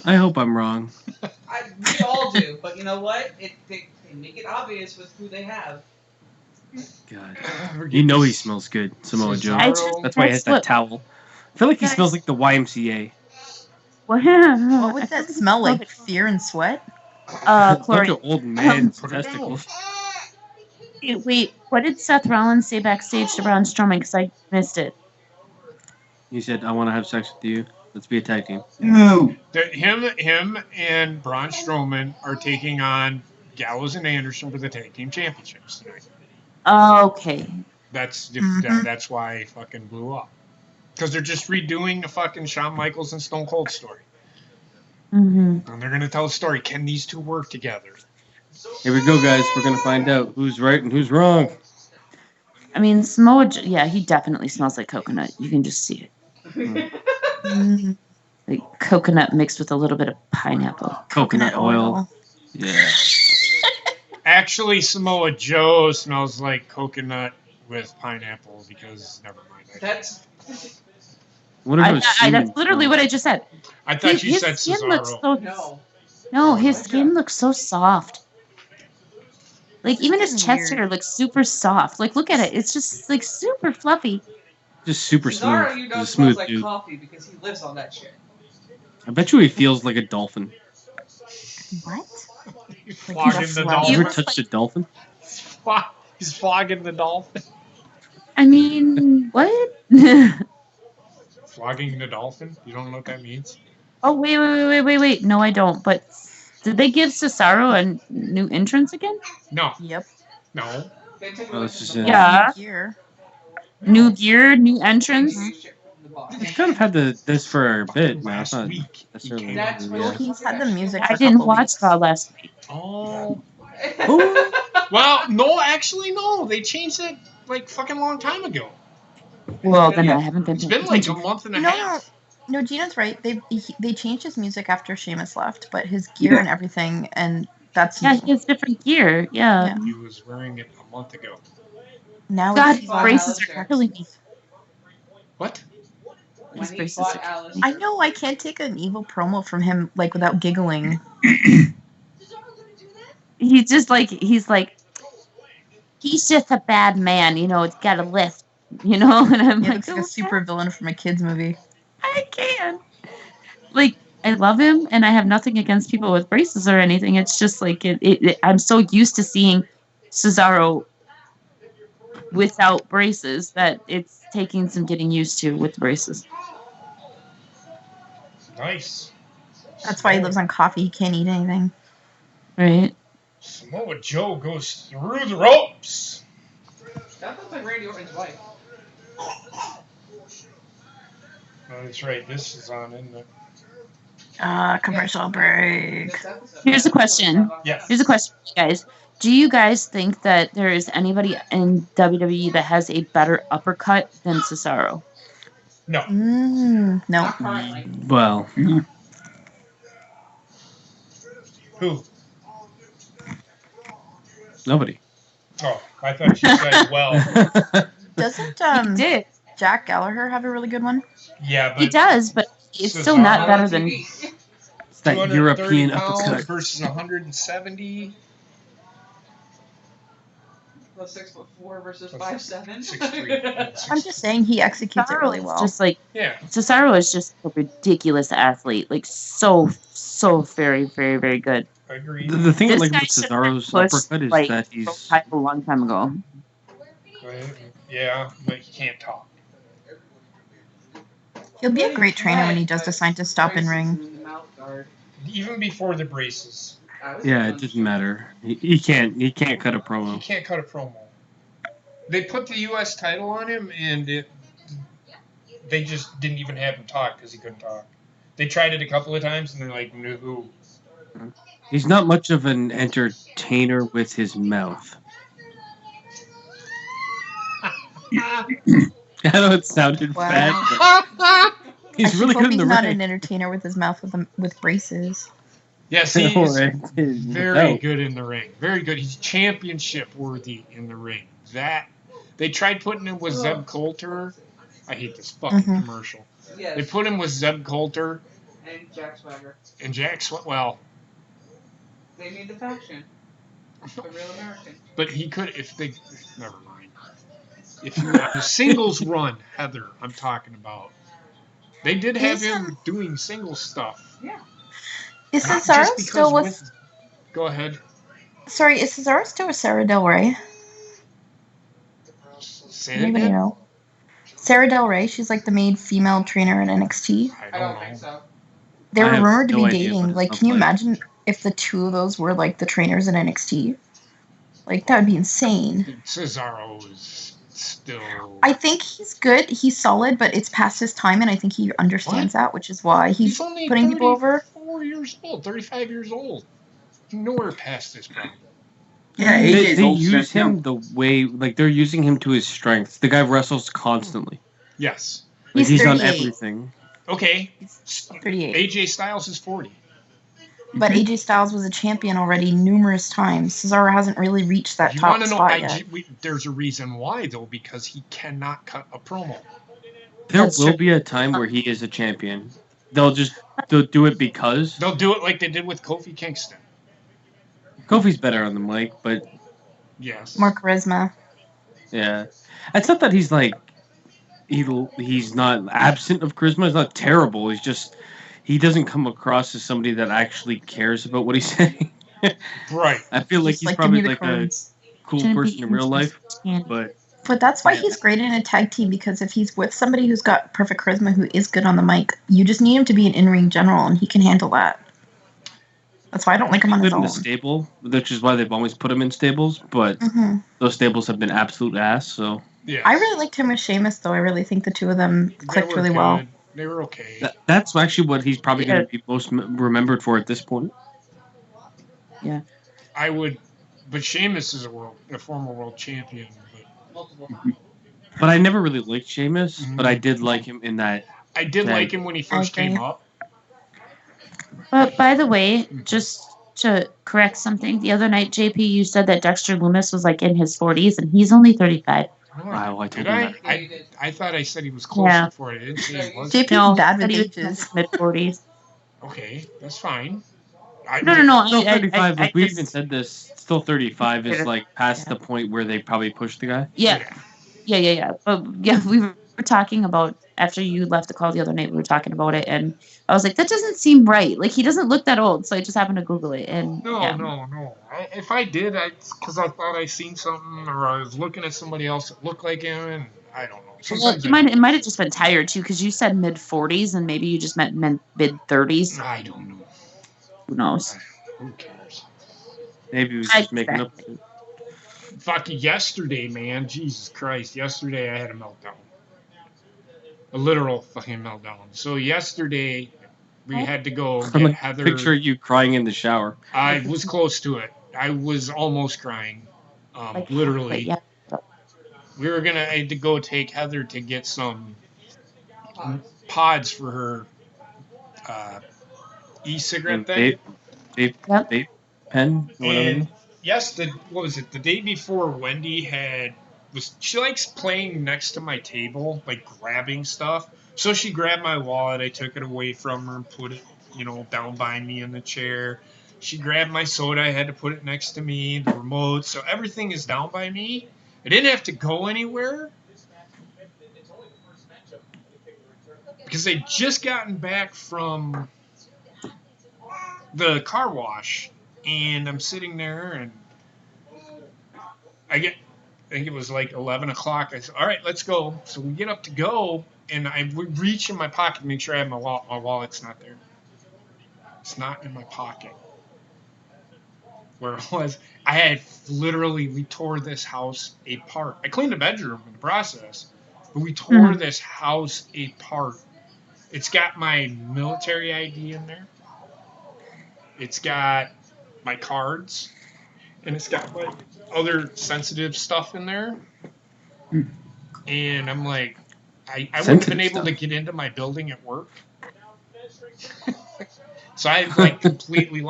I hope I'm wrong. We all do, but you know what? They make it obvious with who they have. God. You know he smells good, Samoa Joe. I just- That's why he has that look. towel. I feel like he Guys. smells like the YMCA. What would that smell like? Fear and sweat? Bunch Chlorine. of old man's Put it testicles. Wait, what did Seth Rollins say backstage to Braun Strowman? Because I missed it. He said, I want to have sex with you. Let's be a tag team. No. Him and Braun Strowman are taking on Gallows and Anderson for the tag team championships tonight. Okay. That's Mhm. that's why it fucking blew up. Because they're just redoing the fucking Shawn Michaels and Stone Cold story. Hmm. And they're gonna tell a story. Can these two work together? Here we go, guys. We're gonna find out who's right and who's wrong. I mean, Samoa Joe, yeah, he definitely smells like coconut. You can just see it. Mm, Like coconut mixed with a little bit of pineapple. Coconut oil. Yeah. Actually, Samoa Joe smells like coconut with pineapple because never mind. That's What if it was semen? That's literally what I just said. I thought you His said skin looks Cesaro. so no. no, his skin looks so soft. Like even his It's chest weird. hair looks super soft. Like look at it, it's just like super fluffy. Just super Cesaro, smooth. you He's know, a smells smooth like dude. coffee because he lives on that shit. I bet you he feels like a dolphin. What? He's Like flogging he's the a You dolphin. ever looks touched a dolphin? He's flogging the dolphin. I mean, what? Flogging the dolphin? You don't know what that means? Oh wait. No, I don't. But did they give Cesaro a new entrance again? No, Yep. no. They took Oh, away this from is the it. bar. Yeah. New gear. New gear, new entrance. Mhm. Changed it from the bar. He's kind of had this for a bit Fucking now. It's last not week he necessarily. came That's out. what Well, Yeah. he's had the music I for a didn't couple watch weeks. Raw last week. Oh. Oh. Well, no, actually, no. They changed it like fucking long time ago. Well, then I haven't been It's paying been like a attention. month and a No, half. no, Gina's right. They changed his music after Sheamus left, but his gear and everything, and that's Yeah, new. he has different gear. Yeah. Yeah. He was wearing it a month ago. Now God, it's his Fought braces Alistair. are killing me. What? When His he braces fought are Alistair. I know I can't take an evil promo from him like without giggling. He's just like he's just a bad man, you know. It's got a lift, you know. And I'm He like, looks like a "Okay, super villain from a kids movie. I can. Like, I love him, and I have nothing against people with braces or anything. It's just like I'm so used to seeing Cesaro without braces that it's taking some getting used to with braces. Nice. That's why he lives on coffee. He can't eat anything. Right? Samoa Joe goes through the ropes. That looks like Randy Orton's wife. Oh, that's right. This is on, isn't it? Commercial break. This episode. Here's a question. Yes. Here's a question, for you guys. Do you guys think that there is anybody in WWE that has a better uppercut than Cesaro? No. No. Not currently. Well, Who? nobody. Oh, I thought you said well. Doesn't He did. Jack Gallagher have a really good one? Yeah, He but does, but it's still not Cesaro- better than. It's that 230 European pounds uppercut. versus 170. Plus 6'4" versus 5'7". 6'3". I'm just saying he executes it really Cesaro is well. just like Yeah. Cesaro is just a ridiculous athlete, like so very very good. Agreed. The thing I This like guy about should have been Cesaro's pushed, uppercut is like, that pro he's title a long time ago. Yeah, but he can't talk. He'll be a great trainer when he does decide to stop in ring. Even before the braces, yeah, it doesn't matter. He can't cut a he promo. can't cut a promo. They put the U.S. title on him, and they just didn't even have him talk because he couldn't talk. They tried it a couple of times, and they're like, no. He's not much of an entertainer with his mouth. I know it sounded Wow. bad, but he's really good in the he's not ring. an entertainer with his mouth with braces. Yes, he is Right. very No. good in the ring. Very good. He's championship worthy in the ring. That they tried putting him with Zeb Coulter. I hate this fucking commercial. Yes. They put him with Zeb Coulter And Jack Swagger. and Well, They need the faction. The real American. but he could if they. Never mind. If you the singles run, Heather, I'm talking about. They did have him doing single stuff. Yeah. Is Not Cesaro just because still with? Go ahead. Sorry, is Cesaro still with Sarah Del Rey? Say it Anybody again? know? Sarah Del Rey, she's like the main female trainer in NXT. I don't think so. They I were have rumored to no be idea what dating. it Like, sounds can you like. imagine if the two of those were like the trainers in NXT? Like, that would be insane. Cesaro is still. I think he's good. He's solid, but it's past his time, and I think he understands that, which is why he's only putting people over. 34 years old, 35 years old. Nowhere past this problem. Yeah, They AJ's old use stuff, him the way, like, they're using him to his strengths. The guy wrestles constantly. Yes. Like, He's he's on 38. everything. Okay. He's 38. AJ Styles is 40. But AJ Styles was a champion already numerous times. Cesaro hasn't really reached that You top want to know? spot yet. There's a reason why though, because he cannot cut a promo. There That's will true. be a time where he is a champion. They'll do it because They'll do it like they did with Kofi Kingston. Kofi's better on the mic, but Yes. More charisma. yeah, it's not that he's like he's not absent of charisma. It's not terrible. He's just he doesn't come across as somebody that actually cares about what he's saying. Right. I feel like Just he's like, probably give me the like a cards. cool Shouldn't be person in real life, interested. but That's why Yeah. he's great in a tag team, because if he's with somebody who's got perfect charisma, who is good on the mic, you just need him to be an in-ring general, and he can handle that. That's why I don't like him on he's his good in own. the stable, which is why they've always put him in stables. But hmm those stables have been absolute ass. So Yeah. I really liked him with Sheamus, though. I really think the two of them clicked really well. They were okay. that's actually what he's probably Yeah. going to be most remembered for at this point. I would, but Sheamus is a former world champion. Multiple. But I never really liked Sheamus, but I Mhm. did like him in that. I did Tag. like him when he first agree. came up. But by the way, just to correct something, the other night, JP, you said that Dexter Loomis was like in his 40s, and he's only 35. Wow, I told Did him I? that. Yeah, you did. I thought I said he was close Yeah. to 40. I didn't say he was. JP's No, bad but with he was in ages. his mid 40s. Okay, that's fine. No. Still 35. I Like we just- even said this. Still 35 is like past Yeah. the point where they probably push the guy. Yeah. But yeah, we were talking about after you left the call the other night. We were talking about it, and I was like, that doesn't seem right. Like he doesn't look that old. So I just happened to Google it, and No. yeah. If I did, because I thought I seen something, or I was looking at somebody else that looked like him, and I don't know. Well, Sometimes it might have just been tired too, because you said mid 40s, and maybe you just meant mid 30s. I don't know. Who knows? Who cares? Maybe he was I just making up. Fuck, yesterday, man. Jesus Christ. Yesterday I had a meltdown. A literal fucking meltdown. So yesterday we had to go I'm get like, Heather. picture you crying in the shower. I was close to it. I was almost crying. Literally. Yeah. We were gonna I had to go take Heather to get some pods for her e-cigarette thing. Vape Yep. pen. Or whatever. And yes, what was it? The day before, Wendy she likes playing next to my table, like grabbing stuff. So she grabbed my wallet. I took it away from her and put it, down by me in the chair. She grabbed my soda. I had to put it next to me, the remote. So everything is down by me. I didn't have to go anywhere because they'd just gotten back from the car wash, and I'm sitting there, and I think it was like 11 o'clock. I said, all right, let's go. So we get up to go, and I reach in my pocket to make sure I have my wallet. My wallet's not there. It's not in my pocket. Where it was, I had literally, we tore this house apart. I cleaned the bedroom in the process, but we tore this house apart. It's got my military ID in there. It's got my cards, and it's got like other sensitive stuff in there. And I'm like, I wouldn't have been able to get into my building at work. So I like completely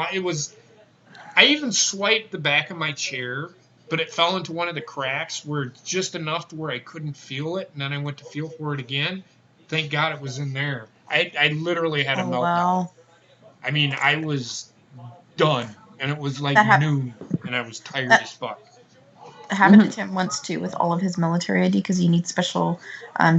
I even swiped the back of my chair, but it fell into one of the cracks where just enough to where I couldn't feel it, and then I went to feel for it again. Thank God it was in there. I literally had a meltdown. Wow. I mean, I was done, and it was like noon, and I was tired as fuck. It happened to Tim once too with all of his military ID, because you need special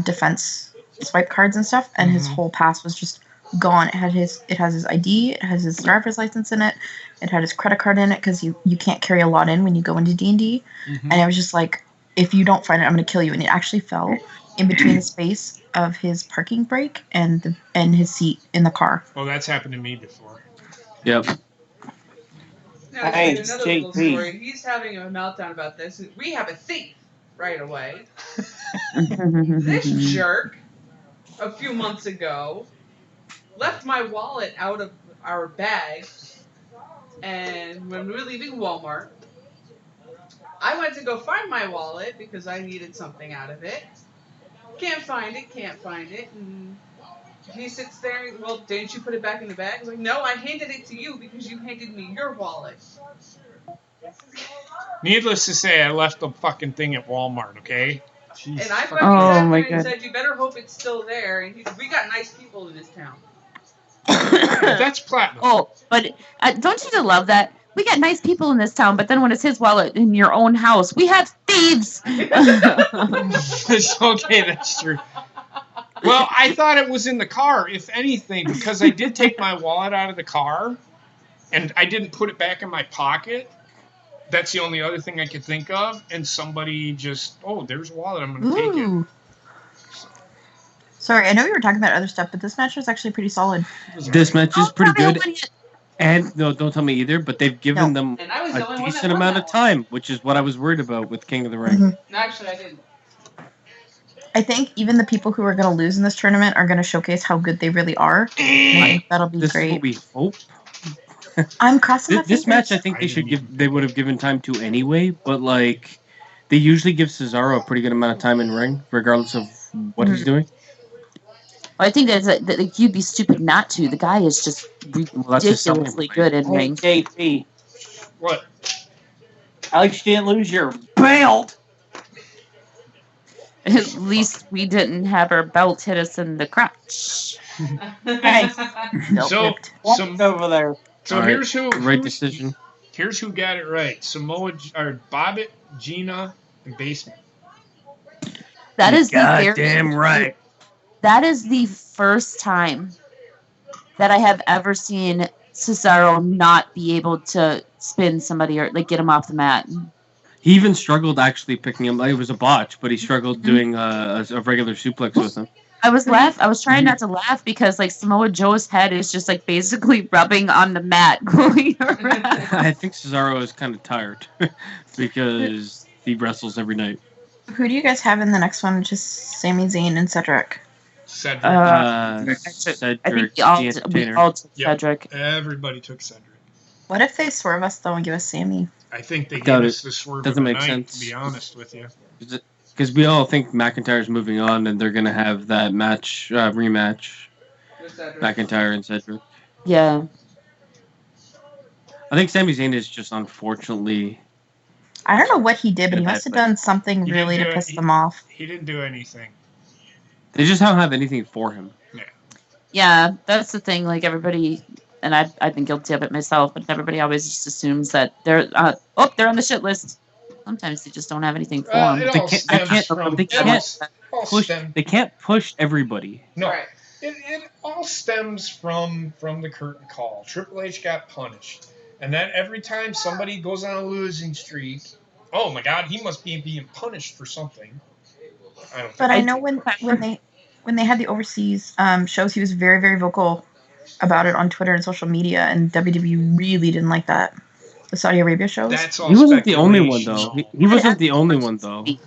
defense swipe cards and stuff, and his whole pass was just gone. It has his ID, it has his driver's license in it, it had his credit card in it, because you can't carry a lot in when you go into D&D. And I was just like, if you don't find it, I'm going to kill you. And it actually fell in between the space of his parking brake and his seat in the car. Oh, that's happened to me before. Yep. Now, I'll Hey, tell you it's another little JP. story. He's having a meltdown about this. We have a thief right away. This jerk, a few months ago, left my wallet out of our bag, and when we were leaving Walmart, I went to go find my wallet because I needed something out of it. Can't find it, and he sits there, well, didn't you put it back in the bag? I was like, no, I handed it to you because you handed me your wallet. Needless to say, I left the fucking thing at Walmart, okay? And Jesus I fucking- fucking Oh, sat my there and God. said, you better hope it's still there. And we got nice people in this town. That's platinum. Oh, but don't you just love that? We got nice people in this town, but then when it's his wallet in your own house, we have thieves. Okay, that's true. Well, I thought it was in the car, if anything, because I did take my wallet out of the car, and I didn't put it back in my pocket. That's the only other thing I could think of. And somebody just, oh, there's a wallet, I'm going to take it. Ooh. Sorry, I know you were talking about other stuff, but this match was actually pretty solid. This match is pretty Tell me good. when you- And no, don't tell me either, but they've given them And I was the only a one that decent won amount that of time, which is what I was worried about with King of the Ring. Mhm. No, actually, I didn't. I think even the people who are going to lose in this tournament are going to showcase how good they really are. And I think that'll be This is great. what we hope. I'm crossing my This fingers. match, I think they would have given time to anyway, but like they usually give Cesaro a pretty good amount of time in ring, regardless of what he's doing. I think that like, you'd be stupid not to. The guy is just that's his selling ridiculously point. good in Hey, ring. JP. What? Alex, you didn't lose your belt. At least we didn't have our belt hit us in the crotch. Hey. Belt So, ripped. What's some, over there? so All right, here's who. right who's- decision. Here's who got it right: or Bobbitt, Gina, and Basement. That is the very Goddamn right. That is the first time that I have ever seen Cesaro not be able to spin somebody or like get him off the mat. He even struggled actually picking him. It was a botch, but he struggled doing a regular suplex with him. I was trying not to laugh because like Samoa Joe's head is just like basically rubbing on the mat going around. I think Cesaro is kind of tired because he wrestles every night. Who do you guys have in the next one? Just Sami Zayn and Cedric. Cedric. Cedric, I think we Entertainer. all took Yep. Cedric. Everybody took Cedric. What if they swerve us though and give us Sammy? I think they Doubt gave it. us the swerve Doesn't of the make night, sense. to be honest with you. Because we all think McIntyre's moving on, and they're gonna have that rematch. McIntyre and Cedric. Yeah. I think Sami Zayn is just unfortunately. I don't know what he did, but he Yeah, must have that's- done something He really didn't to do it. piss them off. He didn't do anything. They just don't have anything for him. Yeah, that's the thing. Like everybody, and I've been guilty of it myself, but everybody always just assumes that they're they're on the shit list. Sometimes they just don't have anything for them. It They all can't- stems from. they it can't all Push. stem- They can't push everybody. No, Right. it all stems from the curtain call. Triple H got punished, and that every time somebody goes on a losing streak, oh my God, he must be being punished for something. I don't. But think I know when they had the overseas shows, he was very, very vocal about it on Twitter and social media, and WWE really didn't like that. The Saudi Arabia shows. That's all. He wasn't the only one speculation. though. He wasn't the only one though. He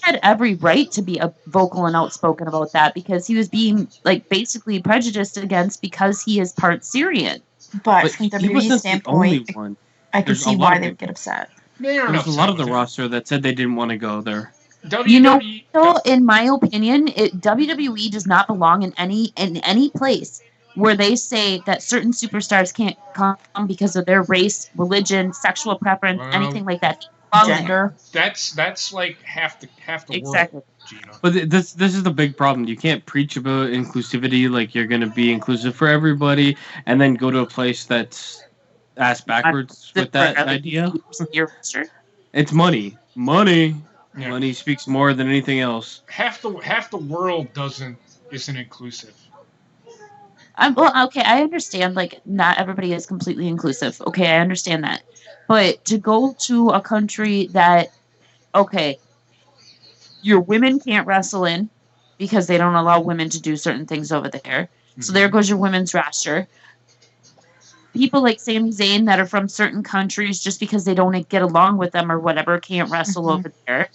had every right to be vocal and outspoken about that because he was being like basically prejudiced against because he is part Syrian. but from he WWE's wasn't the only standpoint, one. I can There's a see lot why of they people. would get upset. They aren't There's a upset lot of the with it. roster that said they didn't want to go there. You know, WWE so in my opinion, WWE does not belong in any place where they say that certain superstars can't come because of their race, religion, sexual preference, Well, anything like that. Belong there. Gender. That's like half the Exactly. world, Gina. But this is the big problem. You can't preach about inclusivity like you're going to be inclusive for everybody, and then go to a place that's ass backwards with that idea. Your roster. It's money. Money. Yeah. Money speaks more than anything else. Half the world isn't inclusive. Well, okay, I understand. Like, not everybody is completely inclusive. Okay, I understand that. But to go to a country that, okay, your women can't wrestle in because they don't allow women to do certain things over there. So there goes your women's roster. people like Sami Zayn that are from certain countries, just because they don't get along with them or whatever, can't wrestle over there.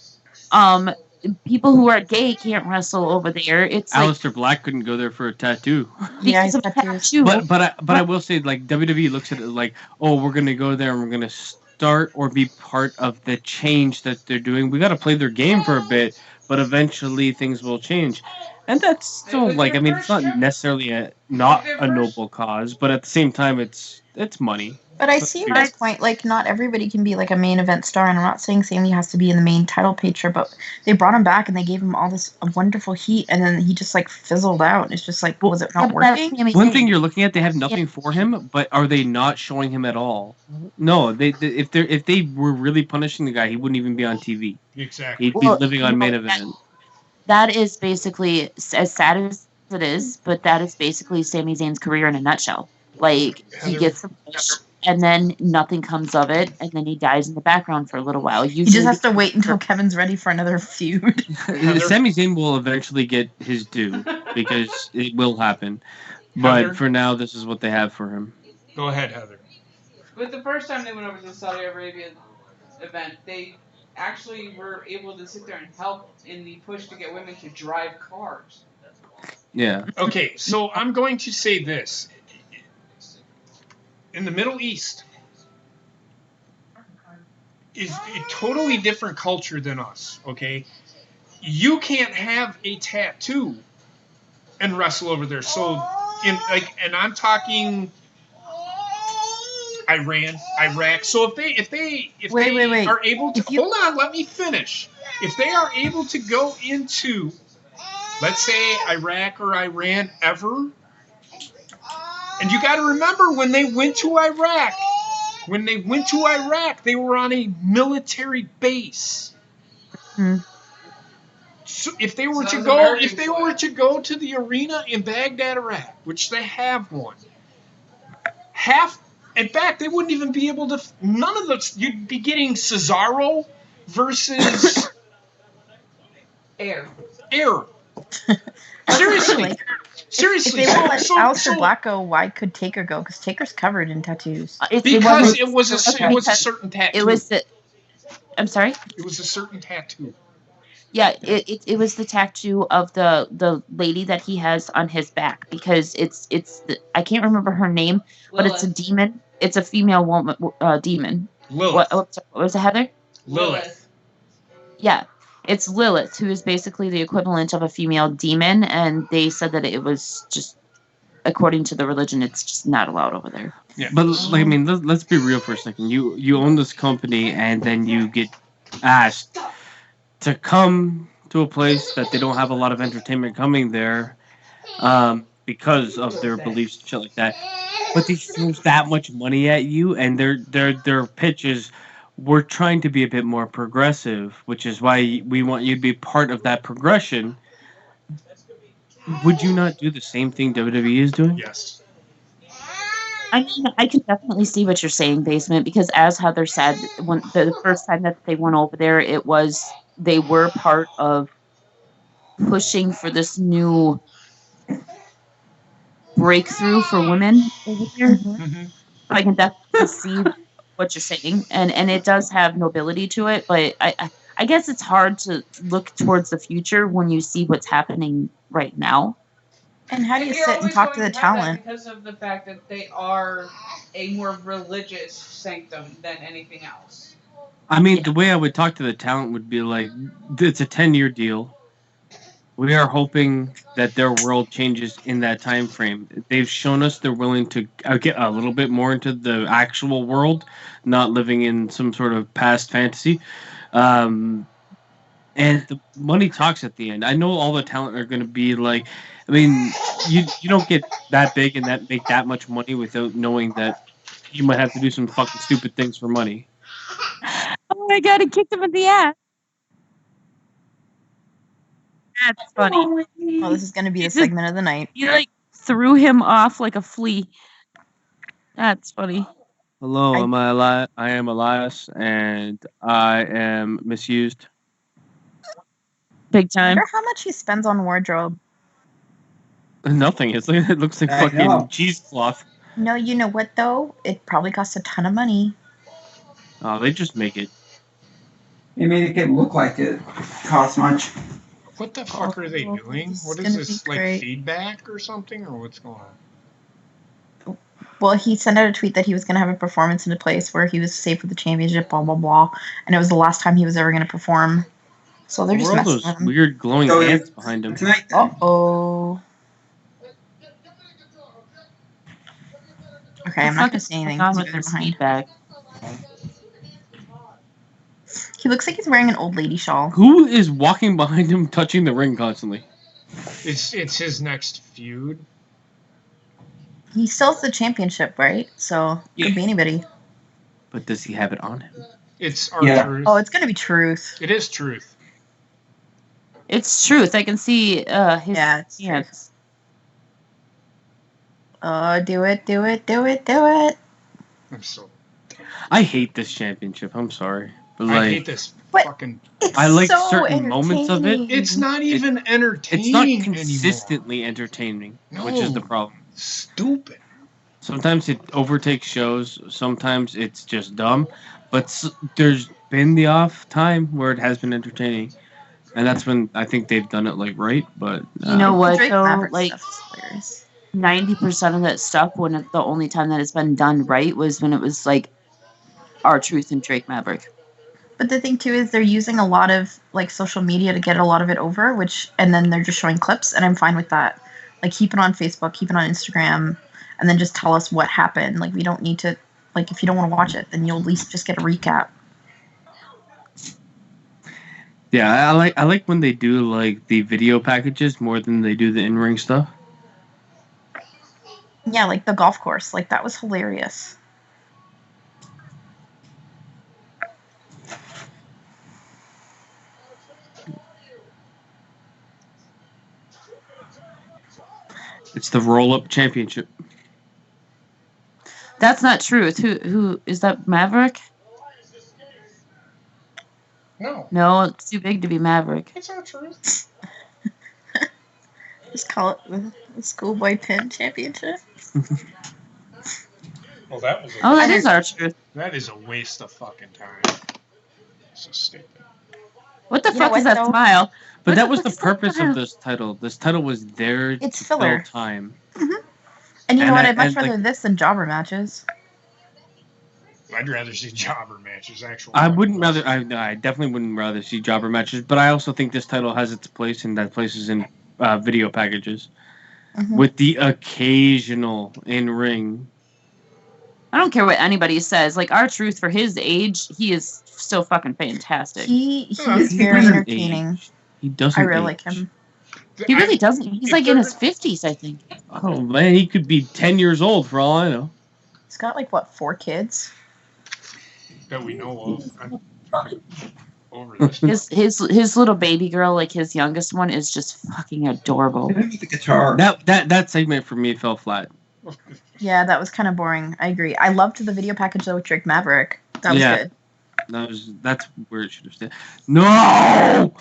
People who are gay can't wrestle over there. It's like Aleister Black couldn't go there for a tattoo. Yeah, because his of tattoos. tattoo. But I will say, like, WWE looks at it like, oh, we're gonna go there and we're gonna start or be part of the change that they're doing. We got to play their game for a bit, but eventually things will change. And that's still like, I mean, it's not necessarily not a noble cause, but at the same time, it's money. But I see your guys' point. Like, not everybody can be like a main event star, and I'm not saying Sammy has to be in the main title picture, but they brought him back and they gave him all this wonderful heat, and then he just like fizzled out. It's just like, was it not working? One thing you're looking at, they have nothing for him, but are they not showing him at all? No, if they were really punishing the guy, he wouldn't even be on TV. Exactly. He'd be living on main event. That is basically, as sad as it is, but that is basically Sami Zayn's career in a nutshell. Like, he gets a push, and then nothing comes of it, and then he dies in the background for a little while. He just has to wait until Kevin's ready for another feud. Sami Zayn will eventually get his due, because it will happen. But Heather? for now, this is what they have for him. Go ahead, Heather. But the first time they went over to the Saudi Arabia event, they actually were able to sit there and help in the push to get women to drive cars. Yeah. Okay, so I'm going to say this. In the Middle East is a totally different culture than us, okay? You can't have a tattoo and wrestle over there. So, and I'm talking Iran, Iraq. So if they Wait. are able to hold on, let me finish. If they are able to go into, let's say, Iraq or Iran ever, and you got to remember when they went to Iraq, they were on a military base. So if they were to go to the arena in Baghdad, Iraq, which they have one, in fact, they wouldn't even be able to. None of those. You'd be getting Cesaro versus Air. Seriously. If they won't let Aleister Black go, why could Taker go? Because Taker's covered in tattoos. Because it was a certain tattoo. I'm sorry? It was a certain tattoo. Yeah, it was the tattoo of the lady that he has on his back, because I can't remember her name, but it's a demon. It's a female woman, demon. Lilith. What was it, Heather? Lilith. Yeah, it's Lilith, who is basically the equivalent of a female demon, and they said that it was just, according to the religion, it's just not allowed over there. Yeah. But like, I mean, let's be real for a second. You own this company, and then you get asked to come to a place that they don't have a lot of entertainment coming there, because of their beliefs and shit like that. But they throw that much money at you, and their pitch is, we're trying to be a bit more progressive, which is why we want you to be part of that progression. Would you not do the same thing WWE is doing? Yes. I mean, I can definitely see what you're saying, Basement, because as Heather said, when the first time that they went over there, they were part of pushing for this new breakthrough for women over there. Mm-hmm. I can definitely see what you're saying, and it does have nobility to it, but I guess it's hard to look towards the future when you see what's happening right now. And how do you sit and talk to the talent? Because of the fact that they are a more religious sanctum than anything else. I mean, the way I would talk to the talent would be like, it's a 10-year deal. We are hoping that their world changes in that time frame. They've shown us they're willing to get a little bit more into the actual world, not living in some sort of past fantasy. And the money talks at the end. I know all the talent are going to be like, I mean, you don't get that big and that make that much money without knowing that you might have to do some fucking stupid things for money. Oh my god, he kicked him in the ass. That's funny. Well, this is going to be the segment of the night. He like threw him off like a flea. That's funny. Hello, I am Elias, and I am misused. Big I time. wonder how much he spends on wardrobe. Nothing. It looks like fucking cheesecloth. No, you know what though? It probably costs a ton of money. Oh, they just make it. They made it look like it costs much. What the fuck are they Oh, doing? this What is is gonna this, be like great. feedback or something, or what's going on? Well, he sent out a tweet that he was going to have a performance in a place where he was safe with the championship, blah blah blah, and it was the last time he was ever going to perform. So they're just What are all messing those with him. weird glowing So ants it's behind him? tonight. Then. Oh. Okay, I'm not going to say anything on because with you guys this are behind. feedback. He looks like he's wearing an old lady shawl. Who is walking behind him, touching the ring constantly? It's his next feud. He still has the championship, right? So could be anybody. But does he have it on him? It's our Yeah. truth. Oh, it's going to be Truth. It is truth. It's truth. I can see his Yeah, it's hands. Oh, do it, do it, do it, do it. I'm so. I hate this championship. I'm sorry, but I like hate this But- fucking. It's I like so certain moments of it. entertaining. It's not even entertaining it's not anymore. consistently entertaining, which is the No. problem. Stupid. Sometimes it overtakes shows. Sometimes it's just dumb. But there's been the off time where it has been entertaining, and that's when I think they've done it like right. But You know The what Drake though? Maverick Like stuff is hilarious. 90% of that stuff, when the only time that it's been done right was when it was like our truth and Drake Maverick. But the thing too is they're using a lot of like social media to get a lot of it over, and then they're just showing clips, and I'm fine with that. Like keep it on Facebook, keep it on Instagram, and then just tell us what happened. Like we don't need to like if you don't want to watch it, then you'll at least just get a recap. yeah, I like when they do like the video packages more than they do the in-ring stuff. Yeah, like the golf course. Like that was hilarious. It's the roll-up championship. That's not truth. Who is that? Maverick? No, No, it's too big to be Maverick. it's not truth. Just call it the Schoolboy Pin Championship. Well, that was. Oh, that is our truth. That is a waste of fucking time. So stupid. What the You know fuck is what, that though? smile? But What that the was fuck the is that purpose smile? of this title. This title was there It's to filler. fill time. And you know And what? I- I'd much and, rather like- this than jobber matches. I'd rather see jobber matches. Actually, I wouldn't rather. I definitely wouldn't rather see jobber matches. But I also think this title has its place, and that place is in video packages Mhm. with the occasional in-ring. I don't care what anybody says. Like our truth for his age, he is still fucking fantastic. He's He very doesn't entertaining. age. He doesn't. I really age. like him. He really doesn't. He's if like in they're- his 50s, I think. Oh man, he could be 10 years old for all I know. He's got like what 4 kids? that we know of. I'm over this. His little baby girl, like his youngest one, is just fucking adorable. Hit him with the guitar. That segment for me fell flat. Yeah, that was kind of boring. I agree. I loved the video package though with Drake Maverick. That was Yeah. good. That's where it should have stayed. No.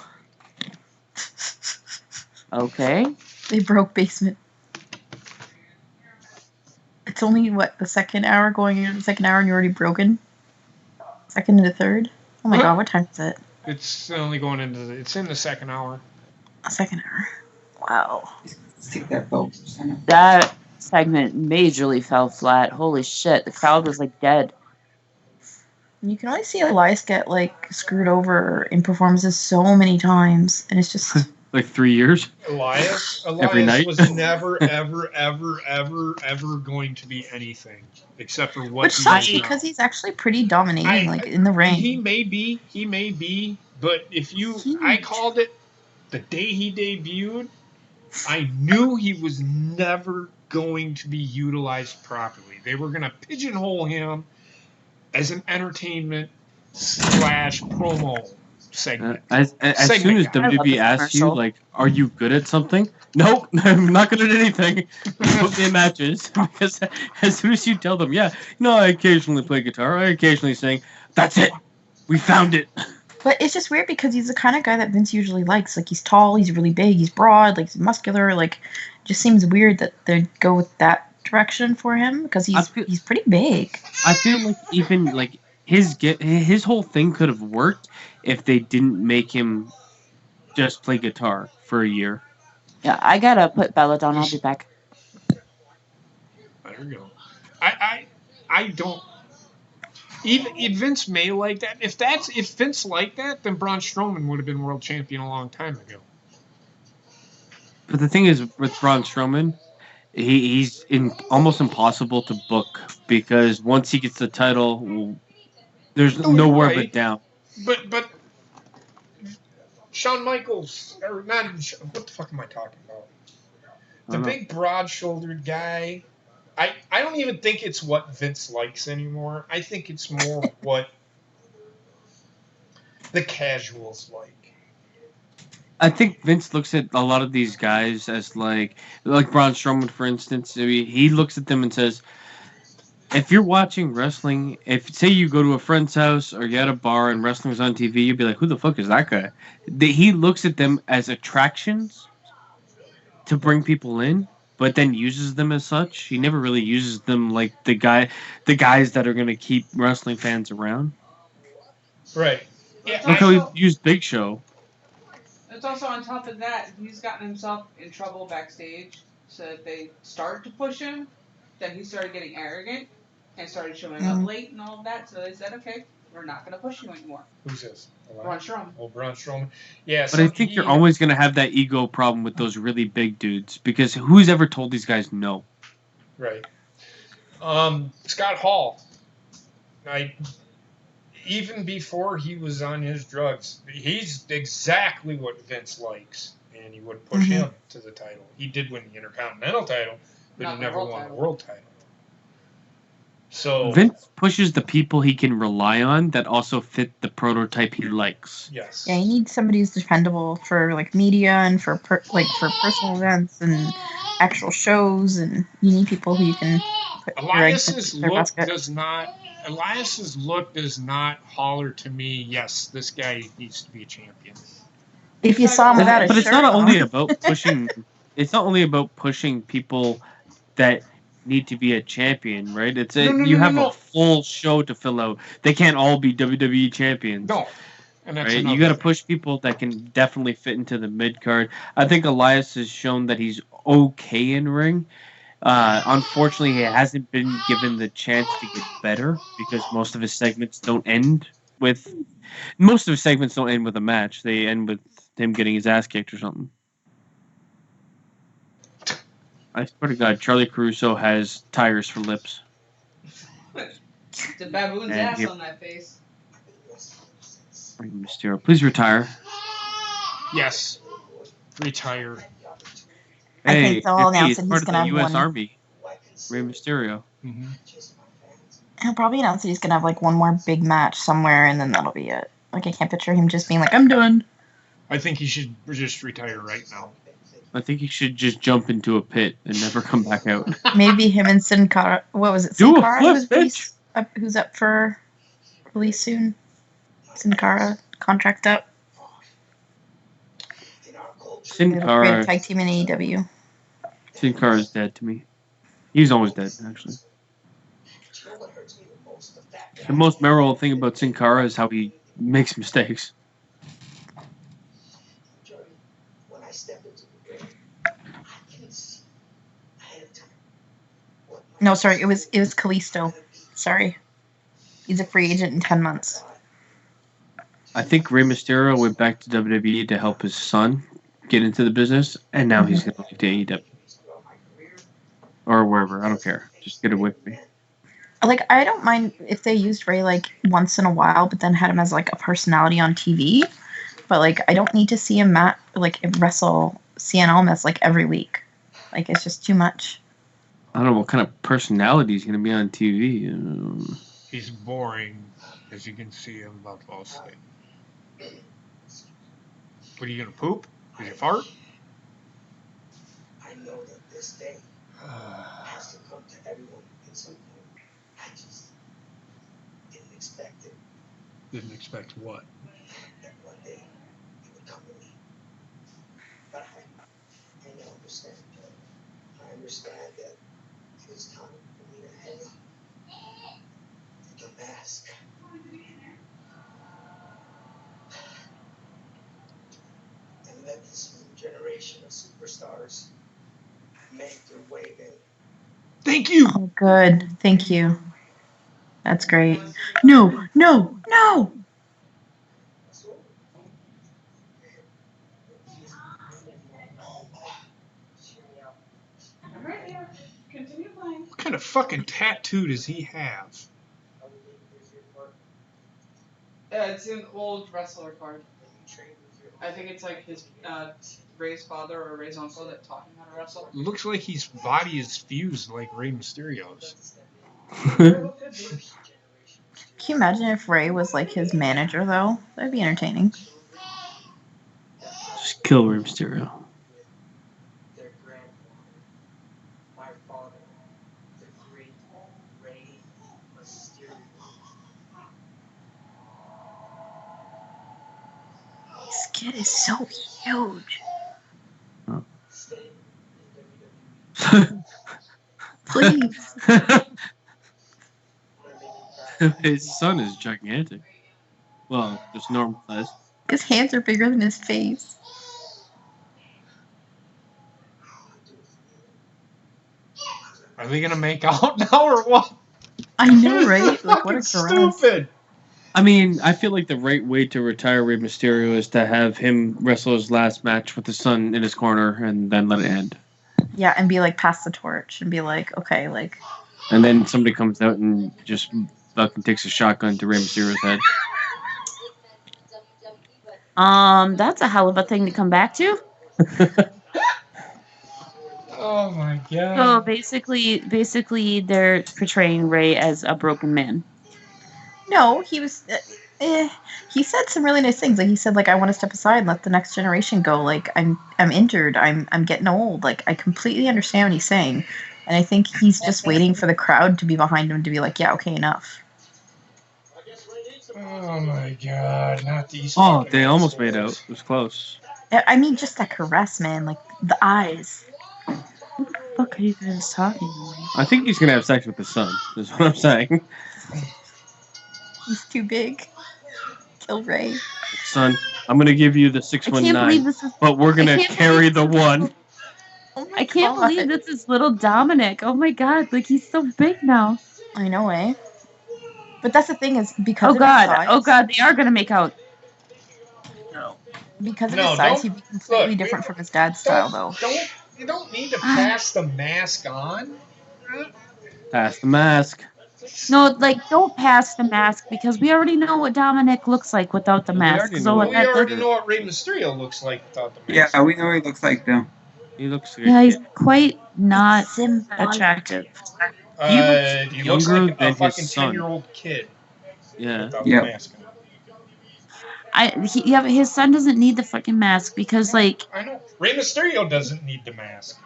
Okay. They broke basement. It's only what the second hour going into the second hour and you're already broken. Second into third. Oh my Huh? god, what time is it? It's only going into. It's in the second hour. A second hour. Wow. Let's take that vote. That segment majorly fell flat. Holy shit. The crowd was like dead. You can only see Elias get like screwed over in performances so many times, and it's just Like 3 years. Elias Every night? was never, ever going to be anything except for what which he sucks is now. because he's actually pretty dominating, like in the ring. He may be, but if you, I called it the day he debuted. I knew he was never going to be utilized properly. They were going to pigeonhole him as an entertainment / promo segment. As soon as guy. I love WWE this asks you, commercial. like, are you good at something? Nope, I'm not good at anything. Put me in matches. Because as soon as you tell them, yeah, I occasionally play guitar, I occasionally sing, that's it. We found it. But it's just weird because he's the kind of guy that Vince usually likes. Like, he's tall, he's really big, he's broad, like, he's muscular. Like, it just seems weird that they'd go with that direction for him because I feel- he's pretty big. I feel like even like his whole thing could have worked if they didn't make him just play guitar for a year. Yeah, I gotta put Bella down. I'll be back. There you go. I don't. Even if Vince may like that, if Vince liked that, then Braun Strowman would have been world champion a long time ago. But the thing is, with Braun Strowman, he's almost impossible to book because once he gets the title, there's nowhere right. but down. But Shawn Michaels, or not? What the fuck am I talking about? The big broad-shouldered guy. I don't even think it's what Vince likes anymore. I think it's more what the casuals like. I think Vince looks at a lot of these guys as like Braun Strowman, for instance. I mean, he looks at them and says, if you're watching wrestling, if say you go to a friend's house or you're at a bar and wrestling's on TV, you'd be like, who the fuck is that guy? He looks at them as attractions to bring people in, but then uses them as such. He never really uses them like the guys that are gonna keep wrestling fans around. Right. Yeah. Look how he used Big Show. It's also on top of that, he's gotten himself in trouble backstage. So if they started to push him, then he started getting arrogant and started showing up late and all of that. So they said, okay, we're not going to push you anymore. Who's this? Braun Strowman. Oh, Braun Strowman. Yeah. But I think you're always going to have that ego problem with those really big dudes because who's ever told these guys no? Right. Scott Hall. Even before he was on his drugs, he's exactly what Vince likes, and he would push him to the title. He did win the Intercontinental title, but he never won the world title. So Vince pushes the people he can rely on that also fit the prototype he likes. Yes. Yeah, you need somebody who's dependable for like media and for for personal events and actual shows, and you need people who you can. Elias's look does not holler to me. Yes, this guy needs to be a champion. If you saw him without a but shirt, it's not only about pushing. It's not only about pushing people that need to be a champion, right? It's you have a full show to fill out. They can't all be WWE champions. No. And that's right? You got to push people that can definitely fit into the mid card. I think Elias has shown that he's okay in ring. Unfortunately, he hasn't been given the chance to get better because most of his segments don't end with a match. They end with him getting his ass kicked or something. I swear to God, Charlie Caruso has tires for lips. It's a baboon's ass on that face. Mysterio, please retire. Yes, retire. I think they'll announce that he's going to have U.S. one. Army. Rey Mysterio. Mm-hmm. He'll probably announce that he's going to have like one more big match somewhere, and then that'll be it. Like I can't picture him just being like, "I'm done." I think he should just retire right now. I think he should just jump into a pit and never come back out. Maybe him and Sin Cara. What was it? Do Sin a Cara flip, who's up for release soon? Sin Cara contract up. Sin Cara. Tag team in AEW. Sin Cara's dead to me. He's always dead, actually. The most memorable thing about Sin Cara is how he makes mistakes. No, sorry, it was Kalisto. Sorry, he's a free agent in 10 months. I think Rey Mysterio went back to WWE to help his son get into the business, and now he's going to leave to AEW. Or wherever, I don't care. Just get away from me. Like, I don't mind if they used Rey, like, once in a while, but then had him as, like, a personality on TV. But, like, I don't need to see him, wrestle Cien Almas, like, every week. Like, it's just too much. I don't know what kind of personality he's going to be on TV. He's boring, as you can see him about to fall asleep. What are you going to poop? Did you fart? I know that this day has to come to everyone at some point. I just didn't expect it. Didn't expect what? That one day it would come to me. But I understand. I understand that It's time for me to have the mask. And let this new generation of superstars make their way in. Thank you. Oh, good. Thank you. That's great. No, no, no. All right, yeah. Continue playing. What kind of fucking tattoo does he have? It's an old wrestler card. I think it's like his Ray's father or Ray's uncle that taught him how to wrestle. Looks like his body is fused like Rey Mysterio's. Can you imagine if Ray was like his manager, though? That'd be entertaining. Just kill Rey Mysterio. Their grandfather, my father, the great Rey Mysterio. This kid is so huge. Stay in WWE. Please. His son is gigantic. Well, just normal size. His hands are bigger than his face. Are they gonna make out now or what? I know, right? This is Like, what a fucking caress. stupid. I mean, I feel like the right way to retire Rey Mysterio is to have him wrestle his last match with his son in his corner and then let it end. Yeah, and be like, pass the torch and be like, okay, like. And then somebody comes out and just fucking takes a shotgun to Rey Mysterio's head. That's a hell of a thing to come back to. Oh my god. So basically, they're portraying Ray as a broken man. No, he was. He said some really nice things. Like he said, like I want to step aside and let the next generation go. Like I'm injured. I'm getting old. Like I completely understand what he's saying, and I think he's just waiting for the crowd to be behind him to be like, yeah, okay, enough. Oh my god, not these. Oh, fucking they almost assholes. made out. It was close. I mean, just that caress, man. Like the eyes. What the fuck are you guys talking about? I think he's gonna have sex with his son. Is what I'm saying. He's too big. Kill Ray. Son, I'm gonna give you the I can't 619, believe this is. but we're gonna can't carry believe the this is one. little- Oh my I can't God. believe this is little Dominic. Oh my god, like he's so big now. I know, eh? But that's the thing is because Oh of his god, size. oh god, they are gonna make out. Because of No, his size, don't- he'd be completely look, different from his dad's style, though. You don't need to pass the mask on. Pass the mask. No, like don't pass the mask because we already know what Dominic looks like without the We mask. already So know Well, what we that- already know what Rey Mysterio looks like without the mask. Yeah, we know what he looks like though. He looks good. yeah, he's quite not symbolic. attractive. He looks He looks younger like than a his fucking son. 10-year-old kid Yeah. without Yep. the mask on. Yeah, but his son doesn't need the fucking mask because, like, I know. Rey Mysterio doesn't need the mask.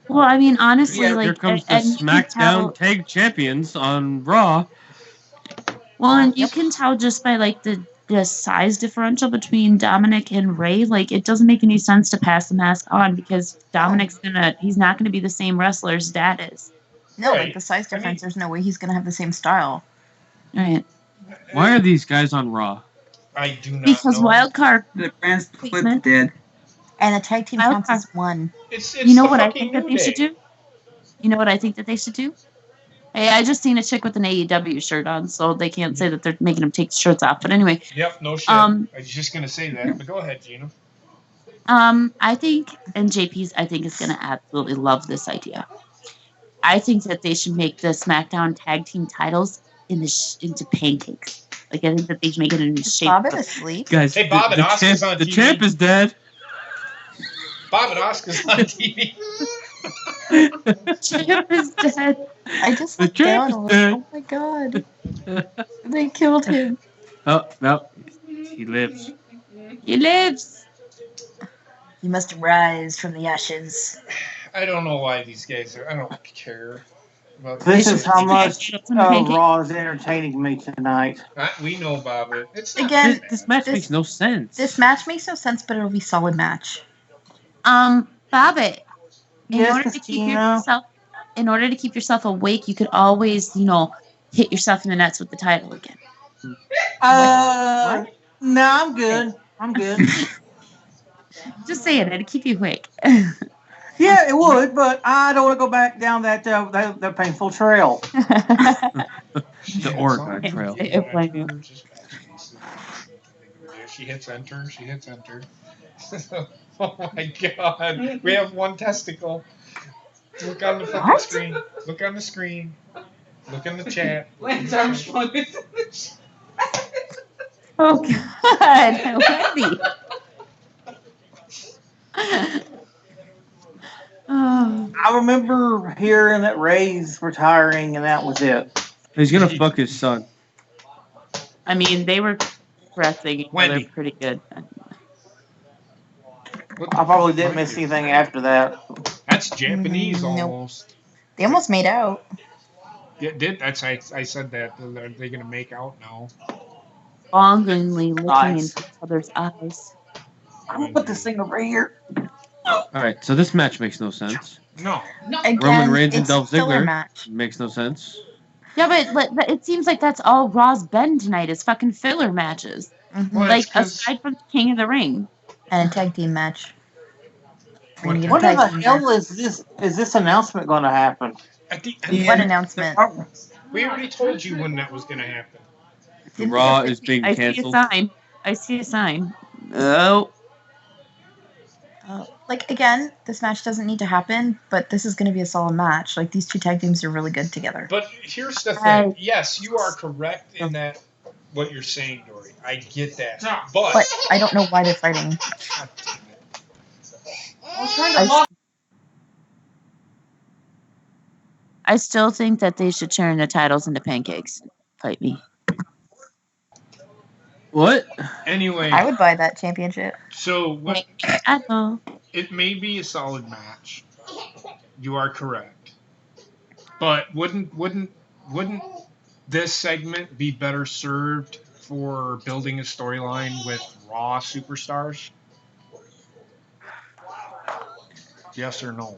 well, I mean, honestly, Yeah, like, Here comes the and you can SmackDown tell- Tag Champions on Raw. Well, and you can tell just by like the size differential between Dominic and Ray. Like, it doesn't make any sense to pass the mask on because he's not gonna be the same wrestler his dad is. No, Right. like the size I mean- difference, there's no way he's gonna have the same style. Right. Why are these guys on Raw? I do not Because know. wildcard, The brand split Placement. did. And the tag team Wild counts as one. It's you know the what I fucking think that New they should Day. do? You know what I think that they should do? Hey, I just seen a chick with an AEW shirt on, so they can't say that they're making him take his shirts off. But anyway, Yep, no shit. Um, I was just gonna say that, but go ahead, Gina. I think, and JP's, I think is gonna absolutely love this idea. I think that they should make the SmackDown tag team titles into pancakes. Like I think that they should make it in the Is shape. Bobbin of- asleep? Guys, Hey, Bob and Oscar's on the TV. champ is dead. Bob and Oscar's on TV. Champ is dead. I just The looked champ down is and was dead. like, oh my God. They killed him. Oh no, he lives. He lives. You must rise from the ashes. I don't know why these guys are. I don't care about This They is should how make much some pancakes. Raw is entertaining me tonight. We know about it. It's not Again, bad. This match This- makes no sense. This match makes no sense, but it'll be a solid match. Bobbitt. In Yes, order to keep Christina. in order to keep yourself awake, you could always, hit yourself in the nuts with the title again. No, I'm good. I'm good. Just saying, it'd keep you awake. Yeah, it would, but I don't want to go back down that painful trail. The Oregon Trail. She hits enter. She hits enter. Oh my god. We have one testicle. Look on the fucking screen. Look on the screen. Look in the chat. Lance Armstrong is in the chat. Oh God, Wendy. Oh. I remember hearing that Ray's retiring, and that was it. He's gonna fuck his son. I mean, they were caressing each other pretty good. I probably didn't miss anything after that. That's Japanese Nope. almost. They almost made out. Yeah, that's I said that. Are they gonna make out now? Longingly looking Nice. into each other's eyes. I'm gonna put this thing over here. All right, so this match makes no sense. No. Again, Roman Reigns and it's a Dolph filler Ziggler match. makes no sense. Yeah, but it seems like that's all Raw's been tonight is fucking filler matches. Mhm. Well, Like, that's 'cause- aside from King of the Ring. And a tag team match. We're gonna get a When in tag the team hell match. is this announcement going to happen? At the What announcement? We already told you when that was gonna happen. Raw is being I see a canceled. sign. I see a sign. Oh. Like, again, this match doesn't need to happen, but this is going to be a solid match. Like, these two tag teams are really good together. But here's the thing. Yes, you are correct in that what you're saying, Dory. I get that. But But I don't know why they're fighting. God damn it. I was trying to lock. I still think that they should turn the titles into pancakes. Fight me. What? Anyway, I would buy that championship. so what? I know. It may be a solid match. You are correct. But wouldn't this segment be better served for building a storyline with Raw superstars? Yes or no?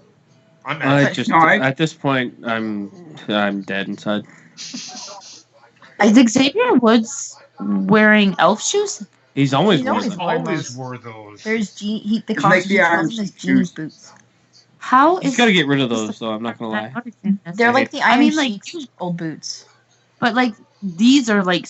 I'm I asking. just No, at this point I'm dead inside. I think Xavier Woods wearing elf shoes. He's always He's worn always them. wearing Always those. wore those. There's the like Constitution the calls Iron them as Sheik jeans shoes. boots. How He's is got to get rid of those, though. I'm not gonna lie. They're like the Iron I mean, like, Sheik old boots. but like these are like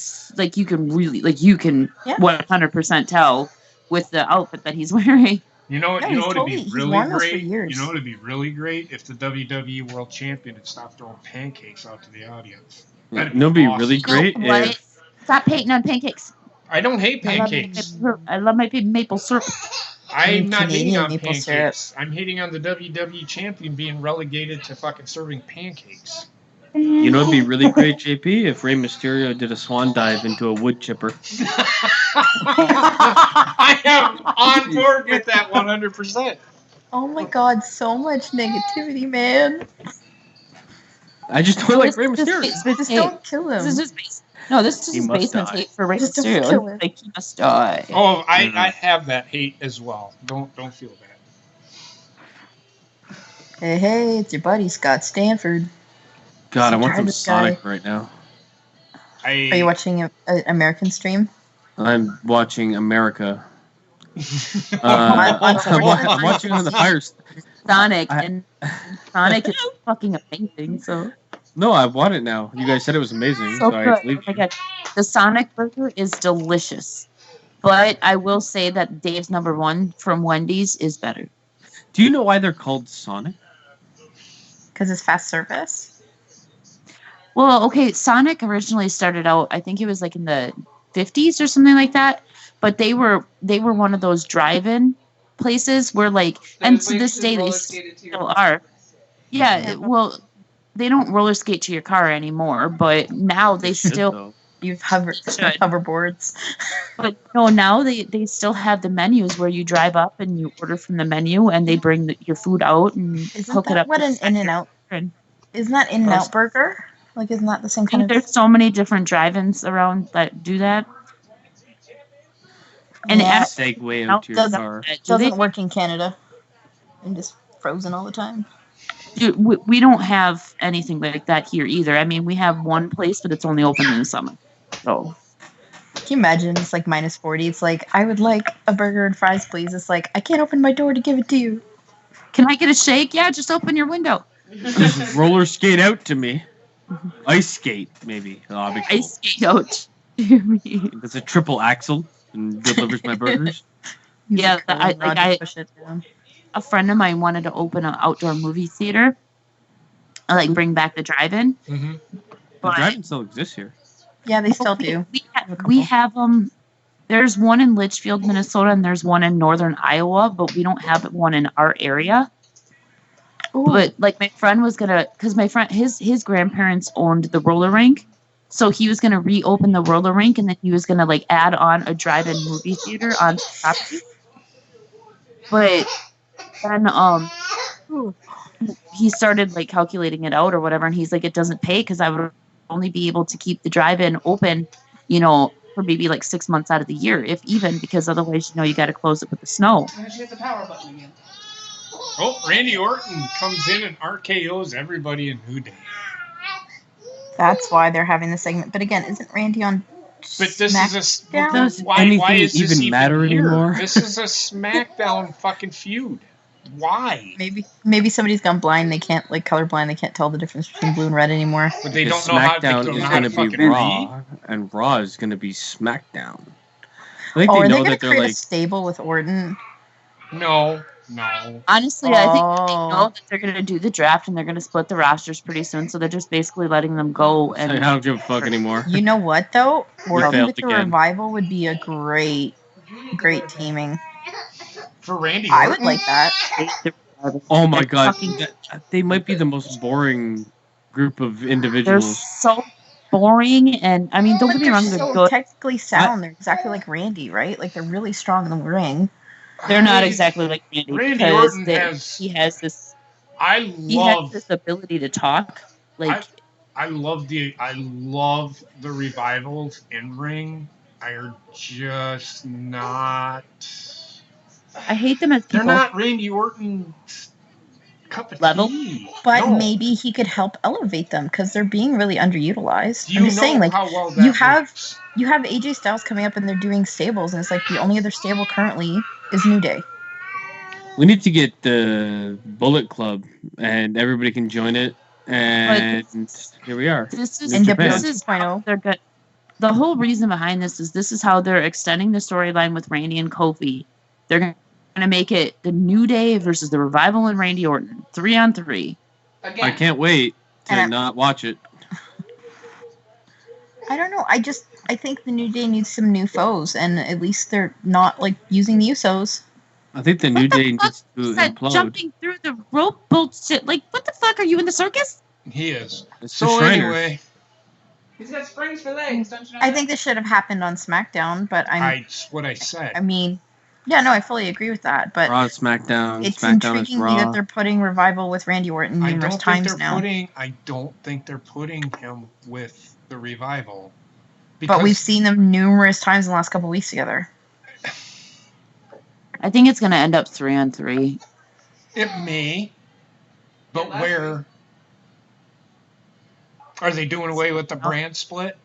you can really you can Yeah. 100% tell with the outfit that he's wearing. You know No, what? You know he's what'd be totally- he's really worn those for great. years. You know what'd be really great if the WWE World Champion had stopped throwing pancakes out to the audience. That'd It'll be awesome. really great You know what? if Stop hating on pancakes. I don't hate I love pancakes. I love my maple syrup. I'm not hating Canadian on maple pancakes. I'm hating on the WWE Champion being relegated to fucking serving pancakes. you know it'd be really great, JP, if Rey Mysterio did a swan dive into a wood chipper. I am on board with that 100%. Oh my god, so much negativity, man. I just don't like Rey This is Mysterio. basement Just hate. don't kill him. This is just no. This is He just must basement die. hate for Rey Just don't kill Mysterio. him. Like he must die. Oh, I Mhm. I have that hate as well. Don't feel bad. Hey, it's your buddy Scott Stanford. God, I want Try some this guy. Sonic right now. Are you watching an American stream? I'm watching America. on I'm watching it on the Fire. Sonic I- and Sonic is fucking amazing. So No, I want it now. You guys said it was amazing, so so I good. Oh believe my you. god, the Sonic burger is delicious. But I will say that Dave's number one from Wendy's is better. Do you know why they're called Sonic? Because it's fast service. Well, okay, Sonic originally started out, I think it was like in the 50s or something like that. But they were one of those drive-in places where like, and to this day they still are. Yeah, well, they don't roller skate to your car anymore, but now they should, still. though. You've Should. hoverboards. But no, now they still have the menus where you drive up and you order from the menu and they bring your food out and Isn't hook it that up. what with an In-N-Out? and- Isn't that In-N-Out burger? Like, isn't that the same I think kind of? there's so many different drive-ins around that do that. And Yeah. actually, Segue now out to your doesn't- car. do they- Doesn't work in Canada. And just frozen all the time. Dude, we don't have anything like that here either. I mean, we have one place, but it's only open in the summer. So Can you imagine? It's like -40. It's like, I would like a burger and fries, please. It's like, I can't open my door to give it to you. can I get a shake? Yeah, just open your window. Just roller skate out to me. Ice skate, maybe. Oh, that'd be cool. Ice skate out to me. That's a triple axle and delivers my burgers. Yeah, Curling rod to push it down. a friend of mine wanted to open an outdoor movie theater, like bring back the drive-in. Mm-hmm. The But drive-in still exists here. Yeah, they still do. we have them. There's one in Litchfield, Minnesota, and there's one in northern Iowa, but we don't have one in our area. Ooh. But like my friend was gonna, because my friend his grandparents owned the roller rink, so he was gonna reopen the roller rink, and then he was gonna like add on a drive-in movie theater on the property. But then he started like calculating it out or whatever, and he's like, it doesn't pay because I would only be able to keep the drive-in open, for maybe like 6 months out of the year, if even, because otherwise you got to close it with the snow. She hit the power button again. Oh, Randy Orton comes in and RKO's everybody in New Day. That's why they're having the segment. But again, isn't Randy on But this is a Does why anything is this even matter here? anymore? This is a SmackDown fucking feud. Why? Maybe somebody's gone blind. They can't, like, colorblind. They can't tell the difference between blue and red anymore. But they Because don't know how SmackDown they is don't know how going to to be fucking read. Raw, and Raw is going to be SmackDown. I think Oh, they are they know going that to they're create a like, stable with Orton? No. Honestly, I think they Oh. know that they're going to do the draft and they're going to split the rosters pretty soon, so they're just basically letting them go. I And don't give a fuck anymore. You know what, though? Orton failed with the again. Revival would be a great teaming. For Randy I Orton, would like that. Oh my They're god, fucking- they might be the most boring group of they're individuals. so boring, and I mean, don't But get me they're wrong, they're so good. technically sound. They're exactly like Randy, right? Like, they're really strong in the ring. They're not exactly like Randy. Randy because Orton he has this I he has love this ability to talk. Like I love the Revivals in ring. Are just not. I hate them as They're people. not Randy Orton's cup of Level? tea. But No. maybe he could help elevate them because they're being really underutilized. Do you I'm just know saying, like, how well that you have works? you have AJ Styles coming up and they're doing stables, and it's like the only other stable currently is New Day. We need to get the Bullet Club, and everybody can join it. And here we are. This is In Japan. this is how they're good. The whole reason behind this is how they're extending the storyline with Randy and Kofi. They're going to make it the New Day versus the Revival and Randy Orton, 3-on-3. Again. I can't wait to And not watch it. I don't know. I think the New Day needs some new foes, and at least they're not like using the Usos. I think the New Day needs to Is that implode. jumping through the rope bullshit? Like, what the fuck? Are you in the circus? He is. It's the So Shriners. anyway, He's got springs for legs, don't you know I that? think this should have happened on SmackDown, but that's what I said. I mean, yeah, no, I fully agree with that. But Raw, SmackDown. it's SmackDown is intriguing me Raw. that they're putting Revival with Randy Orton numerous times now. I don't think they're putting him with the Revival. But we've Because seen them numerous times in the last couple weeks together. I think it's going to end up 3-on-3. it may, but Yeah, last where are they doing away with the brand split?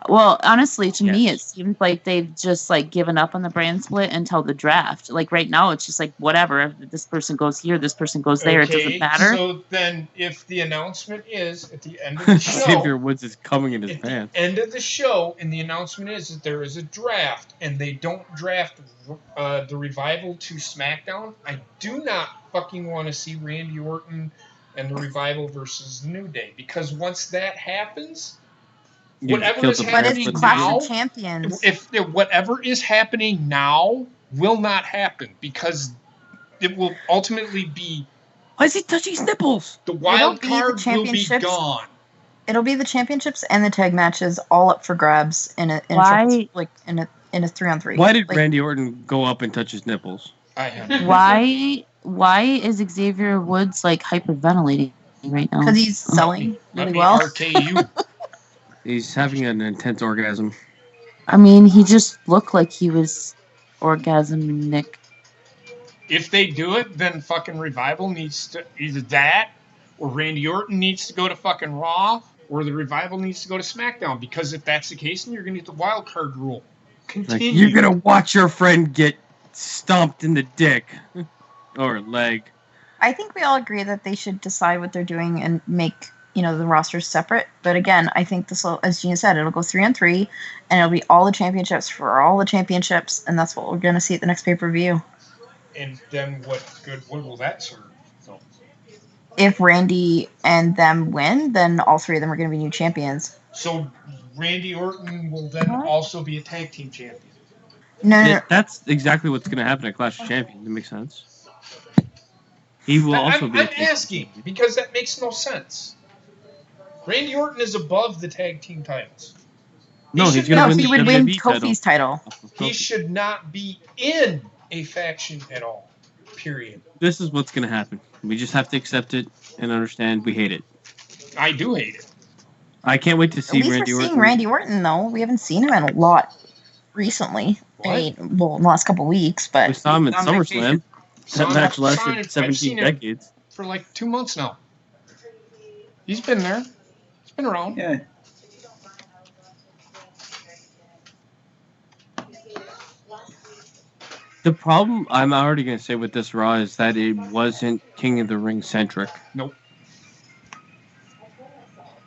Well, honestly, to me, Yes. it seems like they've just like given up on the brand split until the draft. Like right now, it's just like whatever. If this person goes here, this person goes there. It doesn't matter. So then, if the announcement is at the end of the Xavier show, Woods is coming in his at pants. the end of the show, and the announcement is that there is a draft, and they don't draft the Revival to SmackDown, I do not fucking want to see Randy Orton and the Revival versus New Day, because once that happens, You whatever killed is the But brand it's happening the split Clash now, of Champions. if whatever is happening now will not happen, because it will ultimately be Why is he touching his nipples? the wild be the card will be championships. gone. It'll be the championships and the tag matches all up for grabs in a Why- in a 3-on-3. Why did Like, Randy Orton go up and touch his nipples? I have Why is Xavier Woods like hyperventilating right now? Because he's selling Let really me well. RKU. He's having an intense orgasm. I mean, he just looked like he was orgasmic. if they do it, then fucking Revival needs to either that or Randy Orton needs to go to fucking Raw or the Revival needs to go to SmackDown. Because if that's the case, then you're gonna get the wild card rule. Like, you're gonna watch your friend get stomped in the dick or leg. I think we all agree that they should decide what they're doing and make, you know, the rosters separate. But again, I think this will, as Gina said, it'll go 3-on-3, and it'll be all the championships for all the championships, and that's what we're gonna see at the next pay-per-view. And then what will that serve? So If Randy and them win, then all three of them are gonna be new champions. So Randy Orton will then also be a tag team champion. No. That's exactly what's going to happen at Clash of Champions. That makes sense. He will also be. I'm asking because that makes no sense. Randy Orton is above the tag team titles. No, he's going to win he the would win WWE Kofi's title. He should not be in a faction at all. Period. This is what's going to happen. We just have to accept it and understand we hate it. I do hate it. I can't wait to see At least Randy we're Orton. seeing Randy Orton, though. We haven't seen him in a lot recently. What? I mean, well, in the last couple of weeks, We but saw him at SummerSlam. That match I've lasted 17 seen him decades. for like 2 months now. He's been there. He's been around. Yeah. The problem I'm already going to say with this Raw is that it wasn't King of the Ring centric. Nope.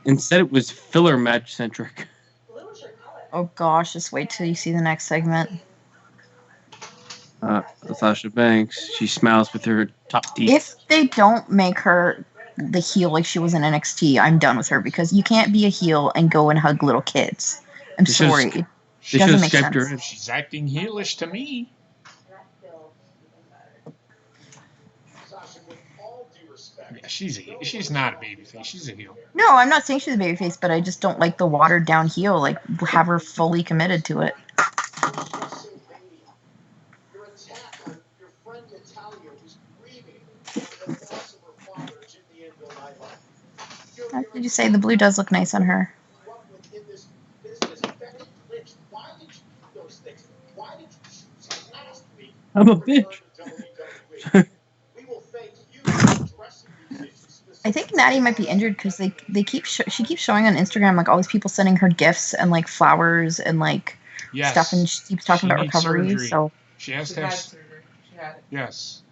Instead, it was filler match centric. oh gosh, just wait till you see the next segment. Sasha Banks, she smiles with her top teeth. If they don't make her the heel like she was in NXT, I'm done with her because you can't be a heel and go and hug little kids. I'm They should've- sorry. They It should doesn't have make skipped sense. her. She's acting heelish to me. Sasha, with all due respect, Yeah, she's not a babyface. She's a heel. No, I'm not saying she's a babyface, but I just don't like the watered down heel. Like, have her fully committed to it. your attack on your friend Natalya, who's grieving the loss of her father, Jimmy Endo. Did you say the blue does look nice on her? In this business, Becky Lynch, why did you do those things? Why did you choose last week? I'm a bitch. We will thank you for addressing these issues. I think Natty might be injured because they keep she keeps showing on Instagram like all these people sending her gifts and like flowers and like Yes. stuff, and she keeps talking She about needs recovery. surgery. So She has She to had have. surgery. She had it. Yes.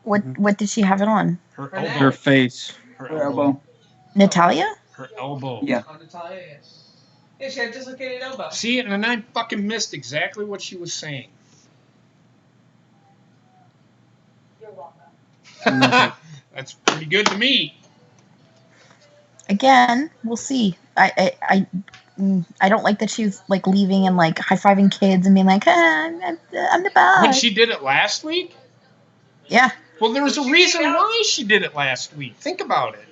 what did she have it on? Her Her elbow. neck. Her face. Her Her elbow. elbow. Natalia? Her elbow. Yeah. Oh, Natalya, yes. Yeah, she had dislocated elbow. See, and then I fucking missed exactly what she was saying. You're welcome. That's pretty good to me. Again, we'll see. I don't like that she's like leaving and like high fiving kids and being like, I'm the boss. When she did it last week? Yeah, Well, there was a reason why she did it last week. Think about it.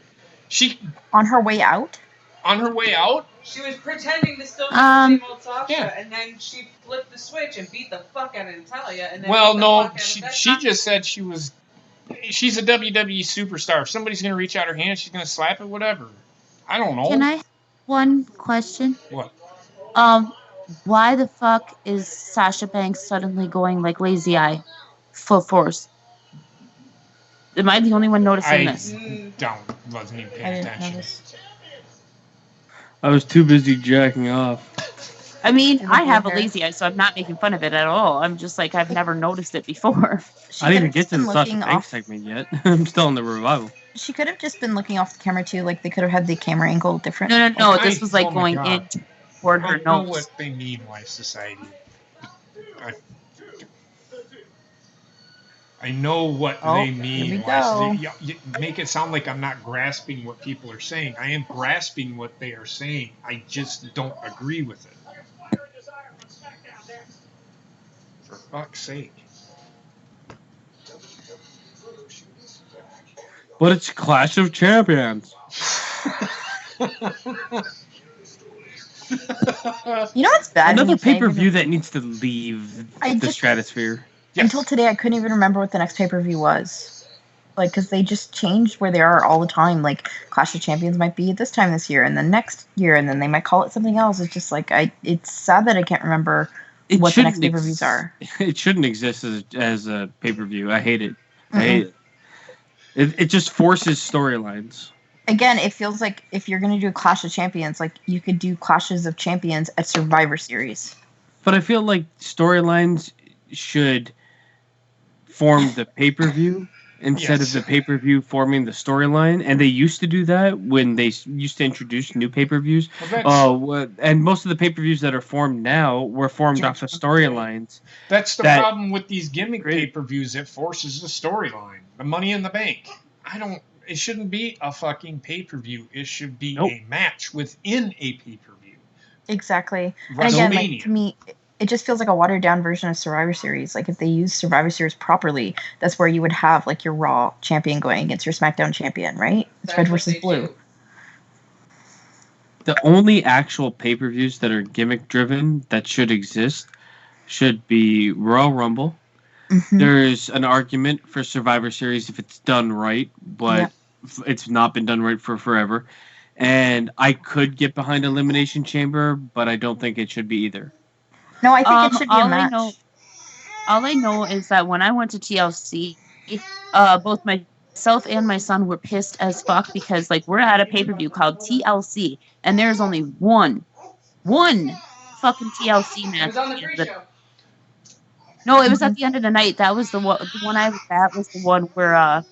She, on her way out. on her way out, She was pretending to still be the same old Sasha, yeah. and then she flipped the switch and beat the fuck out of Natalya. And then well, beat the no, fuck out of she Becky. just said she's a WWE superstar. If somebody's going to reach out her hand, she's going to slap it, whatever. I don't know. Can I have one question? What? Why the fuck is Sasha Banks suddenly going like lazy eye, full force? Am I the only one noticing I this? wasn't even I paying didn't attention. notice. I was too busy jacking off. I mean, Did I it have a with her? lazy eye, so I'm not making fun of it at all. I'm just like, I've never noticed it before. She I didn't even could've get just to the been Sasha looking Banks off. segment yet. I'm still in the revival. She could have just been looking off the camera too. Like they could have had the camera angle different. No. Okay. This was like Oh my going God. in toward I her know nose. what they mean by society. I know what Oh, they here mean. we Why go. you make it sound like I'm not grasping what people are saying. I am grasping what they are saying. I just don't agree with it. For fuck's sake. But it's Clash of Champions. You know what's bad? Another when you say pay-per-view that needs to leave I the just- stratosphere. Yes. Until today, I couldn't even remember what the next pay-per-view was. Like, because they just changed where they are all the time. Like, Clash of Champions might be this time this year, and then next year, and then they might call it something else. It's just like it's sad that I can't remember what the next pay-per-views are. It shouldn't exist as a pay-per-view. I hate it. I hate it. It just forces storylines. Again, it feels like if you're going to do a Clash of Champions, like you could do Clashes of Champions at Survivor Series. But I feel like storylines should form the pay-per-view instead of the pay-per-view forming the storyline. And they used to do that when they used to introduce new pay-per-views. And most of the pay-per-views that are formed now were formed off of storylines. That's the problem with these gimmick pay-per-views. It forces the storyline. The Money in the Bank. It shouldn't be a fucking pay-per-view. It should be a match within a pay-per-view. Exactly. And again, like, to me, it just feels like a watered-down version of Survivor Series. Like, if they use Survivor Series properly, that's where you would have, like, your Raw champion going against your SmackDown champion, right? It's red versus blue. The only actual pay-per-views that are gimmick-driven that should exist should be Royal Rumble. There's an argument for Survivor Series if it's done right, but it's not been done right for forever. And I could get behind Elimination Chamber, but I don't think it should be either. No, I think it should be a match. All I know is that when I went to TLC, both myself and my son were pissed as fuck because, like, we're at a pay-per-view called TLC, and there's only one fucking TLC match. It was on the pre-show. No, it was at the end of the night. That was the one I was at was the one where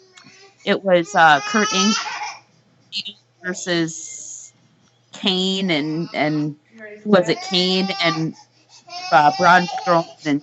it was Kurt Angle versus Kane and was it Kane and Braun Strowman.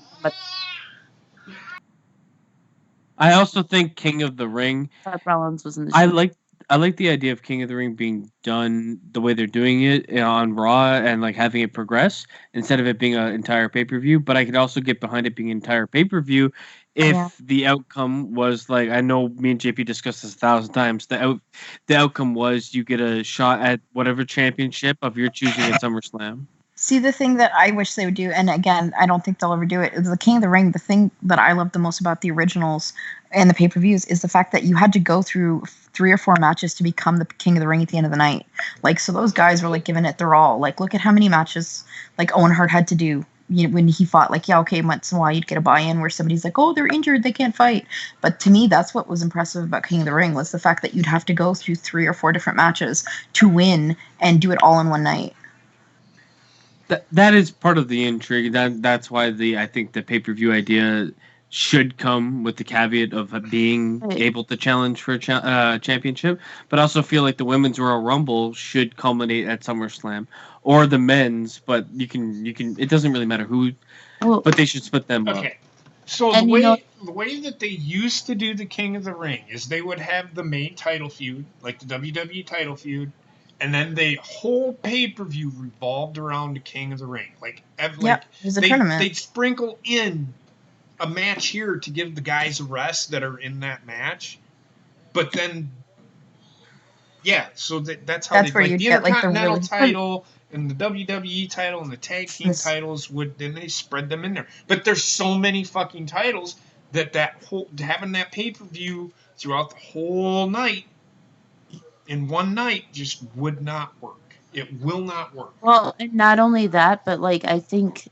I also think King of the Ring. Rollins was in the show. I like the idea of King of the Ring being done the way they're doing it on Raw and like having it progress instead of it being an entire pay-per-view. But I could also get behind it being an entire pay-per-view if the outcome was like, I know me and JP discussed this 1,000 times. The outcome was you get a shot at whatever championship of your choosing at SummerSlam. See, the thing that I wish they would do, and again, I don't think they'll ever do it, is the King of the Ring. The thing that I love the most about the originals and the pay-per-views is the fact that you had to go through 3 or 4 matches to become the King of the Ring at the end of the night. Like, so those guys were, like, giving it their all. Like, look at how many matches, like, Owen Hart had to do, you know, when he fought. Like, yeah, okay, once in a while you'd get a buy-in where somebody's like, oh, they're injured, they can't fight. But to me, that's what was impressive about King of the Ring, was the fact that you'd have to go through 3 or 4 different matches to win and do it all in one night. That is part of the intrigue. That's why I think the pay-per-view idea should come with the caveat of being able to challenge for a championship. But I also feel like the Women's Royal Rumble should culminate at SummerSlam or the men's. But you can. It doesn't really matter who. But they should split them up. So the way that they used to do the King of the Ring is they would have the main title feud, like the WWE title feud. And then the whole pay-per-view revolved around the King of the Ring. It was a tournament. They'd sprinkle in a match here to give the guys a rest that are in that match. But then, so that's how where you the get Intercontinental title and the WWE title and the tag team titles then they spread them in there. But there's so many fucking titles that having that pay-per-view throughout the whole night in one night just would not work. It will not work. Well, and not only that, but like I think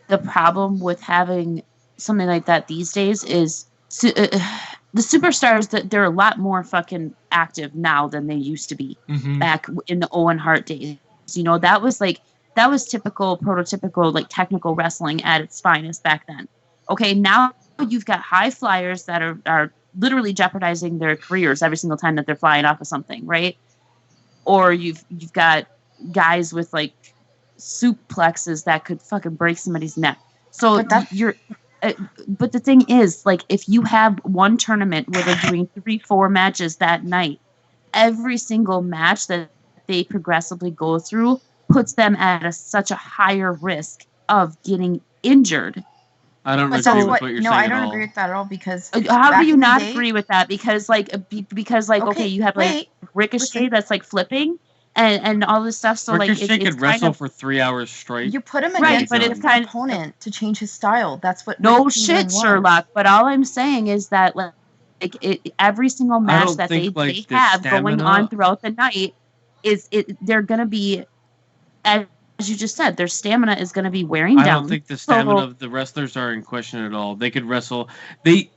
the problem with having something like that these days is the superstars that they're a lot more fucking active now than they used to be back in the Owen Hart days. You know, that was typical, prototypical, like technical wrestling at its finest back then. Okay, now you've got high flyers that are literally jeopardizing their careers every single time that they're flying off of something, right? Or you've got guys with like suplexes that could fucking break somebody's neck. So but the thing is, like, if you have one tournament where they're doing 3-4 matches that night, every single match that they progressively go through puts them at such a higher risk of getting injured. I don't agree with what you're saying. No, I don't agree with that at all because how do you not agree with that? Because okay, you have like Ricochet that's like flipping and all this stuff. So Ricochet like could wrestle for 3 hours straight. You put him against an opponent to change his style. That's what. No shit, Sherlock. But all I'm saying is that every single match that they have going on throughout the night they're gonna be at you just said, their stamina is going to be wearing I down. don't think the stamina of the wrestlers are in question at all. They could wrestle. They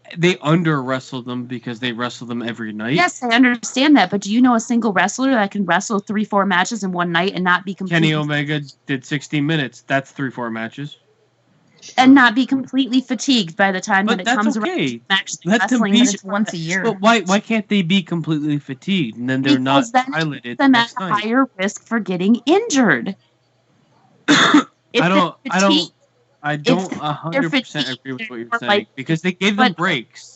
under wrestle them because they wrestle them every night. Yes, I understand that, but do you know a single wrestler that can wrestle 3-4 matches in one night and not be completely Kenny Omega did 60 minutes. That's 3-4 matches. and not be completely fatigued by the time But that it that's comes okay. around to actually Let them wrestling? be- But It's once a year. But why can't they be completely fatigued and then they're not because then it piloted puts the them at next a night? higher risk for getting injured. I don't 100% fatigued, agree with what you're they're saying like- because they gave them but- breaks.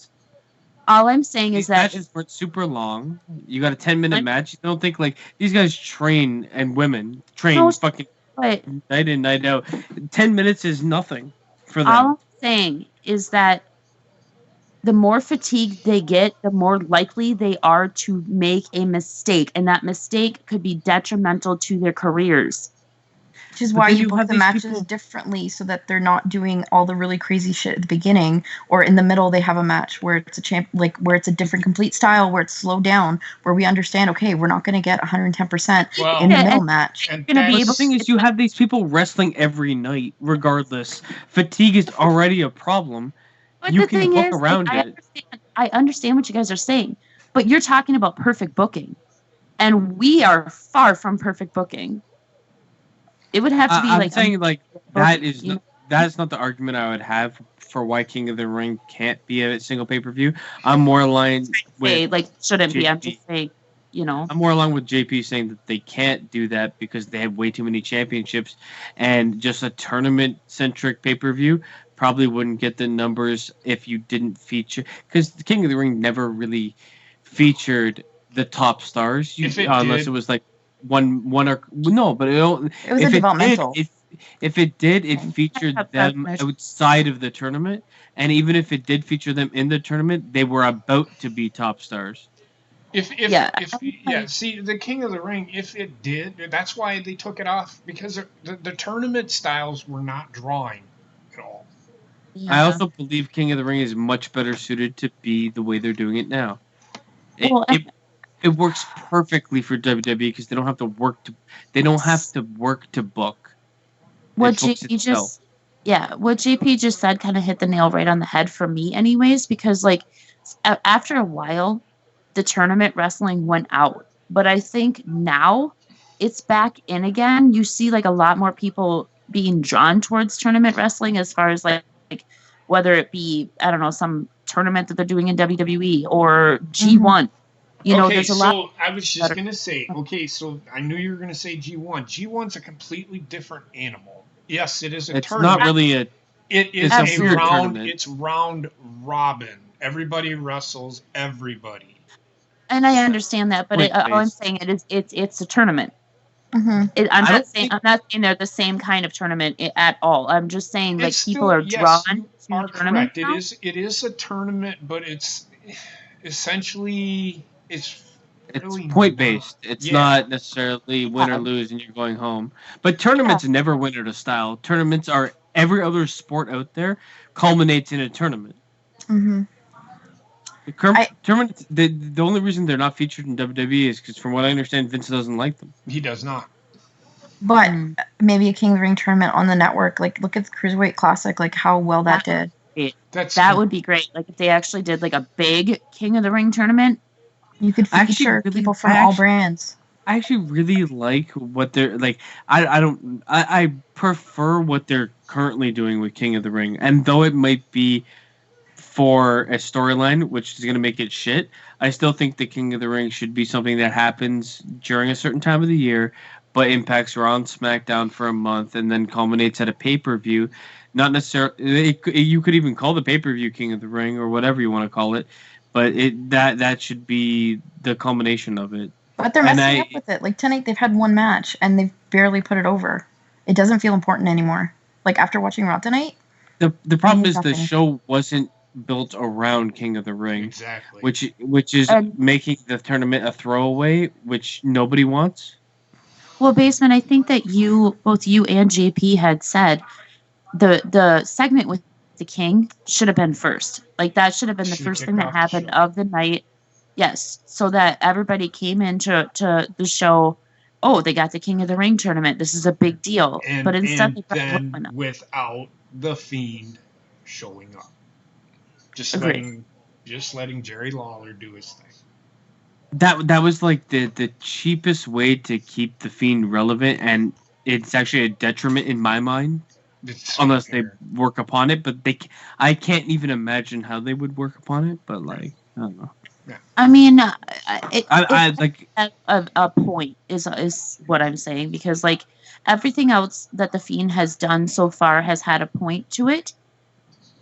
All I'm saying These is that matches weren't super long. You got a 10-minute match. You don't think like these guys train and women train No, fucking but night in, night out. 10 minutes is nothing for them. all I'm saying is that the more fatigued they get, the more likely they are to make a mistake, and that mistake could be detrimental to their careers. Which is But why then you you book have the these matches people- differently so that they're not doing all the really crazy shit at the beginning, or in the middle they have a match where it's where it's a different complete style, where it's slowed down, where we understand, okay, we're not going to get 110% Well, in the Yeah, middle and- match. and Gonna be But that's, the thing is, you have these people wrestling every night, regardless. Fatigue is already a problem. But You the can thing book is, around it. I understand what you guys are saying, but you're talking about perfect booking, and we are far from perfect booking. It would have to be I'm like saying like that booking, is you not, that's not the argument I would have for why King of the Ring can't be a single pay-per-view. I'm more aligned say, with like shouldn't be. I'm JP. just saying, you know. I'm more along with JP saying that they can't do that because they have way too many championships, and just a tournament-centric pay-per-view probably wouldn't get the numbers if you didn't feature, because the King of the Ring never really featured the top stars, If it unless did- it was like one or no, but It was if a developmental. if it did, it featured them outside of the tournament, and even if it did feature them in the tournament, they were about to be top stars. See, the King of the Ring, if it did, that's why they took it off, because the tournament styles were not drawing at all. I also believe King of the Ring is much better suited to be the way they're doing it now. Well, It works perfectly for WWE because they don't have to work to book. what It books JP itself. what JP just said kind of hit the nail right on the head for me, anyways, because like after a while, the tournament wrestling went out, but I think now it's back in again. You see like a lot more people being drawn towards tournament wrestling, as far as like whether it be, I don't know, some tournament that they're doing in WWE or G1. You know, Okay, there's a lot. so I was just gonna say, so I knew you were gonna say G1. G1's a completely different animal. Yes, it is a It's tournament. not really It is it's a weird round. tournament. It's round robin. Everybody wrestles everybody. And I understand that, but all I'm Point-based. saying it's a tournament. Mm-hmm. I'm I not don't saying they're the same kind of tournament at all. I'm just saying like It's people still, are yes, drawn you to are tournaments correct. It now. is a tournament, but it's essentially It's really point based. It's Yeah. not necessarily win or Yeah. lose and you're going home. But tournaments never win at a style. Tournaments are every other sport out there culminates in a tournament. Mm-hmm. Tournaments. The only reason they're not featured in WWE is because, from what I understand, Vince doesn't like them. He does not. But maybe a King of the Ring tournament on the network. Like, look at the Cruiserweight Classic, like how well that did. That would be great. Like if they actually did like a big King of the Ring tournament. You could feature people from all brands. I actually really like what they're like. I prefer what they're currently doing with King of the Ring, and though it might be for a storyline, which is going to make it shit, I still think the King of the Ring should be something that happens during a certain time of the year, but impacts Raw and SmackDown for a month, and then culminates at a pay-per-view. Not necessarily, you could even call the pay-per-view King of the Ring or whatever you want to call it, but that should be the culmination of it. But they're messing up with it. Like tonight, they've had one match and they've barely put it over. It doesn't feel important anymore. Like after watching Raw tonight. The problem is the nothing. show wasn't built around King of the Ring, Exactly. which is making the tournament a throwaway, which nobody wants. Well, Basement, I think that both you and JP had said the segment with the King should have been first. Like that should have been the first thing that happened of the night. Yes, so that everybody came into the show oh, they got the King of the Ring tournament. This is a big deal. And, But instead, and they brought then Roman up. without the Fiend showing up. Just Agreed. letting Jerry Lawler do his thing. That was like the cheapest way to keep the Fiend relevant, and it's actually a detriment in my mind. It's Unless they fair. work upon it, but I can't even imagine how they would work upon it. But like, I don't know. I mean, I like a point is what I'm saying, because like everything else that the Fiend has done so far has had a point to it.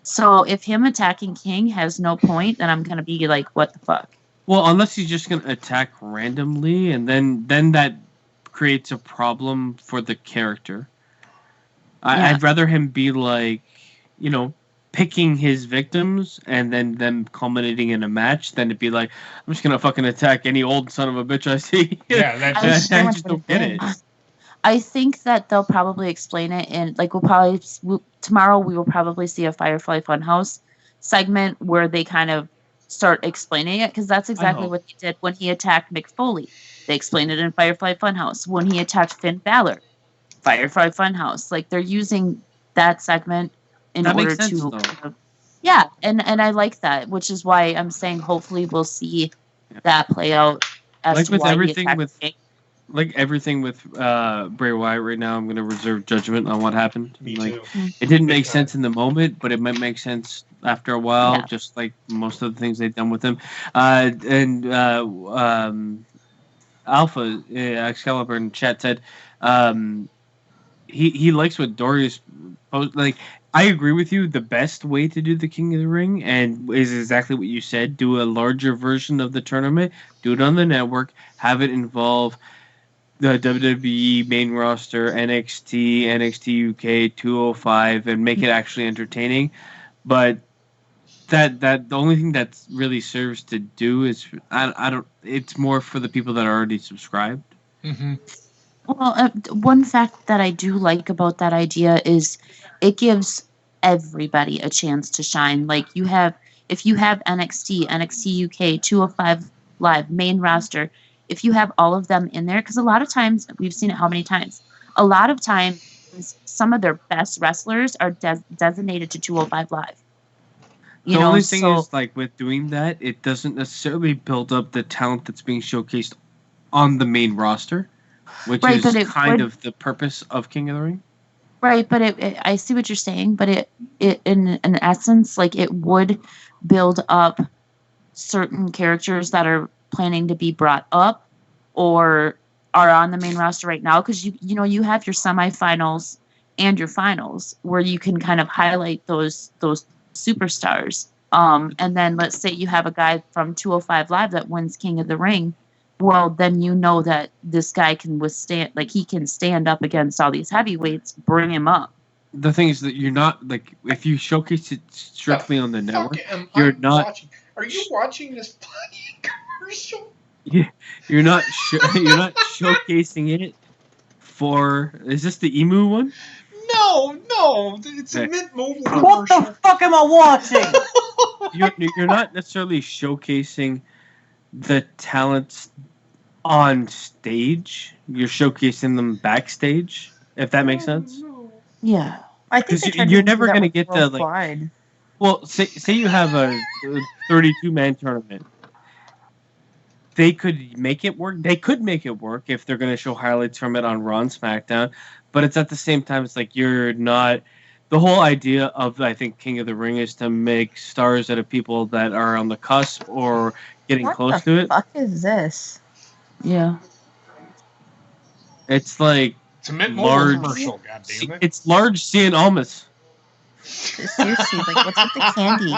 So if him attacking King has no point, then I'm gonna be like, what the fuck? well, unless he's just gonna attack randomly, and then that creates a problem for the character. Yeah. I'd rather him be like, picking his victims and then them culminating in a match than to be like, I'm just gonna fucking attack any old son of a bitch I see. Yeah, that's I just, pretty I much just what don't it get it. is. I think that they'll probably explain it in, like, tomorrow we will probably see a Firefly Funhouse segment where they kind of start explaining it, because that's exactly hope. what they did when he attacked Mick Foley. They explained it in Firefly Funhouse. When he attacked Finn Balor, Firefly Funhouse. Like, they're using that segment in That order makes sense, to though. kind of, yeah, and I like that, which is why I'm saying hopefully we'll see that play out as Like to with why he everything attacked with King. like everything with Bray Wyatt right now, I'm gonna reserve judgment on what happened. me Like, too. it didn't Big make time. sense in the moment, but it might make sense after a while, Yeah. just like most of the things they've done with him. Alpha Excalibur in chat said he likes what Dory's post. Like, I agree with you. The best way to do the King of the Ring and is exactly what you said. Do a larger version of the tournament. Do it on the network. Have it involve the WWE main roster, NXT, NXT UK, 205, and make it actually entertaining. But that the only thing that really serves to do is I don't. It's more for the people that are already subscribed. Mm-hmm. Well, one fact that I do like about that idea is it gives everybody a chance to shine. Like, if you have NXT, NXT UK, 205 Live, main roster, if you have all of them in there, because a lot of times, we've seen it how many times? A lot of times, some of their best wrestlers are designated to 205 Live. The only thing is, like, with doing that, it doesn't necessarily build up the talent that's being showcased on the main roster, which Right, is but it kind would- of the purpose of King of the Ring. Right, but I see what you're saying, but it in essence, like, it would build up certain characters that are planning to be brought up or are on the main roster right now, because you have your semifinals and your finals where you can kind of highlight those superstars. And then let's say you have a guy from 205 Live that wins King of the Ring. Well, then you know that this guy can withstand, like, he can stand up against all these heavyweights, bring him up. The thing is that you're not, like, if you showcase it strictly on the network, You're not. watching. Are you watching this fucking commercial? You're not showcasing it for. Is this the emu one? No, it's a Okay. Mint Mobile What commercial. the fuck am I watching? You're not necessarily showcasing the talents on stage. You're showcasing them backstage. If that makes sense. Yeah. I think 'Cause they tried you're to do never that gonna with get to, like- Worldwide. Well, say you have a 32-man tournament. They could make it work. They could make it work if they're going to show highlights from it on Raw and SmackDown. But it's at the same time, it's like you're not. The whole idea of, I think, King of the Ring is to make stars out of people that are on the cusp or getting What close the to it. fuck is this? Yeah. It's like It's a Mint Mobile large. commercial. God damn it! It's large Cien Almas. Seriously, like, what's with the candy?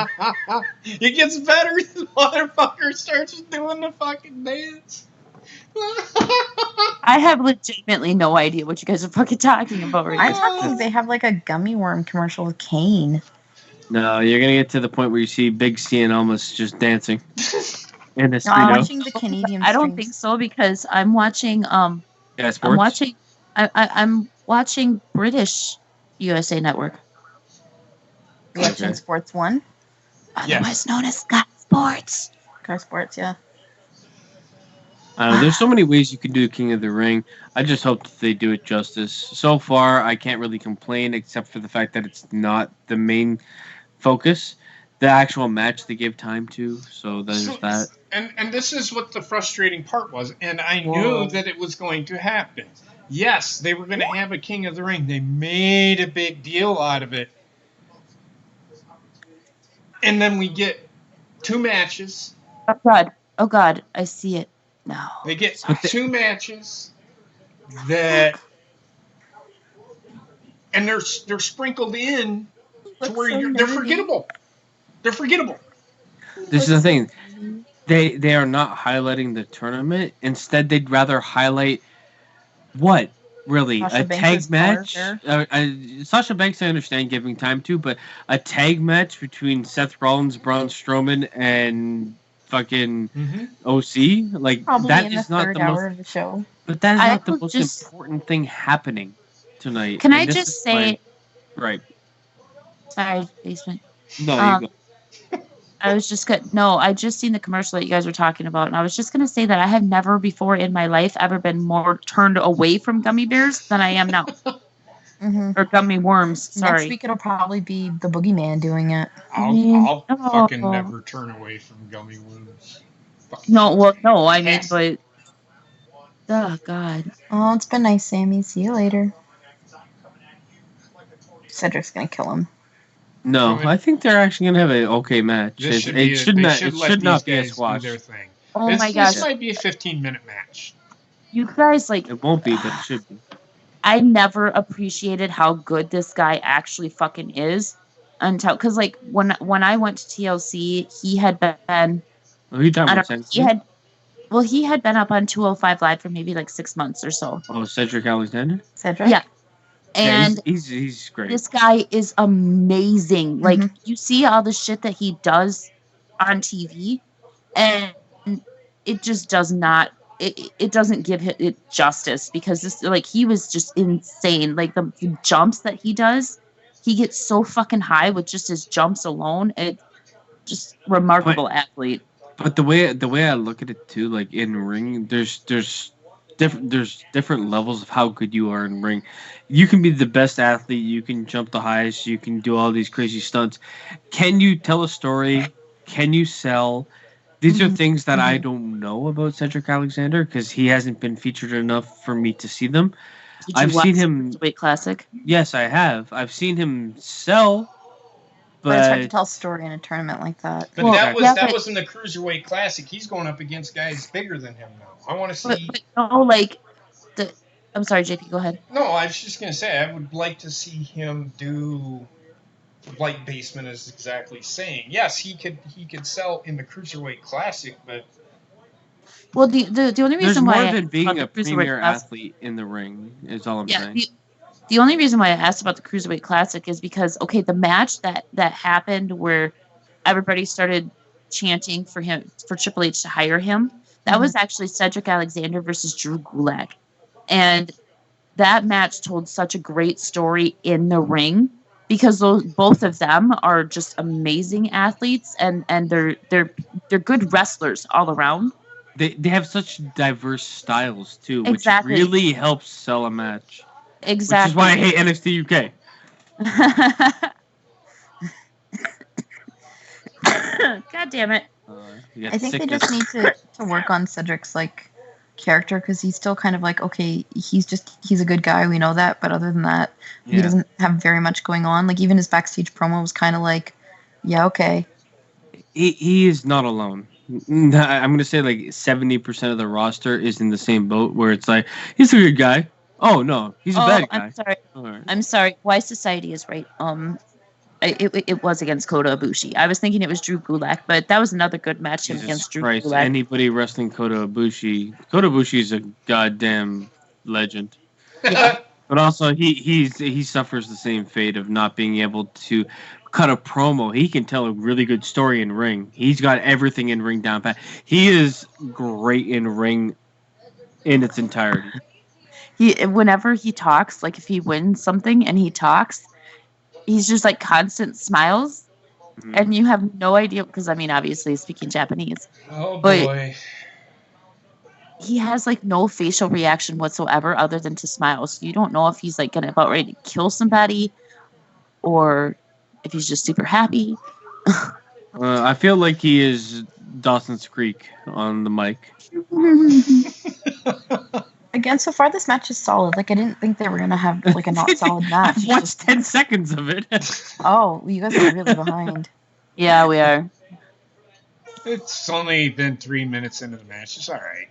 It gets better. The motherfucker starts doing the fucking dance. I have legitimately no idea what you guys are fucking talking about right I'm now. talking they have like a gummy worm commercial with Kane. No, you're gonna get to the point where you see big Cien Almas just dancing in the No, I'm speedo. watching the Canadian I don't streams. think so, because I'm watching Yeah, sports. I'm watching British USA Network, You're watching Okay. Sports 1? otherwise known as Sky Sports. Car Sports, yeah. There's so many ways you can do King of the Ring. I just hope that they do it justice. So far, I can't really complain except for the fact that it's not the main focus. The actual match they give time to, so there's that. And this is what the frustrating part was, and I Whoa. knew that it was going to happen. Yes, they were going to have a King of the Ring. They made a big deal out of it. And then we get 2 matches. Oh God, I see it now. They get 2 matches that, and they're sprinkled in to where they're forgettable. They're forgettable. This is the thing. They are not highlighting the tournament. Instead, they'd rather highlight what? Really? Sasha A Banks' tag match? character. Sasha Banks, I understand giving time to, but a tag match between Seth Rollins, Braun Strowman, and fucking OC? Like, Probably that in the is not third the hour most... of the show. But that is I not the will most just- important thing happening tonight. Can I And this just is say? Right. Sorry, basement. No, you go. I was just I just seen the commercial that you guys were talking about, and I was just gonna say that I have never before in my life ever been more turned away from gummy bears than I am now. Or gummy worms. Sorry. Next week it'll probably be the Boogeyman doing it. I'll fucking never turn away from gummy worms. No, I mean, but oh God. Oh, it's been nice, Sammy. See you later. Cedric's gonna kill him. No, I think they're actually gonna have an okay match. This should It be should they not. should It let should these not be a guys do squash. their thing. Oh this, my gosh. This might be a 15-minute match. You guys It won't be, but it should be. I never appreciated how good this guy actually fucking is until because like when I went to TLC, he had been. Oh, you talking I about don't know. Cedric? He had been up on 205 Live for maybe like 6 months or so. Oh, Cedric Alexander. Cedric. Yeah. And he's great. This guy is amazing. Like you see all the shit that he does on TV, and it just does not. It doesn't give it justice because this like he was just insane. Like the jumps that he does, he gets so fucking high with just his jumps alone. It's just remarkable athlete. But the way I look at it too, like in ring, there's different levels of how good you are in ring. You can be the best athlete, you can jump the highest, you can do all these crazy stunts. Can you tell a story? Can you sell? These are things that I don't know about Cedric Alexander because he hasn't been featured enough for me to see them. Did you I've watch seen him. the Weight Classic? Yes, I have. I've seen him sell. But it's hard to tell a story in a tournament like that. But that was in the Cruiserweight Classic. He's going up against guys bigger than him now. I want to see. I'm sorry, JP. Go ahead. No, I was just gonna say I would like to see him do like Basement is exactly saying. Yes, he could sell in the Cruiserweight Classic, but well, the only reason there's why more than being a Cruiserweight premier Classic- athlete in the ring is all I'm saying. The only reason why I asked about the Cruiserweight Classic is because the match that happened where everybody started chanting for Triple H to hire him, that was actually Cedric Alexander versus Drew Gulak, and that match told such a great story in the ring because both of them are just amazing athletes and they're good wrestlers all around. They have such diverse styles too, which Exactly. really helps sell a match. Exactly. Which is why I hate NXT UK. God damn it. I think they just need to work on Cedric's character because he's still kind of okay, he's a good guy, we know that, but other than that, he doesn't have very much going on. Like even his backstage promo was kind of yeah, okay. He is not alone. I'm gonna say 70% of the roster is in the same boat where it's he's a good guy. Oh no, he's a bad guy. I'm sorry. Right. I'm sorry. Why Society is right. It was against Kota Ibushi. I was thinking it was Drew Gulak, but that was another good match against Drew Christ, Gulak. anybody wrestling Kota Ibushi is a goddamn legend. Yeah. But also he suffers the same fate of not being able to cut a promo. He can tell a really good story in ring. He's got everything in ring down pat. He is great in ring in its entirety. Whenever he talks, if he wins something and he talks, he's just constant smiles, and you have no idea because obviously he's speaking Japanese. Oh but boy. he has like no facial reaction whatsoever other than to smile. So you don't know if he's like about ready to kill somebody or if he's just super happy. I feel like he is Dawson's Creek on the mic. Again, so far this match is solid. Like I didn't think they were gonna have like a not solid match. I've watched 10 seconds of it. Oh, you guys are really behind. Yeah, we are. It's only been 3 minutes into the match. It's all right.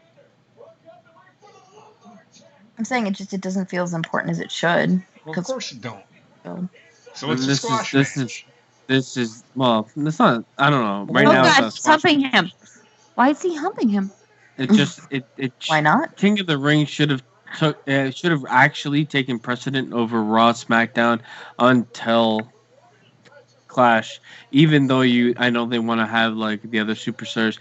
I'm saying it doesn't feel as important as it should. Well, of course you don't. So, So it's a This squash is match. this is well, it's not. I don't know. Right Oh now, God, it's he's not squash. humping him. Why is he humping him? It just it why not? King of the Ring should have actually taken precedent over Raw, SmackDown until Clash. Even though I know they want to have like the other superstars.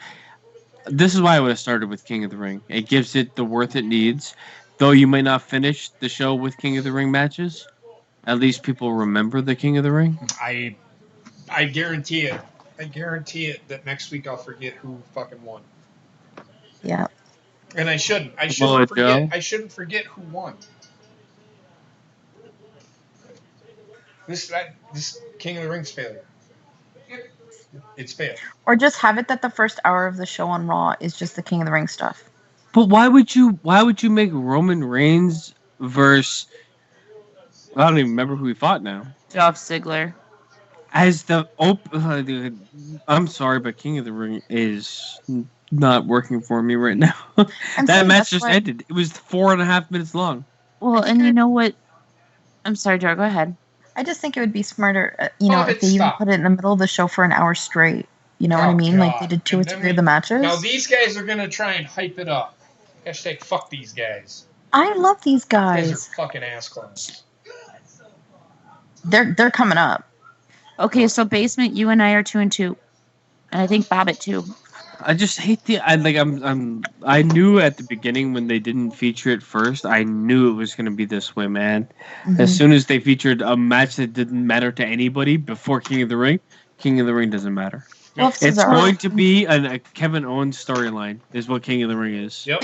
This is why I would have started with King of the Ring. It gives it the worth it needs. Though you might not finish the show with King of the Ring matches, at least people remember the King of the Ring. I guarantee it. I guarantee it that next week I'll forget who fucking won. Yeah. And I shouldn't. I Samoa shouldn't forget. Joe. I shouldn't forget who won. This King of the Ring's failure. It's failed. Or just have it that the first hour of the show on Raw is just the King of the Ring stuff. But why would you make Roman Reigns versus I don't even remember who he fought now. Dolph Ziggler. As the I'm sorry, but King of the Ring is not working for me right now. That match just ended. It was 4.5 minutes long. Well, and you know what? I'm sorry, Jar. Go ahead. I just think it would be smarter, if they even put it in the middle of the show for an hour straight. You know what I mean? God. Like they did 2 or 3 of the matches. Now these guys are gonna try and hype it up. Hashtag fuck these guys. I love these guys. These guys are fucking ass clowns. They're coming up. Okay, so Basement, you and I are 2-2, and I think Bobbitt too. I just hate I knew at the beginning when they didn't feature it first, I knew it was going to be this way, man. Mm-hmm. As soon as they featured a match that didn't matter to anybody before King of the Ring doesn't matter. Well, it's going to be a Kevin Owens storyline is what King of the Ring is. Yep.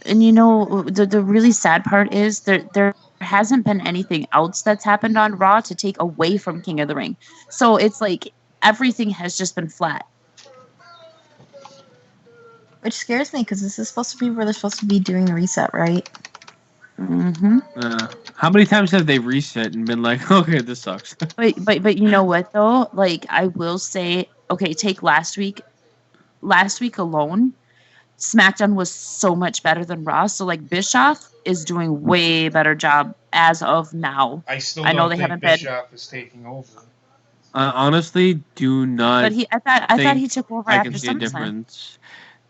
And the really sad part is there hasn't been anything else that's happened on Raw to take away from King of the Ring. So it's like everything has just been flat. Which scares me because this is supposed to be where they're supposed to be doing the reset, right? Mm-hmm. How many times have they reset and been like, okay, this sucks? But you know what though? Like I will say, okay, take last week. Last week alone, SmackDown was so much better than Raw. So like Bischoff is doing way better job as of now. I still know don't they think haven't Bischoff is taking over. Honestly, do not. But I thought he took over I after can see a SummerSlam. difference.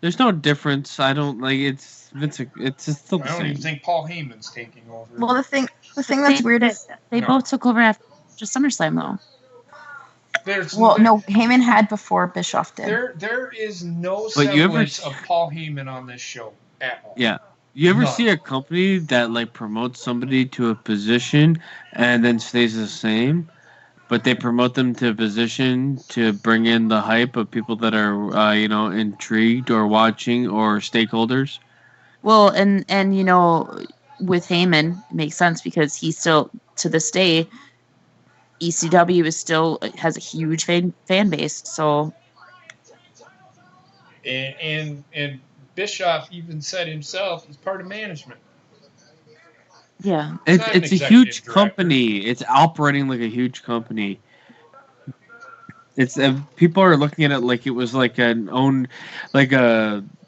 There's no difference. I don't like it's Vince. It's still the I don't same. even think Paul Heyman's taking over. Well, the thing that's weird is they both took over after SummerSlam though. No, Heyman had before Bischoff did. There is no But you ever semblance of Paul Heyman on this show at all. Yeah. You ever No. see a company that like promotes somebody to a position and then stays the same, but they promote them to a position to bring in the hype of people that are intrigued or watching or stakeholders? Well, and with Heyman, it makes sense because he's still to this day. ECW has a huge fan base, so. And Bischoff even said himself he's part of management. Yeah, it's a huge company. It's operating like a huge company. It's people are looking at it like it was like an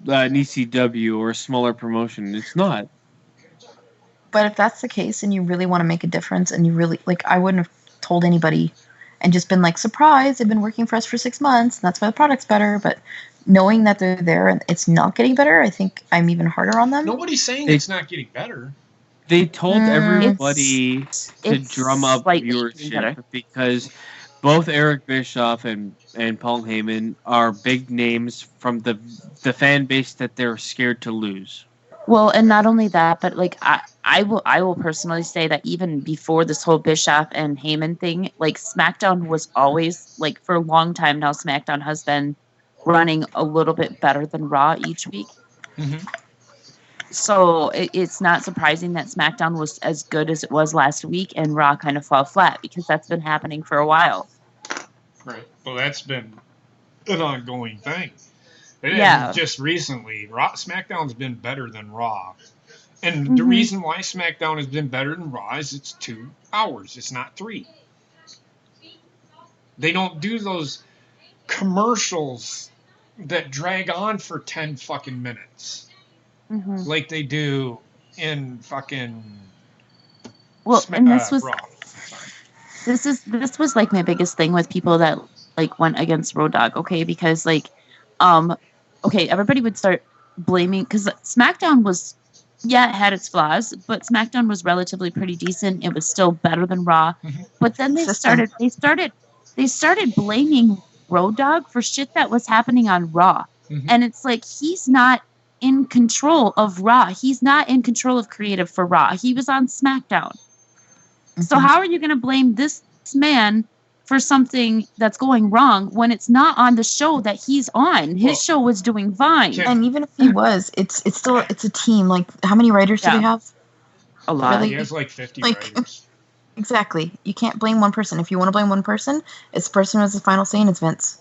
ECW or a smaller promotion. It's not. But if that's the case and you really want to make a difference and you really I wouldn't have told anybody and just been like, surprise, they've been working for us for 6 months and that's why the product's better. But knowing that they're there and it's not getting better, I think I'm even harder on them. Nobody's saying it's not getting better. They told everybody to drum up viewership because both Eric Bischoff and Paul Heyman are big names from the fan base that they're scared to lose. Well, and not only that, but I will personally say that even before this whole Bischoff and Heyman thing, SmackDown was always for a long time now. SmackDown has been running a little bit better than Raw each week. Mm-hmm. So it's not surprising that SmackDown was as good as it was last week and Raw kind of fell flat because that's been happening for a while. Right. Well, that's been an ongoing thing. Yeah. And just recently, SmackDown's been better than Raw. And the Mhm. reason why SmackDown has been better than Raw is it's 2 hours. It's not 3. They don't do those commercials that drag on for 10 fucking minutes Mhm. like they do in fucking Well, and this was Raw. this was like my biggest thing with people that like went against Road Dogg, okay? Because like okay, everybody would start blaming because SmackDown was it had its flaws, but SmackDown was relatively pretty decent. It was still better than Raw. Mhm. But then they System. started blaming Road Dogg for shit that was happening on Raw. Mhm. And it's like he's not in control of Raw. He's not in control of creative for Raw. He was on SmackDown. So how are you going to blame this man for something that's going wrong when it's not on the show that he's on? His show was doing fine. Yeah. And even if he was, it's still a team. Like, how many writers do Yeah. they have? A lot. Really? He has like 50 Like- writers. Exactly. You can't blame one person. If you want to blame one person, it's the person who has the final say, and it's Vince.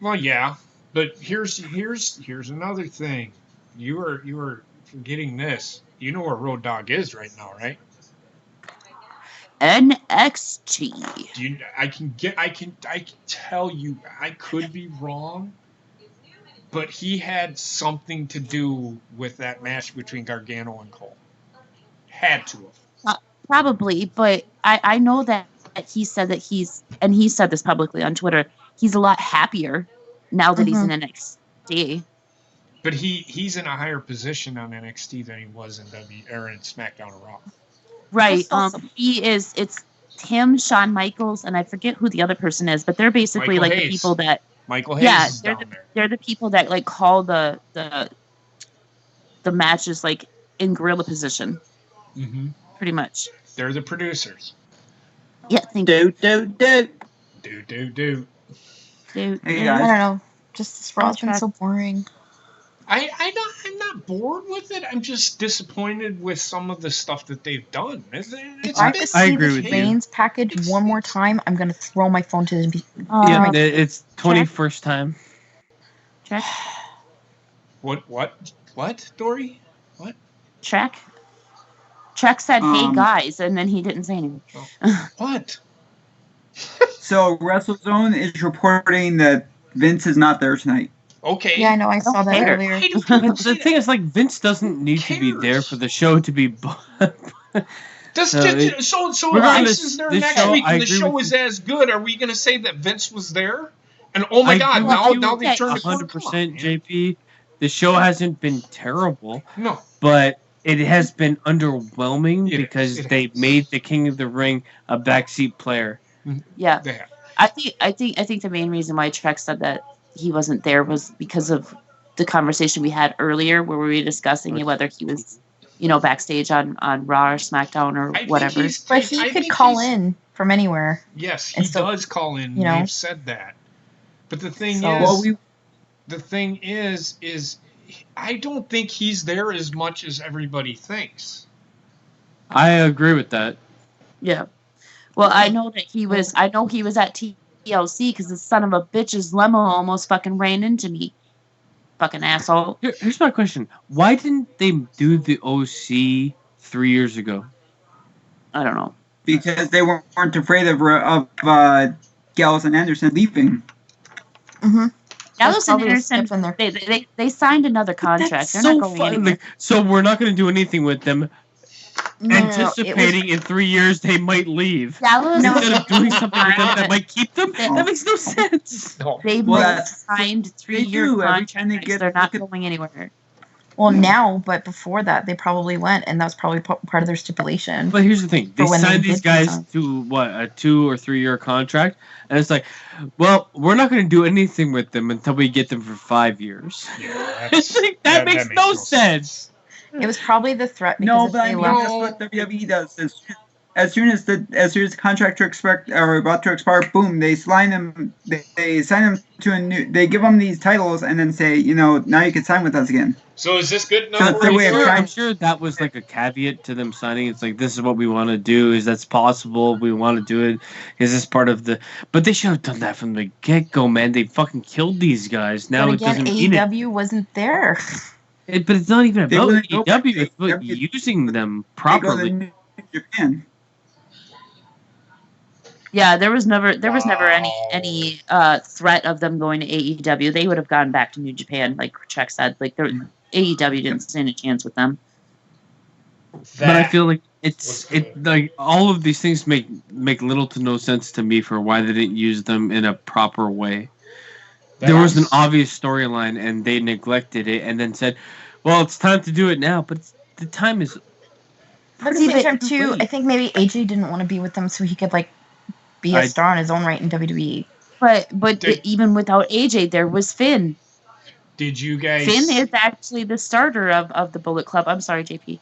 Well, yeah, but here's another thing. You are forgetting this. You know where Road Dogg is right now, right? NXT. I can tell you, I could be wrong, but he had something to do with that match between Gargano and Cole. Had to have. Probably, but I know that he said that and he said this publicly on Twitter, he's a lot happier now that he's in NXT. But he's in a higher position on NXT than he was in in SmackDown or Raw. Right. That's also- It's him, Shawn Michaels, and I forget who the other person is, but they're basically Michael like Hayes. the people that Michael Hayes is they're down there. they're the people that like call the matches like in gorilla position, Mm-hmm. pretty much. They're the producers. Yeah, thank you. Do. Dude, Hey, I guys. don't know. Just this Raw's been Contract. so boring. I'm not bored with it. I'm just disappointed with some of the stuff that they've done. If I have to I see agree this with you. Reigns package one more time, I'm gonna throw my phone to the. Yeah, it's 21st time. Check. What, Dory? What? Check. Check said, "Hey Um, guys," and then he didn't say anything. What? So WrestleZone is reporting that Vince is not there tonight. Okay. Yeah, I know. I saw that care. earlier. Why do But people the say thing that? is, like, Vince doesn't need to be there cares? for the show to be. So Regardless, Vince is there this next show, week I and the agree show with is you. as good. Are we going to say that Vince was there? And oh my I God, agree now with now you they've turned the corner. 100%, JP. The show hasn't been terrible, No. but it has been underwhelming It because is. It they has. made the King of the Ring a backseat player. Yeah, They have. I think the main reason why Trek said that he wasn't there was because of the conversation we had earlier, where we were discussing whether he was, backstage on Raw or SmackDown or I think whatever. he's- But he I could think call he's- in from anywhere. Yes, he And so, does call in. you know. We've said that. But the thing So- is, Well, the thing is I don't think he's there as much as everybody thinks. I agree with that. Yeah. Well, I know that he was. I know he was at TLC because the son of a bitch's limo almost fucking ran into me. Fucking asshole. Here's my question: why didn't they do the OC 3 years ago? I don't know. because they weren't afraid of Gallows and Anderson leaving. Mm-hmm. Gallows and probably a Anderson, step in there. they signed another contract. That's They're so not going fun. anywhere. Like, so we're not going to do anything with them, anticipating in 3 years they might leave. Gallows Instead of doing something with them that might keep them, They- that makes no sense. No. They Well, both that's- signed they 3-year do. Every time contracts. they get- They're not look at- going anywhere. Well, now, but before that, they probably went, and that was probably part of their stipulation. But here's the thing: they For when they signed these did guys resign. to what, a 2 or 3 year contract, and it's like, well, we're not going to do anything with them until we get them for 5 years. Yeah, It's like, that makes no sense. It was probably the threat because No, if but I they mean, left, that's what WWE does. as soon as the contract are about to expire, boom, they sign them. They sign them to a new. They give them these titles and then say, now you can sign with us again. So is this good So enough it's for their you? way of Stuart? trying. I'm sure that was like a caveat to them signing. It's like, this is what we want to do. Is that's possible? We want to do it. Is this part of the? But they should have done that from the get-go, man. They fucking killed these guys. Now But it again, doesn't mean it. AEW wasn't there. But it's not even They about wouldn't go back AEW. to It's about AEW. using them They go to properly. New Japan. Yeah, there was never any threat of them going to AEW. They would have gone back to New Japan, like Chuck said. Like AEW didn't stand a chance with them. But I That feel like was good. like all of these things make little to no sense to me for why they didn't use them in a proper way. There was an obvious storyline and they neglected it and then said, "Well, it's time to do it now." But the time is. But at the See, same but- time, too, I think maybe AJ didn't want to be with them so he could be a star on his own right in WWE. But Did- even without AJ, there was Finn. Did you guys? Finn is actually the starter of the Bullet Club. I'm sorry, JP.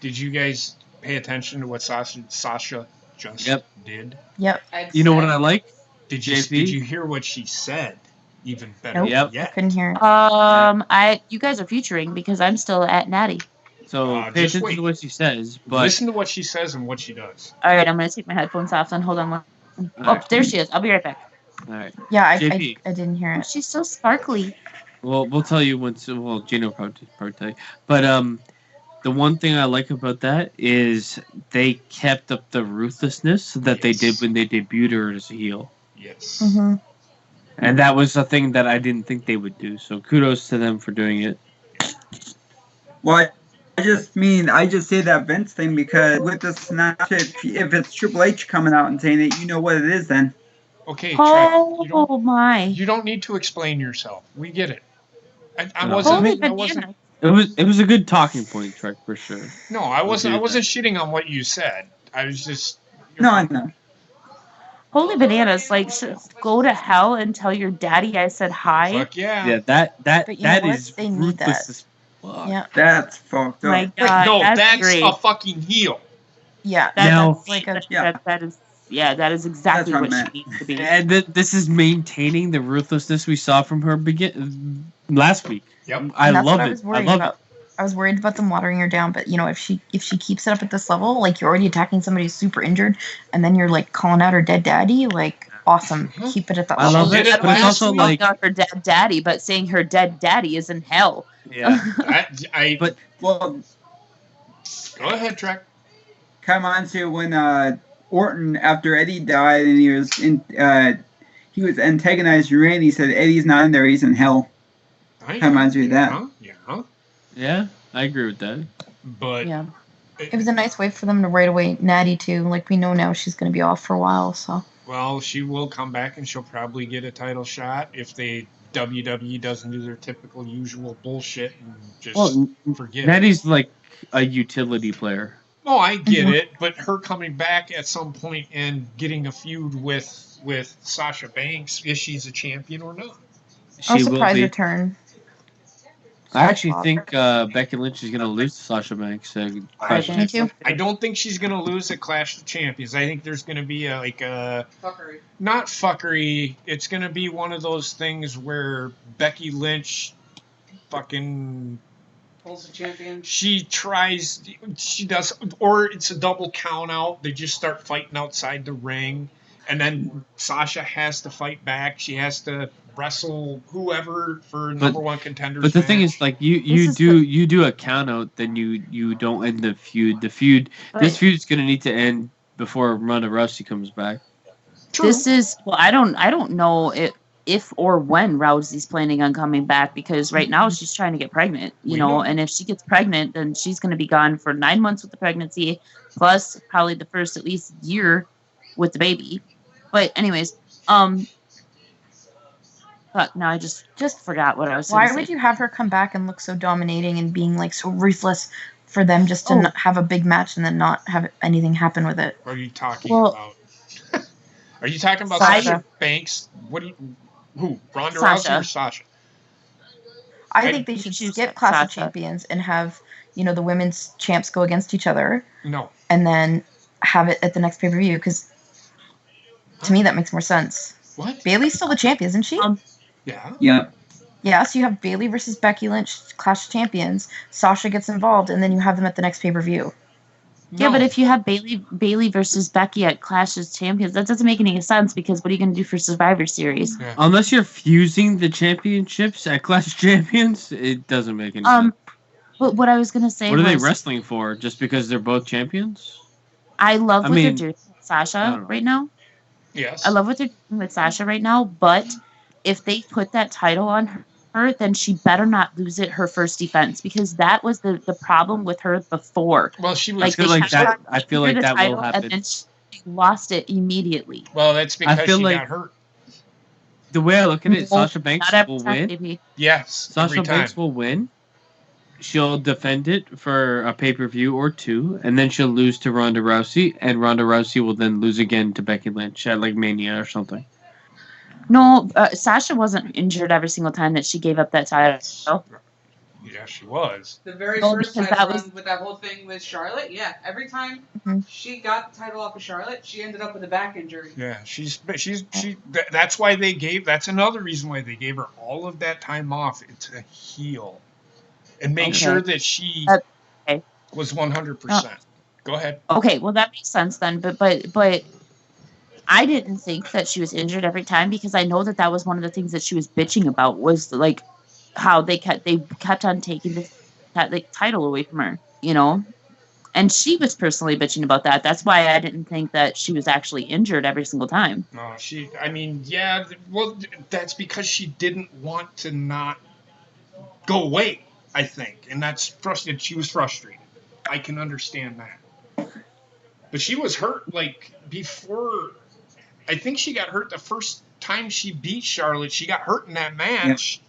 Did you guys pay attention to what Sasha just Yep. did? Yep. You know what I like? Did you JP? did you hear what she said? Even better Nope. Yep. I yet. couldn't hear it. You guys are featuring because I'm still at Natty. So pay just attention wait. to what she says. But Listen to what she says and what she does. All right, I'm gonna take my headphones off. Then hold on one. Oh, Alright. there she is. I'll be right back. all right. Yeah, I JP. didn't hear it. She's so sparkly. Well, we'll tell you once. Well, Gino will probably tell you. But the one thing I like about that is they kept up the ruthlessness that they did when they debuted her as a heel, Yes. Mm-hmm. and that was a thing that I didn't think they would do. So kudos to them for doing it. Well, I just say that Vince thing because with the Snapchat, if it's Triple H coming out and saying it, you know what it is then. Okay, Trent, Oh my! you don't need to explain yourself. We get it. I No. wasn't. Holy I wasn't. bananas! It was a good talking point, Trek, for sure. No, I wasn't. I Okay. wasn't shitting on what you said. I was just. No, I know. Holy bananas! Like, go to hell and tell your daddy I said hi. Fuck yeah. Yeah, that But you know that what? is They need ruthless that. as fuck. Yeah. That's fucked My up. God, no, that's that's great. a fucking heel. Yeah. Now- That's like a. Yeah. That is exactly That's what I what she meant. needs to be. And this is maintaining the ruthlessness we saw from her last week. Yep. I And that's love what it. I was I worried love about. I was worried about them watering her down, but if she keeps it up at this level, like you're already attacking somebody who's super injured, and then you're like calling out her dead daddy, like awesome. Keep it at that I level. love it, Did it but it's last also week? like Not her dead daddy, but saying her dead daddy is in hell. yeah. But Well, go ahead, Trek. come on to when Orton, after Eddie died and he was antagonizing Randy, said Eddie's not in there, he's in hell. I Come on to that. Yeah. Yeah, I agree with that. But Yeah. It was a nice way for them to right away Natty too. Like we know now she's going to be off for a while, so. well, she will come back and she'll probably get a title shot if WWE doesn't do their typical usual bullshit and just Well, forget it. Natty's like a utility player. Oh, I get Mhm. it, but her coming back at some point and getting a feud with Sasha Banks, if she's a champion or not. She I'll will surprise be. return. I actually think Becky Lynch is going to lose to Sasha Banks. Clash of Me too. I don't think she's going to lose at Clash of Champions. I think there's going to be Fuckery. not fuckery. It's going to be one of those things where Becky Lynch fucking Pulls the champion. she does, or it's a double count out. They just start fighting outside the ring, and then Sasha has to fight back. She has to wrestle whoever for number one contenders. But the thing match. is, like you do a count out, then you don't end the feud. This feud is gonna need to end before Ronda Rousey comes back. True. This is I don't know if or when Rousey's planning on coming back, because right now she's trying to get pregnant, We know. and if she gets pregnant, then she's going to be gone for 9 months with the pregnancy, plus probably the first at least year with the baby. But anyways, fuck, now I just forgot what I was Why gonna would say. you have her come back and look so dominating and being like so ruthless for them just to not have a big match and then not have anything happen with it? What are you talking Well- about? Are you talking about Sasha. Sasha Banks? Who? Ronda Sasha. Rousey or Sasha? I think they should choose skip Clash of Sasha. Champions and have the women's champs go against each other No. and then have it at the next pay-per-view, because to me that makes more sense. What? Bailey's still the champion, isn't she? Yeah. Yeah. Yeah, so you have Bailey versus Becky Lynch, Clash of Champions. Sasha gets involved, and then you have them at the next pay-per-view. Yeah, but if you have Bailey versus Becky at Clash of Champions, that doesn't make any sense, because what are you going to do for Survivor Series? Yeah. Unless you're fusing the championships at Clash of Champions, it doesn't make any sense. But what I was going to say What are they was, wrestling for? Just because they're both champions? I love I what mean, they're doing with I Sasha don't know. right now. Yes. I love what they're doing with Sasha right now, but if they put that title on her, then she better not lose it her first defense, because that was the problem with her before. Well, she was. Like, feel they like kept that- her I feel under like the that will title, happen. and then she lost it immediately. Well, that's because feel she like- got hurt. The way I look at it, No, Sasha Banks not every will time, win. baby. Yes. Sasha every time. Banks will win. She'll defend it for a pay-per-view or two, and then she'll lose to Ronda Rousey, and Ronda Rousey will then lose again to Becky Lynch at like Mania or something. No, Sasha wasn't injured every single time that she gave up that title. Yeah, she was. The very No, first because title that was- run with that whole thing with Charlotte, yeah, every time Mhm. she got the title off of Charlotte, she ended up with a back injury. Yeah, that's why they gave. That's another reason why they gave her all of that time off to heal, and make Okay. sure that she Okay. was 100%. Go ahead. Okay, well that makes sense then, but I didn't think that she was injured every time, because I know that was one of the things that she was bitching about, was like how they kept on taking the title away from her, and she was personally bitching about that. That's why I didn't think that she was actually injured every single time. No, I mean, yeah. Well, that's because she didn't want to not go away. I think, and that's frustrated. She was frustrated. I can understand that. But she was hurt like before. I think she got hurt the first time she beat Charlotte. She got hurt in that match.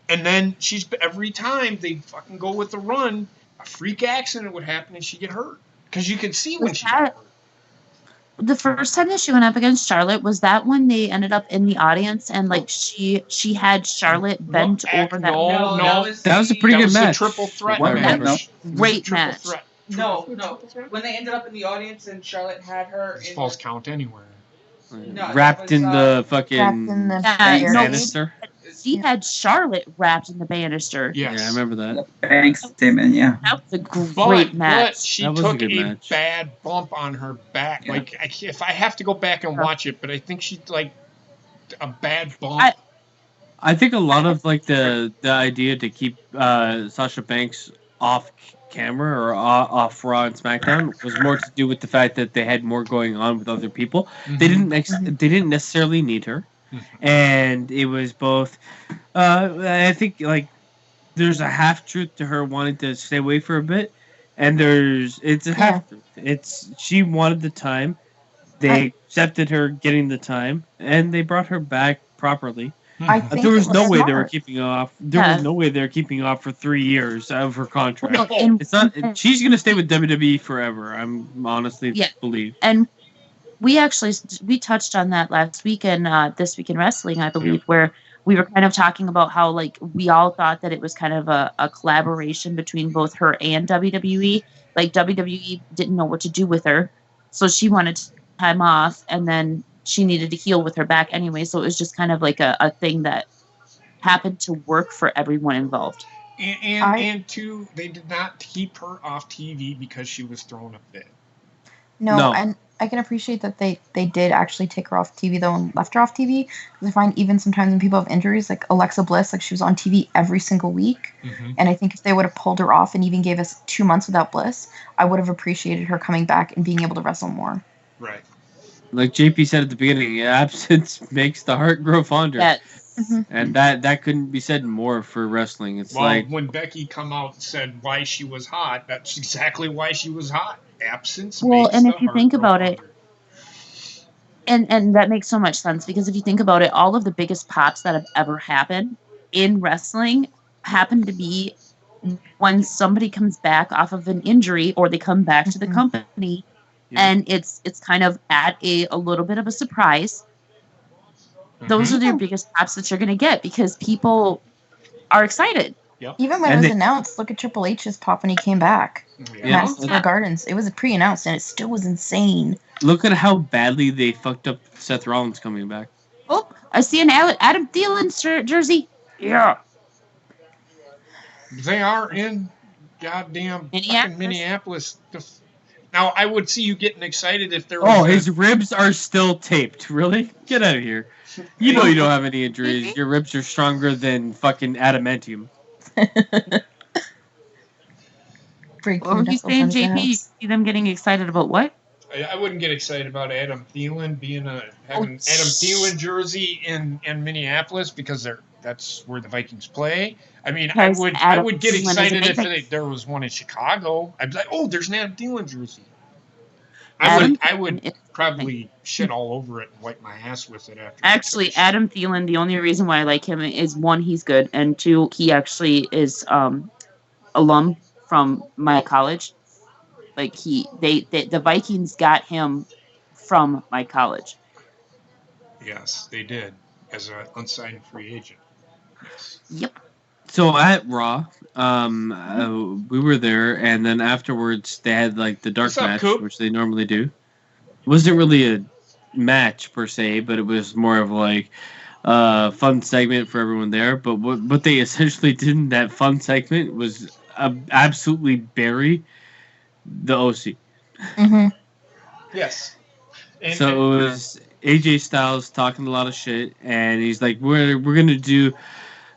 And then every time they fucking go with the run, a freak accident would happen and she'd get hurt. Because you could see when Was she got hurt. The first time that she went up against Charlotte, was that when they ended up in the audience and like she had Charlotte bent over that? No, That was a pretty that good was match. a triple threat What match. match? It was a Great triple match. threat. No. When they ended up in the audience and Charlotte had her This in falls count anywhere. No, Wrapped that in was, the Wrapped fucking in the Yeah, no, banister. she had Charlotte wrapped in the banister. Yes. Yeah, I remember that. Banks statement, yeah. That was a great But match. she That was a took good a match. bad bump on her back. Yeah. Like, if I have to go back and watch it, but I think she like a bad bump. I think a lot of like the idea to keep Sasha Banks off camera or off Raw and SmackDown was more to do with the fact that they had more going on with other people. They didn't necessarily need her, and it was both. I think like there's a half truth to her wanting to stay away for a bit, and it's a half truth. It's she wanted the time. They accepted her getting the time, and they brought her back properly. I think There was it no way they were smart. keeping off. There was no way they were keeping off for 3 years of her contract. No, and- It's not. She's gonna stay with WWE forever. I'm honestly Yeah. believe. And we touched on that last week in This Week in Wrestling, I believe, where we were kind of talking about how like we all thought that it was kind of a collaboration between both her and WWE. Like WWE didn't know what to do with her, so she wanted time off, and then she needed to heal with her back anyway. So it was just kind of like a thing that happened to work for everyone involved. And two, they did not keep her off TV because she was throwing a fit. No, and I can appreciate that they did actually take her off TV though and left her off TV. Because I find even sometimes when people have injuries, like Alexa Bliss, like she was on TV every single week. And I think if they would have pulled her off and even gave us 2 months without Bliss, I would have appreciated her coming back and being able to wrestle more. Right. Like JP said at the beginning, absence makes the heart grow fonder. Yes. And that couldn't be said more for wrestling. It's Well, like when Becky come out and said why she was hot, that's exactly why she was hot. Absence. Well, makes and the if you heart think grow about it, fonder. and that makes so much sense, because if you think about it, all of the biggest pops that have ever happened in wrestling happen to be when somebody comes back off of an injury or they come back to the company, and it's kind of at a little bit of a surprise. Those are your biggest pops that you're going to get because people are excited. Even when And it was they- announced, look at Triple H's pop when he came back. Yeah. Madison Square Gardens. It was pre-announced and it still was insane. Look at how badly they fucked up Seth Rollins coming back. Oh, I see an Adam Thielen jersey. Yeah. They are in goddamn fucking Minneapolis. Minneapolis. Now, I would see you getting excited if there was. Oh, his ribs are still taped. Really? Get out of here. You know you don't have any injuries. Your ribs are stronger than fucking adamantium. Break What were you knuckles saying, on his JP? You ass. see them getting excited about what? I wouldn't get excited about Adam Thielen having Adam Thielen jersey in Minneapolis because that's where the Vikings play. I mean, I would get excited if there was one in Chicago. I'd be like, oh, there's an Adam Thielen jersey. I would probably shit all over it and wipe my ass with it after. Actually, Adam Thielen, the only reason why I like him is one, he's good, and two, he actually is alum from my college. Like the Vikings got him from my college. Yes, they did as an unsigned free agent. Yes. Yep. So at Raw, we were there, and then afterwards they had like the dark What's up, match, Coop? which they normally do. It wasn't really a match per se, but it was more of like a fun segment for everyone there. But what they essentially did in that fun segment was absolutely bury the OC. Mm-hmm. Yes. So it was AJ Styles talking a lot of shit, and he's like, "We're gonna do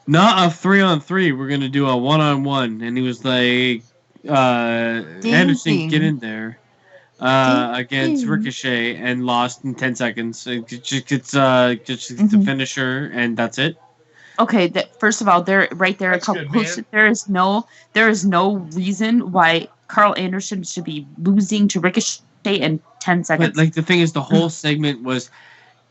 not a 3-on-3, we're gonna do a 1-on-1," and he was like, "Anderson, get in there." Against Ricochet and lost in 10 seconds. It's the finisher, and that's it. Okay, first of all, there right there. That's good, man. There is no reason why Carl Anderson should be losing to Ricochet in 10 seconds. But like the thing is, the whole segment was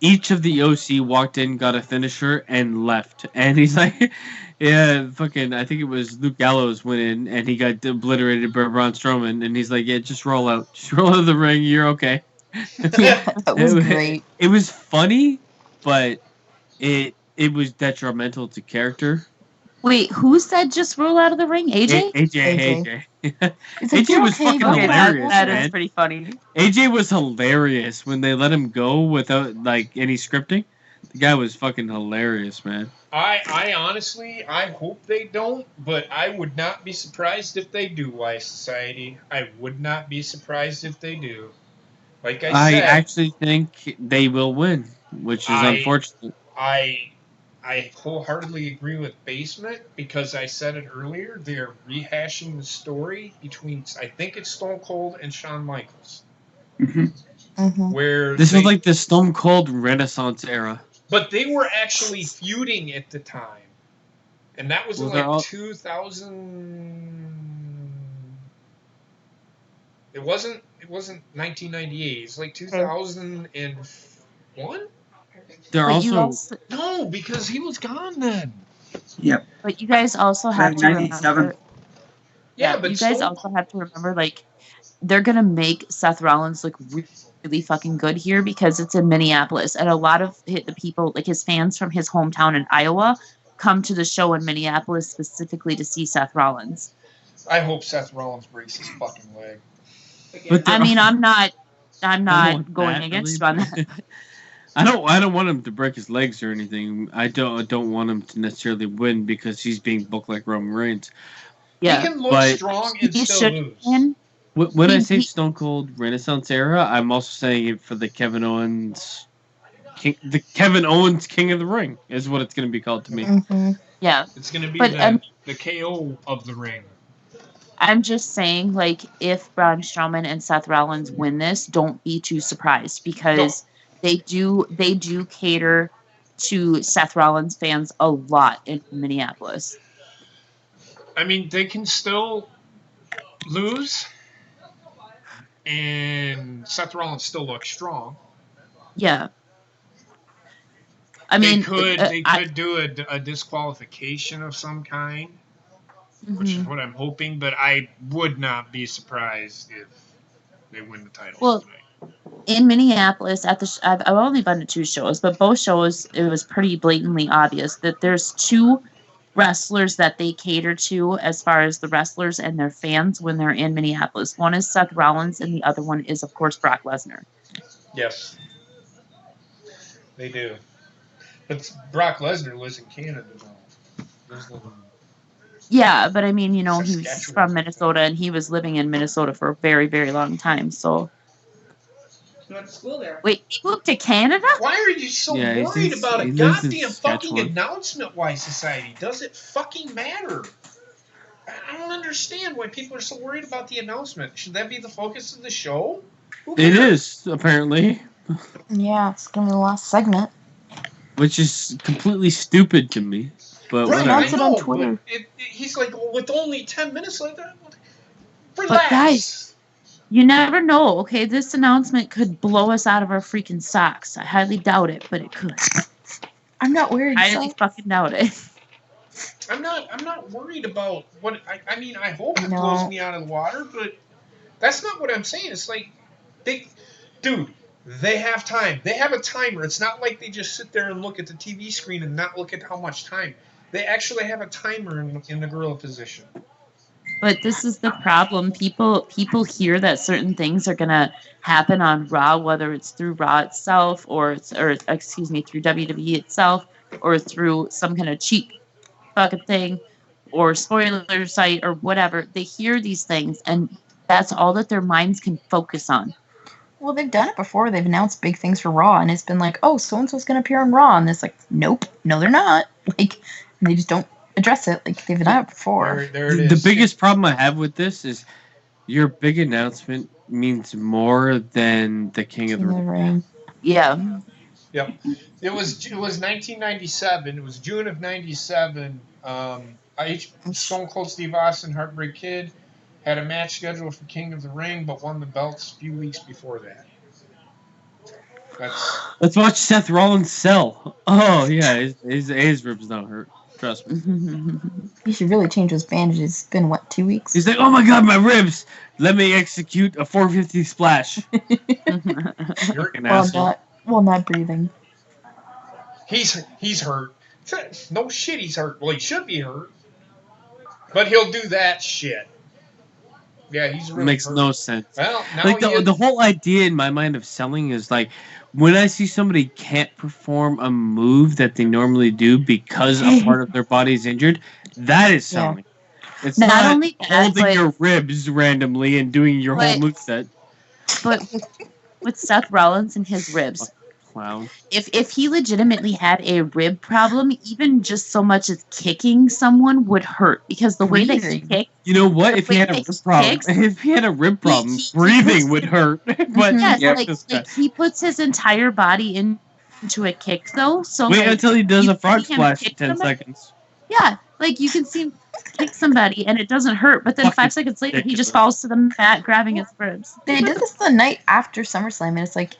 each of the OC walked in, got a finisher, and left. And he's like, yeah, fucking, I think it was Luke Gallows went in, and he got obliterated by Braun Strowman. And he's like, yeah, just roll out. Just roll out of the ring. You're okay. Yeah, that was great. It was funny, but it was detrimental to character. Wait, who said just roll out of the ring? AJ? AJ. It's AJ was fucking hilarious, that man. is pretty funny. AJ was hilarious when they let him go without like any scripting. The guy was fucking hilarious, man. I honestly, I hope they don't, but I would not be surprised if they do, Wise Society. I would not be surprised if they do. Like I said, actually think they will win, which is unfortunate. I wholeheartedly agree with Basement because I said it earlier. They're rehashing the story between, I think it's Stone Cold and Shawn Michaels. Mm-hmm. Mm-hmm. Where This was like the Stone Cold Renaissance era. But they were actually feuding at the time. And that was in like 2000. It wasn't 1998. It's like 2001? They're also No, because he was gone then. Yep. But you guys also have to 97. remember. Yeah, but you guys also have to remember, like, they're gonna make Seth Rollins look really fucking good here because it's in Minneapolis, and a lot of the people, like his fans from his hometown in Iowa, come to the show in Minneapolis specifically to see Seth Rollins. I hope Seth Rollins breaks his fucking leg. But I mean, I'm not going against you on that. I don't want him to break his legs or anything. I don't want him to necessarily win because he's being booked like Roman Reigns. Yeah, he can look strong and still lose. Win. When I say Stone Cold Renaissance era, I'm also saying it for the Kevin Owens King of the Ring is what it's going to be called to me. Mm-hmm. Yeah, It's going to be the KO of the ring. I'm just saying, like, if Braun Strowman and Seth Rollins win this, don't be too surprised because they do cater to Seth Rollins fans a lot in Minneapolis. I mean, they can still lose, and Seth Rollins still looks strong. Yeah. I mean, they could do a disqualification of some kind, which is what I'm hoping, but I would not be surprised if they win the title tonight. In Minneapolis, I've only been to 2 shows, but both shows it was pretty blatantly obvious that there's 2 wrestlers that they cater to as far as the wrestlers and their fans when they're in Minneapolis. One is Seth Rollins, and the other one is, of course, Brock Lesnar. Yes, they do. But Brock Lesnar lives in Canada now. Lives in Yeah, but I mean, you know, he's Saskatchewan. from Minnesota, and he was living in Minnesota for a very, very long time. So, He went to school there. wait, he moved to Canada? Why are you so Yeah, he's worried in- about a he lives in goddamn fucking Saskatchewan. announcement? Why, society? Does it fucking matter? I don't understand why people are so worried about the announcement. Should that be the focus of the show? Who It cares? is, apparently, Yeah, it's gonna be the last segment. which is completely stupid to me. But Right, whatever. I Announce it on know, Twitter. but he's like, well, with only 10 minutes like that, But relax. guys, you never know, okay? This announcement could blow us out of our freaking socks. I highly doubt it, but it could. I'm not wearing Highly socks. fucking doubt it. I'm not worried about what I mean. I hope it No. blows me out of the water, but that's not what I'm saying. It's like, dude, they have time. They have a timer. It's not like they just sit there and look at the TV screen and not look at how much time. They actually have a timer in the gorilla position. But this is the problem. People hear that certain things are gonna happen on Raw, whether it's through Raw itself or through WWE itself or through some kind of cheap fucking thing or spoiler site or whatever. They hear these things and that's all that their minds can focus on. Well, they've done it before. They've announced big things for Raw, and it's been like, oh, so and so's gonna appear on Raw, and it's like, nope, no, they're not. Like, and they just don't address it. Like they've done it before. There it The is. biggest problem I have with this is your big announcement means more than the King of the In the Ring. ring. Yeah. Yep. It was 1997. It was June of '97. Stone Cold Steve Austin, Heartbreak Kid, had a match scheduled for King of the Ring, but won the belts a few weeks before that. Let's watch Seth Rollins sell. Oh yeah, his ribs don't hurt. Trust me. He should really change those bandages. It's been what, 2 weeks? He's like, oh my god, my ribs. Let me execute a 450 splash. You're, Fucking asshole. not breathing. he's hurt. No shit, he's hurt. Well, he should be hurt, but he'll do that shit. Yeah, he's really Makes hurt. no sense. Well, now Like the whole idea in my mind of selling is like when I see somebody can't perform a move that they normally do because a part of their body is injured, that is selling. It's Not not only that, holding but- your ribs randomly and doing your whole But- moveset. But with Seth Rollins and his ribs, Clown. if he legitimately had a rib problem, even just so much as kicking someone would hurt because the way that he Breathing. kicked. You know what? The If he had a way rib that he problem, kicks, if he had a rib problem, he breathing puts would it- hurt. But Yes, yep, like this guy. he puts his entire body into a kick though. So Wait like, until he does you a frog see him splash in kick 10 somebody- seconds. Yeah, like you can see him kick somebody and it doesn't hurt, but then Fucking 5 seconds later he ridiculous. just falls to the mat grabbing his ribs. They did this the night after SummerSlam, and it's like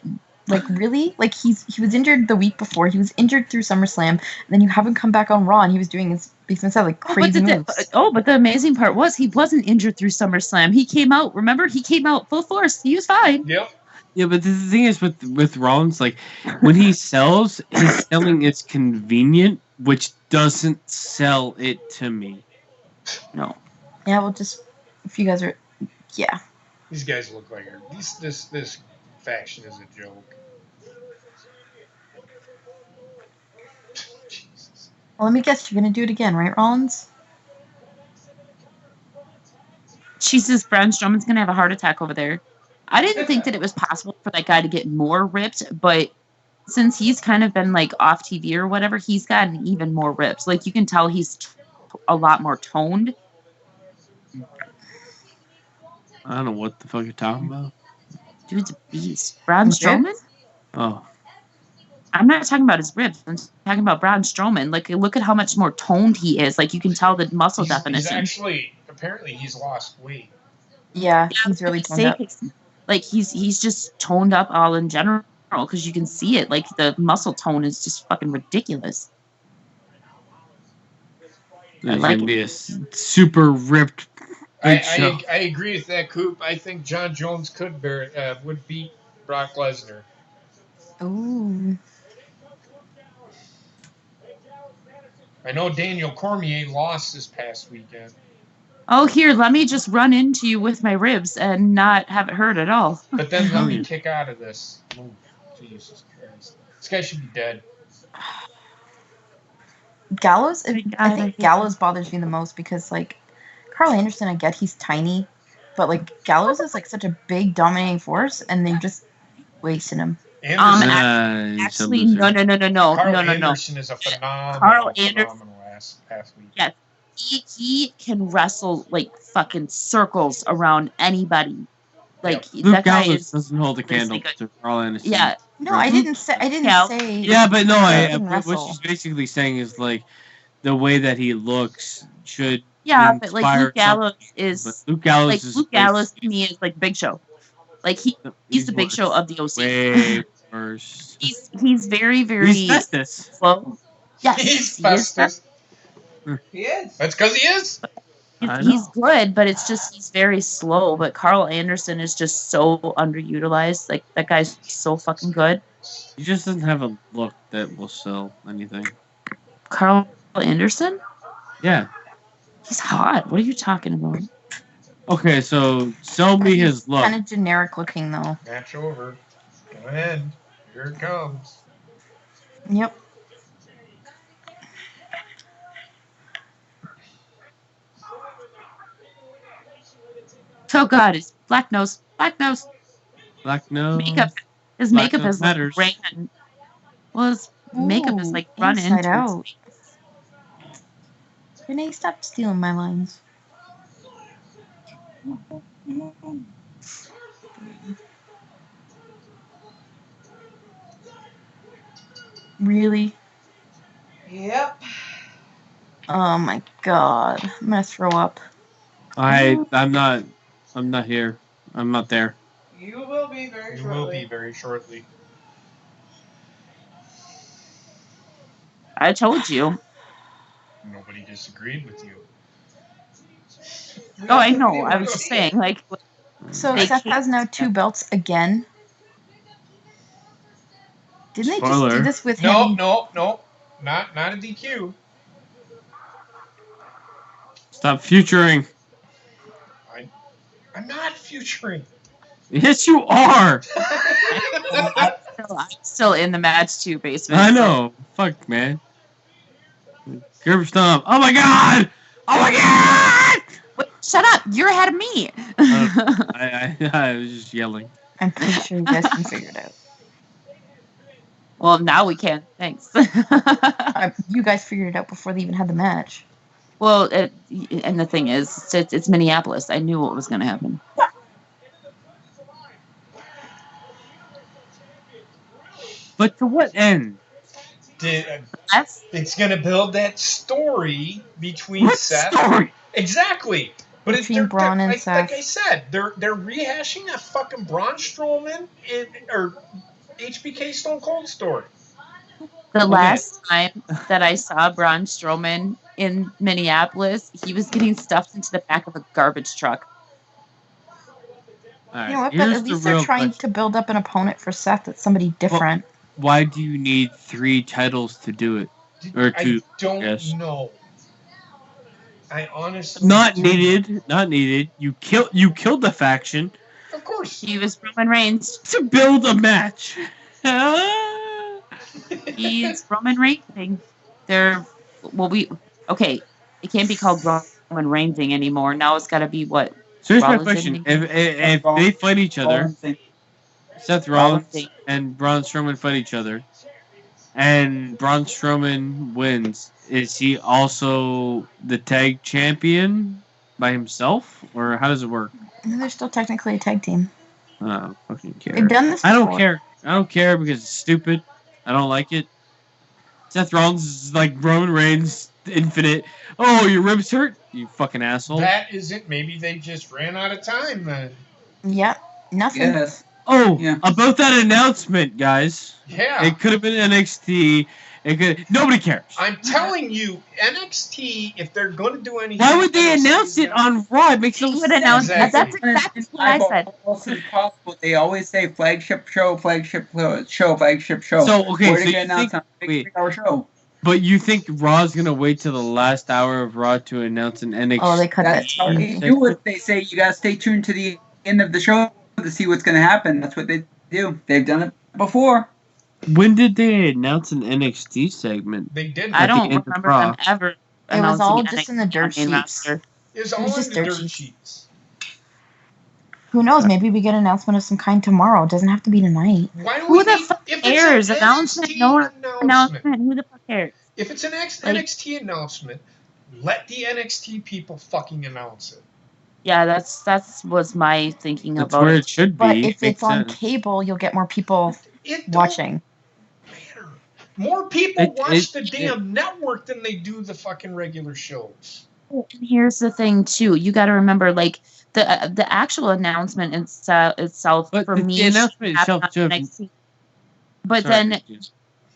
really? Like he was injured the week before. He was injured through SummerSlam, and then you have him come back on Raw, and he was doing his basement stuff like crazy moves. But the amazing part was he wasn't injured through SummerSlam. He came out. Remember, he came out full force. He was fine. Yep. Yeah, but the thing is with Rollins, like when he sells, his selling is convenient, which doesn't sell it to me. No. Yeah, well, just if you guys are, yeah. These guys look like this faction is a joke. Jesus. Well, let me guess, you're gonna do it again, right, Rollins? Jesus, Braun Strowman's gonna have a heart attack over there. I didn't think that it was possible for that guy to get more ripped, but since he's kind of been like off TV or whatever, he's gotten even more rips. Like you can tell he's a lot more toned. I don't know what the fuck you're talking about. Dude's a beast. Braun His Strowman? ribs? Oh, I'm not talking about his ribs. I'm talking about Braun Strowman. Like, look at how much more toned he is. Like, you can tell the muscle He's definition. actually apparently he's lost weight. Yeah, he's really toned up. Like, he's just toned up all in general because you can see it. Like, the muscle tone is just fucking ridiculous. there's like gonna be a super ripped Big Show. I agree with that, Coop. I think John Jones would beat Brock Lesnar. Ooh. I know Daniel Cormier lost this past weekend. Oh, here, let me just run into you with my ribs and not have it hurt at all. But then let me kick out of this. Oh, Jesus Christ. This guy should be dead. Gallows, My God, I I think hate Gallows bothers me the most because, like, Carl Anderson, I get he's tiny, but, like, Gallows is, like, such a big dominating force, and they just wasted him. Anderson, Actually, no. Carl Anderson is a Carl Anderson- phenomenal athlete. Yes. He can wrestle like fucking circles around anybody. Like Luke that guy Gallows is doesn't hold a candle good. to Carl Anderson. Yeah. No, I didn't say. Yeah, but no, he can what wrestle. she's basically saying is like the way that he looks should Yeah, but like inspire Luke Gallows something, is but Luke Gallows like is Luke Gallows to me is like Big Show. Like he's the Big worse. Show of the OC. Way worse. He's very He's Festus. slow. Yes, He's he is Festus. He is. That's because he is. He's good, but it's just he's very slow. But Carl Anderson is just so underutilized. Like that guy's so fucking good. He just doesn't have a look that will sell anything. Carl Anderson? Yeah. He's hot. What are you talking about? Okay, so sell me his look. Kind of generic looking though. Match over. Go ahead. Here it comes. Yep. Oh God, his black nose. Black nose. Makeup. His Black makeup nose is like matters. ran. Well, his makeup is like run Inside into Out. his face. Renee, stop stealing my lines. Really? Yep. Oh my god. I'm gonna throw up. I'm not here. I'm not there. You will be very You shortly. will be very shortly. I told you. Nobody disagreed with you. Oh, I know. I was just saying, like, So They Seth can't- has now 2 belts again. Didn't they just Spoiler. do this with No, him? no. Not a DQ. Stop futuring. I'm not futuring. Yes, you are. I'm still in the match too, basement. I know. Fuck, man. Curb stomp. Oh my god! Oh my god! Wait, shut up! You're ahead of me. I was just yelling. I'm pretty sure you guys can figure it out. Well, now we can. Thanks. You guys figured it out before they even had the match. Well, and the thing is, it's Minneapolis. I knew what was going to happen. But to what end? It's going to build that story between What Seth. story? Exactly. But Between Braun and Seth. like I said, they're rehashing that fucking Braun Strowman or HBK Stone Cold story. The last time that I saw Braun Strowman in Minneapolis, he was getting stuffed into the back of a garbage truck. All right, You know what? But here's at least the they're real trying question. to build up an opponent for Seth that's somebody different. Why do you need 3 titles to do it? Or I don't know. I honestly Not don't needed. Not needed. You killed the faction know. Of course. He was Roman Reigns. to build a match. He's Roman Reigns. Okay. It can't be called Roman Reigns anymore. Now it's got to be what? So here's my Rollins question: and- if they fight each other, Seth Rollins and Braun Strowman fight each other, and Braun Strowman wins, is he also the tag champion by himself, or how does it work? No, they're still technically a tag team. I don't fucking care. They've done this I don't before. care. I don't care because it's stupid. I don't like it. Seth Rollins is like Roman Reigns, infinite. Oh, your ribs hurt? You fucking asshole. That isn't. Maybe they just ran out of time then. Yep. Nothing. Yes. Oh, Yeah. about that announcement, guys. Yeah. It could have been NXT. It could. Nobody cares. I'm telling you, NXT, if they're going to do anything. Why would they NXT announce it on Raw? It makes no He would sense. announce Exactly. That's exactly what I said. Also possible. They always say flagship show, flagship show, flagship show. So, okay, Where so did you they announce think- on a wait. 3-hour show? But you think Raw's gonna wait till the last hour of Raw to announce an NXT? Oh, they cut that That's short. they do what they say. You gotta stay tuned to the end of the show to see what's gonna happen. That's what they do. They've done it before. When did they announce an NXT segment? They didn't. I At the don't end of remember Raw. them ever. It was announcing all just in the NXT dirt main sheets. roster. It was It all was in just the dirt dirt sheets. sheets. Who knows? Maybe we get an announcement of some kind tomorrow. It doesn't have to be tonight. Why do Who we the need, fuck if cares? it's an Announcement? NXT No announcement, announcement. Who the fuck cares? if it's an Like- NXT announcement, let the NXT people fucking announce it. Yeah, that's was my thinking That's about where it. it should But be. if Makes it's on sense. cable, you'll get more people It don't watching. matter. More people watch the it- damn network than they do the fucking regular shows. And here's the thing too. You got to remember, like the actual announcement itself But for the me announcement should happen itself on should- NXT. But Sorry, then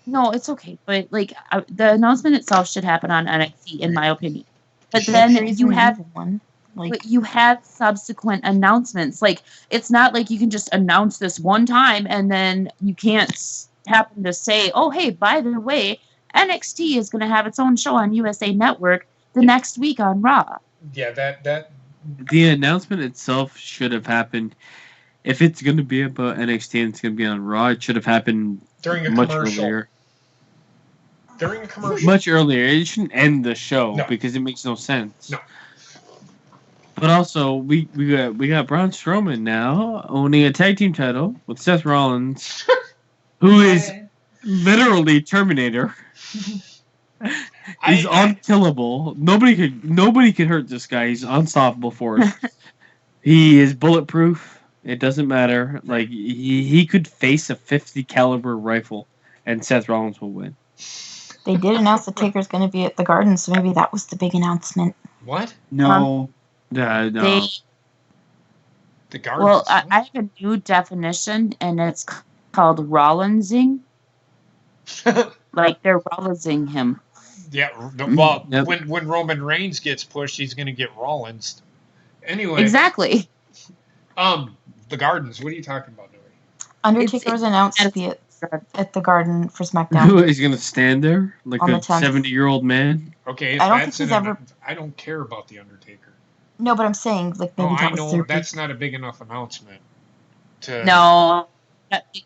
no, it's okay. But like the announcement itself should happen on NXT, in my opinion. But then Trees you and have Evil one. Like but you have subsequent announcements. Like it's not like you can just announce this one time and then you can't happen to say, "Oh, hey, by the way, NXT is going to have its own show on USA Network the next week on Raw." Yeah, that The announcement itself should have happened. If it's going to be about NXT and it's going to be on Raw, it should have happened during a much commercial. earlier. During a commercial. Much earlier. It shouldn't end the show No. because it makes no sense. No. But also, we got Braun Strowman now owning a tag team title with Seth Rollins, who is literally Terminator. He's unkillable. Nobody can hurt this guy. He's unstoppable force. He is bulletproof. It doesn't matter. Like he could face a 50 caliber rifle, and Seth Rollins will win. they did announce the Taker's going to be at the Garden, so maybe that was the big announcement. What? No. No. They, The Gardens. well, I have a new definition, and it's called Rollinsing. Like they're Rollinsing him. Yeah, well, Yep. when Roman Reigns gets pushed, he's going to get Rollins. Anyway, Exactly. the Gardens. What are you talking about, Dory? Undertaker was announced to be at the Garden for SmackDown. Who is going to stand there like On a the 10th. 70-year-old man? Okay, I don't that's think he's ever- I don't care about the Undertaker. No, but I'm saying like maybe I that was know their that's not a big enough announcement. To No,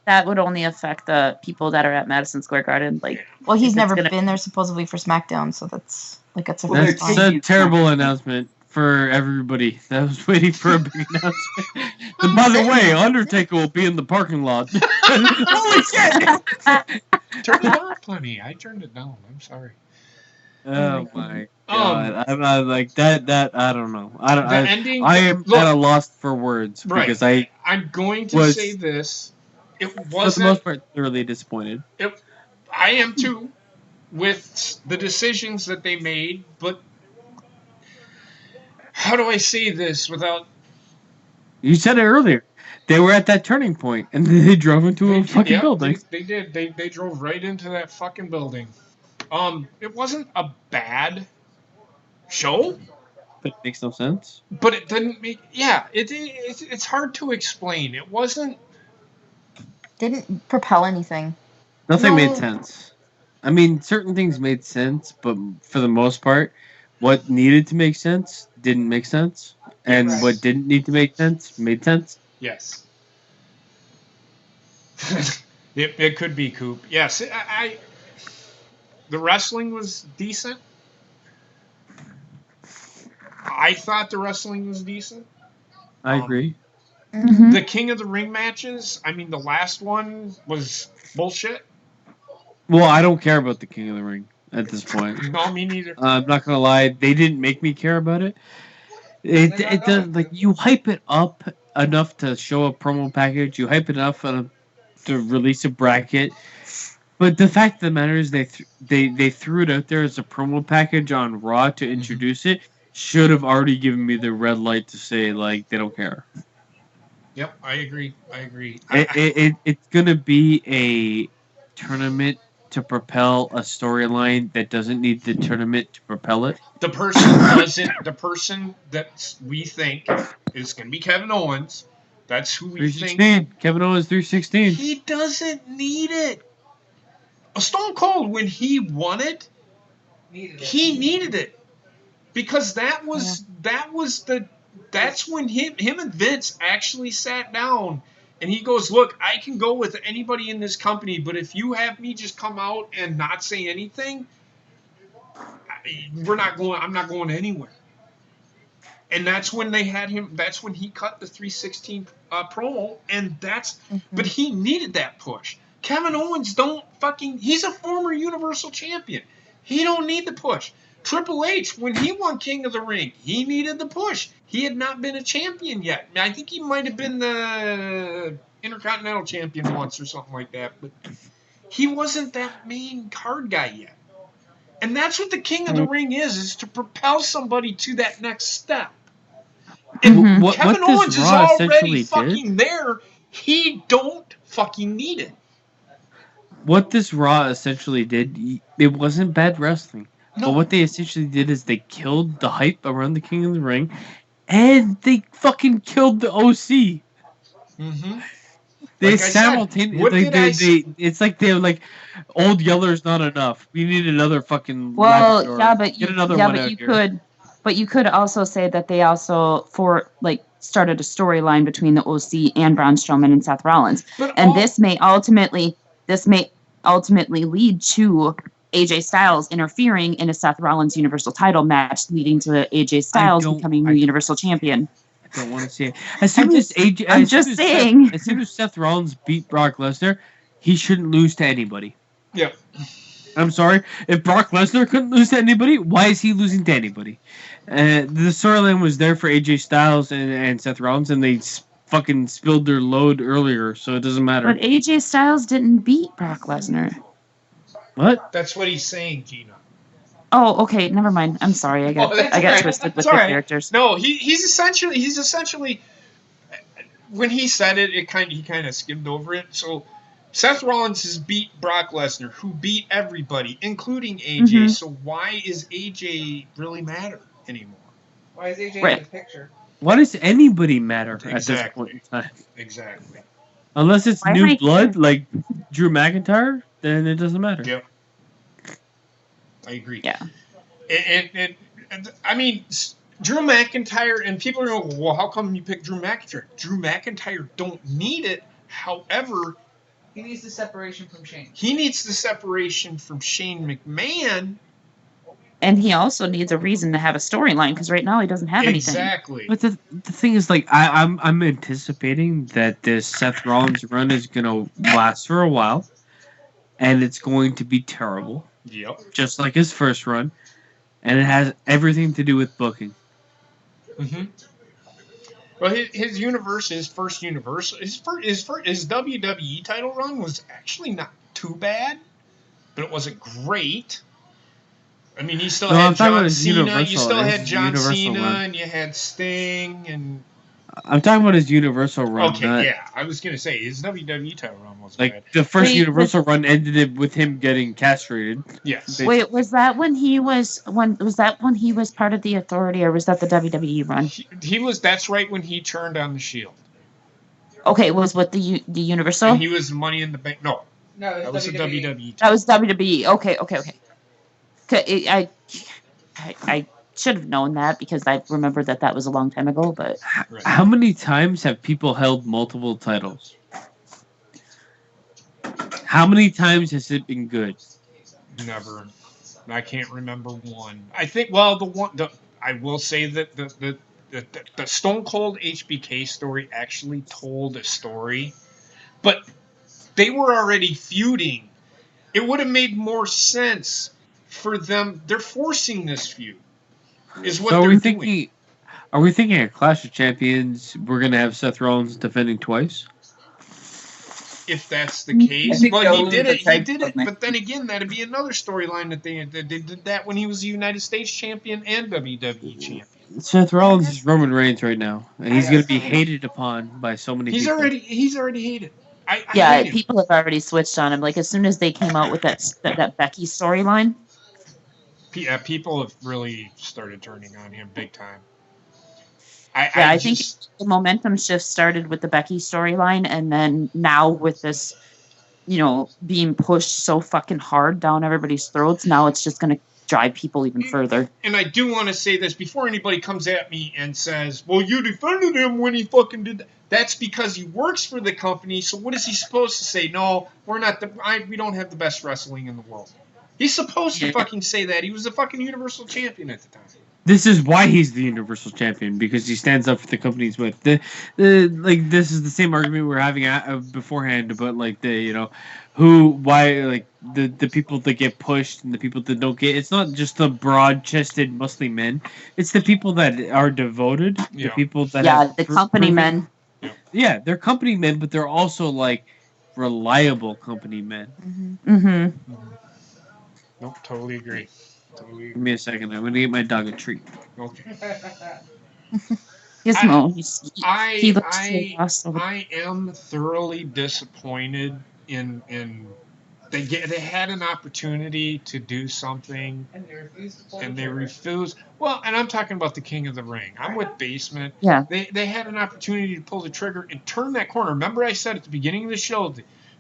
that would only affect the people that are at Madison Square Garden. Like, Well, he's It's never gonna- been there supposedly for SmackDown, so that's like it's a Well, first That's time. a terrible announcement for everybody that was waiting for a big announcement. And by the way, Undertaker will be in the parking lot. Holy shit! turn it off, honey. I turned it down. I'm sorry. Oh my god! I'm like that. I don't know. The ending. I am look, at a loss for words Right. because I, I'm going to was- say this. It for the wasn't. most part, thoroughly disappointed. I am too, with the decisions that they made. But how do I say this without? You said it earlier. They were at that turning point, and they drove into a fucking Yeah, building. They did. They drove right into that fucking building. It wasn't a bad show, That makes no sense. but it didn't make. Yeah, it's hard to explain. It wasn't. Didn't propel anything. Nothing No. made sense. I mean, certain things made sense, but for the most part, what needed to make sense didn't make sense, and Yes. what didn't need to make sense made sense. Yes. it could be Coop. Yes, the wrestling was decent. I thought the wrestling was decent. I agree. Mhm. The King of the Ring matches, I mean, the last one was bullshit. Well, I don't care about the King of the Ring at this point. No, me neither. I'm not gonna lie; they didn't make me care about it. It does like you hype it up enough to show a promo package. You hype it enough to release a bracket. But the fact of the matter is, they threw it out there as a promo package on Raw to introduce it. Should have already given me the red light to say like they don't care. Yep, I agree. It's gonna be a tournament to propel a storyline that doesn't need the tournament to propel it. The person that we think is going to be Kevin Owens, that's who we think. 316. Kevin Owens 316. He doesn't need it. A Stone Cold, when he won it, He needed it because that's when him and Vince actually sat down and he goes, look, I can go with anybody in this company, but if you have me just come out and not say anything, I'm not going anywhere. And that's when they had him. That's when he cut the 316 promo, and but he needed that push. Kevin Owens he's a former Universal Champion. He don't need the push. Triple H, when he won King of the Ring, he needed the push. He had not been a champion yet. I think he might have been the Intercontinental Champion once or something like that, but he wasn't that main card guy yet. And that's what the King of the Ring is to propel somebody to that next step. And Kevin Owens is already fucking there. He don't fucking need it. What this Raw essentially did, it wasn't bad wrestling. No. But what they essentially did is they killed the hype around the King of the Ring, and they fucking killed the OC. Mm-hmm. They simultaneously. It's like they're like, Old Yeller's not enough. We need another fucking. Well, yeah, but you could also say that they also started a storyline between the OC and Braun Strowman and Seth Rollins, this may ultimately lead to AJ Styles interfering in a Seth Rollins Universal title match, leading to AJ Styles becoming new Universal Champion. I don't want to see it. As soon as Seth Rollins beat Brock Lesnar, he shouldn't lose to anybody. Yeah. I'm sorry. If Brock Lesnar couldn't lose to anybody, why is he losing to anybody? The storyline was there for AJ Styles and Seth Rollins, and they fucking spilled their load earlier, so it doesn't matter. But AJ Styles didn't beat Brock Lesnar. What? That's what he's saying, Gina. Oh, okay. Never mind. I'm sorry. I got twisted with the characters. No, he's essentially when he said it, he kind of skimmed over it. So Seth Rollins has beat Brock Lesnar, who beat everybody, including AJ. Mm-hmm. So why is AJ really matter anymore? Why is AJ in the picture? Why does anybody matter at this point in time? Exactly. Unless it's new blood, like Drew McIntyre, then it doesn't matter. Yep. I agree. Yeah. And I mean, Drew McIntyre, and people are going, well, how come you pick Drew McIntyre? Drew McIntyre don't need it. However, he needs the separation from Shane. He needs the separation from Shane McMahon. And he also needs a reason to have a storyline, because right now he doesn't have anything. Exactly. But the thing is, like, I'm anticipating that this Seth Rollins run is going to last for a while, and it's going to be terrible. Yep. Just like his first run. And it has everything to do with booking. Mm-hmm. Well, his first Universal, his WWE title run was actually not too bad, but it wasn't great. I mean, he still had John Cena. You still had John Cena, and you had Sting, and I'm talking about his Universal run. Okay, yeah, I was gonna say his WWE title run wasn't bad. The first Universal run ended with him getting castrated. Yes. Wait, was that when he was part of the Authority, or was that the WWE run? He was. That's right when he turned on the Shield. Okay, it was with the Universal. And he was Money in the Bank. No, that was the WWE. That was WWE. Okay. I should have known that, because I remember that was a long time ago. But how many times have people held multiple titles? How many times has it been good? Never. I can't remember one. I think. Well, I will say that the Stone Cold HBK story actually told a story, but they were already feuding. It would have made more sense for them. They're forcing this feud. Is what so they're doing. Are we thinking a Clash of Champions? We're gonna have Seth Rollins defending twice. If that's the case, well, he did it. But then again, that'd be another storyline that they did that when he was the United States champion and WWE champion. Seth Rollins is Roman Reigns right now, and he's gonna be hated upon by so many people. He's already hated. People have already switched on him. Like, as soon as they came out with that Becky storyline. People have really started turning on him big time. I think the momentum shift started with the Becky storyline, and then now with this, being pushed so fucking hard down everybody's throats, now it's just going to drive people even further. And I do want to say this before anybody comes at me and says, well, you defended him when he fucking did that. That's because he works for the company, so what is he supposed to say? No, we're not we don't have the best wrestling in the world. He's supposed to fucking say that. He was the fucking Universal Champion at the time. This is why he's the Universal Champion, because he stands up for the companies with like this is the same argument we were having beforehand about like the the people that get pushed and the people that don't get. It's not just the broad-chested, muscly men. It's the people that are devoted. The people that the company men. Yeah, they're company men, but they're also like reliable company men. Mm-hmm. Nope, totally agree. Give me a second. I'm gonna get my dog a treat. Okay. Gizmo, he looks I am thoroughly disappointed in they had an opportunity to do something and they refused. Well, and I'm talking about the King of the Ring. I'm with Basement. Yeah. They had an opportunity to pull the trigger and turn that corner. Remember I said at the beginning of the show,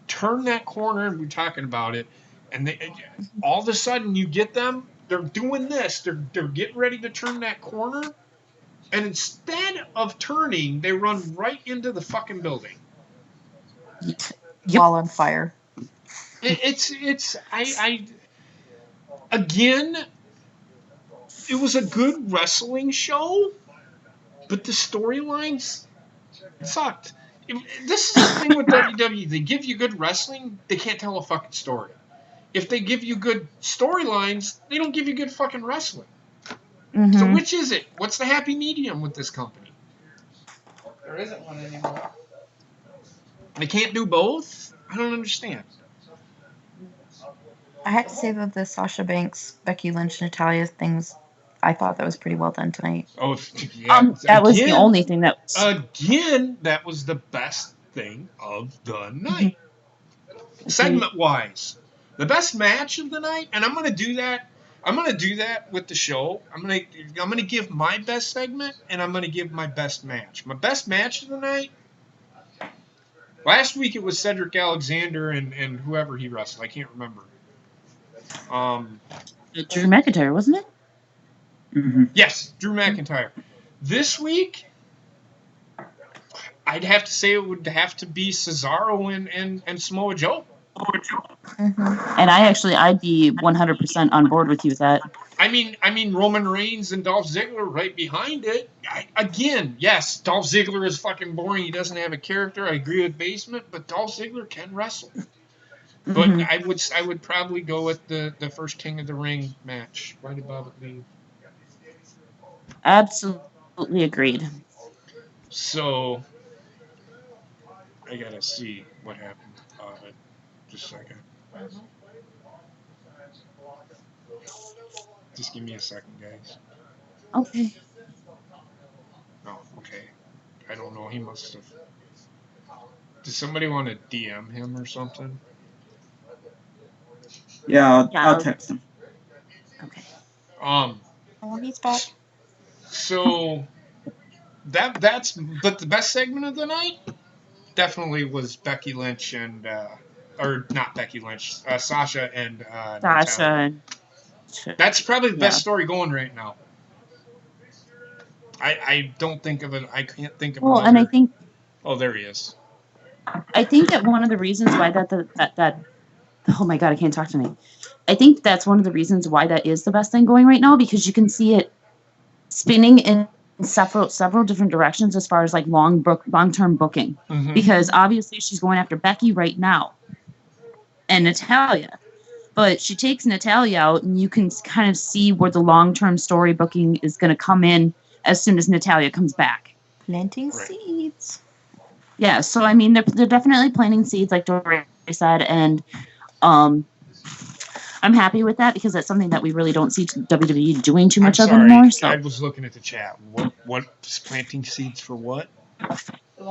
turn that corner, and we're talking about it, and all of a sudden you get them, they're doing this, they're getting ready to turn that corner, and instead of turning, they run right into the fucking building. Wall on fire. Again, it was a good wrestling show, but the storylines sucked. This is the thing with WWE. They give you good wrestling, they can't tell a fucking story. If they give you good storylines, they don't give you good fucking wrestling. Mm-hmm. So which is it? What's the happy medium with this company? There isn't one anymore. They can't do both? I don't understand. I have to say that the Sasha Banks, Becky Lynch, Natalya things, I thought that was pretty well done tonight. Oh, yeah. That was the only thing that was... Again, that was the best thing of the night. Segment-wise. The best match of the night, and I'm going to do that. I'm going to do that with the show. I'm going to give my best segment, and I'm going to give my best match. My best match of the night, last week it was Cedric Alexander and whoever he wrestled. I can't remember. Drew McIntyre, wasn't it? Mm-hmm. Yes, Drew McIntyre. This week, I'd have to say it would have to be Cesaro and Samoa Joe. Mm-hmm. And I'd be 100% on board with you with that. I mean Roman Reigns and Dolph Ziggler right behind it. Again, yes, Dolph Ziggler is fucking boring. He doesn't have a character. I agree with Basement, but Dolph Ziggler can wrestle. But Mm-hmm. I would probably go with the first King of the Ring match right above it being. Absolutely agreed. So I gotta see what happened. Just a second. Just give me a second, guys. Okay. Oh, okay. I don't know. He must have. Does somebody want to DM him or something? Yeah, I'll text him. Okay. Oh, he's back. So that's but the best segment of the night definitely was Becky Lynch and or not Becky Lynch, Sasha and Sasha. Natalya. That's probably the best story going right now. I don't think of it. I can't think of. Well, and I think. Oh, there he is. I think that one of the reasons why that oh my god, I can't talk to me. I think that's one of the reasons why that is the best thing going right now, because you can see it spinning in several different directions as far as like long-term booking. Mm-hmm. Because obviously she's going after Becky right now and Natalya. But she takes Natalya out, and you can kind of see where the long-term story booking is going to come in as soon as Natalya comes back. Planting seeds. Yeah, so I mean, they're definitely planting seeds, like Dory said, and I'm happy with that because that's something that we really don't see WWE doing too much of anymore. So I was looking at the chat. What's planting seeds for what?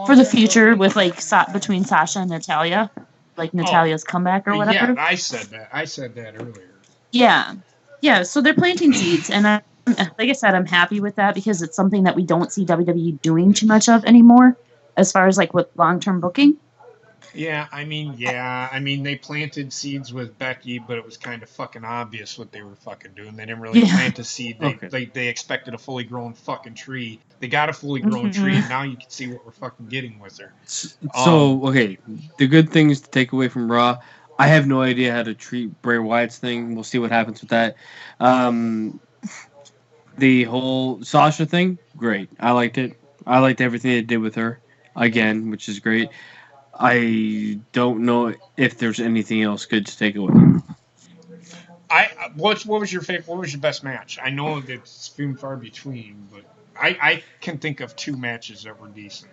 For the future, with like between Sasha and Natalya, like Natalya's comeback or whatever. Yeah, I said that earlier. Yeah. So they're planting seeds, and like I said, I'm happy with that because it's something that we don't see WWE doing too much of anymore, as far as like with long-term booking. Yeah, I mean, they planted seeds with Becky, but it was kind of fucking obvious what they were fucking doing. They didn't really Yeah. plant a seed. Okay. They expected a fully grown fucking tree. They got a fully grown tree, and now you can see what we're fucking getting with her. So, okay, the good things to take away from Raw. I have no idea how to treat Bray Wyatt's thing. We'll see what happens with that. The whole Sasha thing, great. I liked it. I liked everything they did with her, again, which is great. I don't know if there's anything else good to take away. What was your favorite? What was your best match? I know that it's few and far between, but I can think of 2 matches that were decent.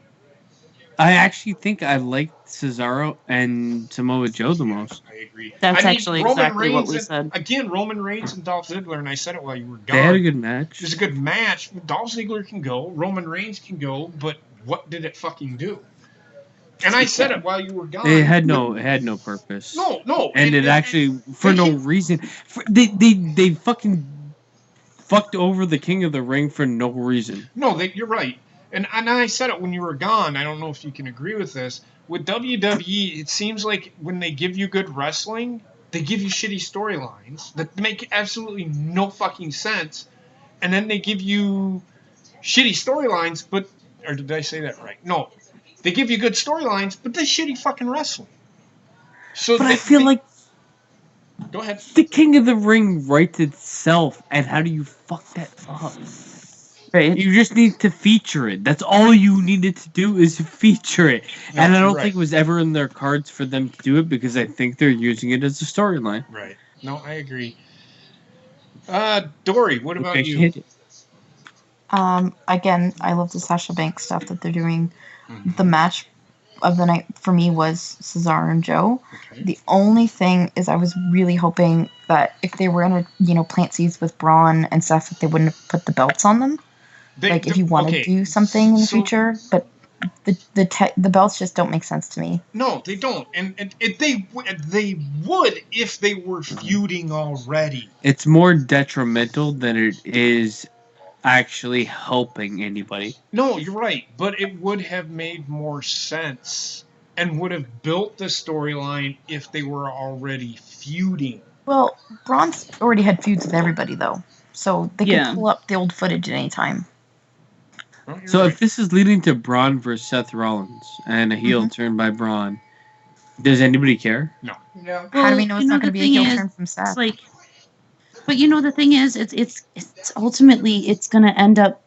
I actually think I liked Cesaro and Samoa Joe the most. I agree. That's I mean, actually Roman exactly what Reigns we and- said. Again, Roman Reigns and Dolph Ziggler, and I said it while you were gone. They had a good match. It was a good match. Dolph Ziggler can go. Roman Reigns can go. But what did it fucking do? And I said it while you were gone. It had no purpose. No. And it actually, for no reason, they fucking fucked over the King of the Ring for no reason. No, you're right. And I said it when you were gone. I don't know if you can agree with this. With WWE, it seems like when they give you good wrestling, they give you shitty storylines that make absolutely no fucking sense. And then they give you shitty storylines, or did I say that right? No. They give you good storylines, but they're shitty fucking wrestling. So But I feel like Go ahead. the King of the Ring writes itself, and how do you fuck that up? Right. You just need to feature it. That's all you needed to do is feature it. No, and I you're don't right. think it was ever in their cards for them to do it because I think they're using it as a storyline. Right. No, I agree. Dory, what about Okay, you? hit it. Again, I love the Sasha Banks stuff that they're doing. Mhm. The match of the night for me was Cesaro and Joe. Okay. The only thing is, I was really hoping that if they were gonna, plant seeds with Braun and Seth, that they wouldn't have put the belts on them. If you want to do something in the future, but the belts just don't make sense to me. No, they don't, and they would if they were feuding already. It's more detrimental than it is actually helping anybody. No, you're right, but it would have made more sense and would have built the storyline if they were already feuding. Well, Braun's already had feuds with everybody though, so they Yeah. could pull up the old footage at any time. Well, you're So right. if this is leading to Braun versus Seth Rollins and a heel turn by Braun, does anybody care? No. How do we know it's not going to be a heel turn from It's Seth? like, but the thing is, it's ultimately it's gonna end up.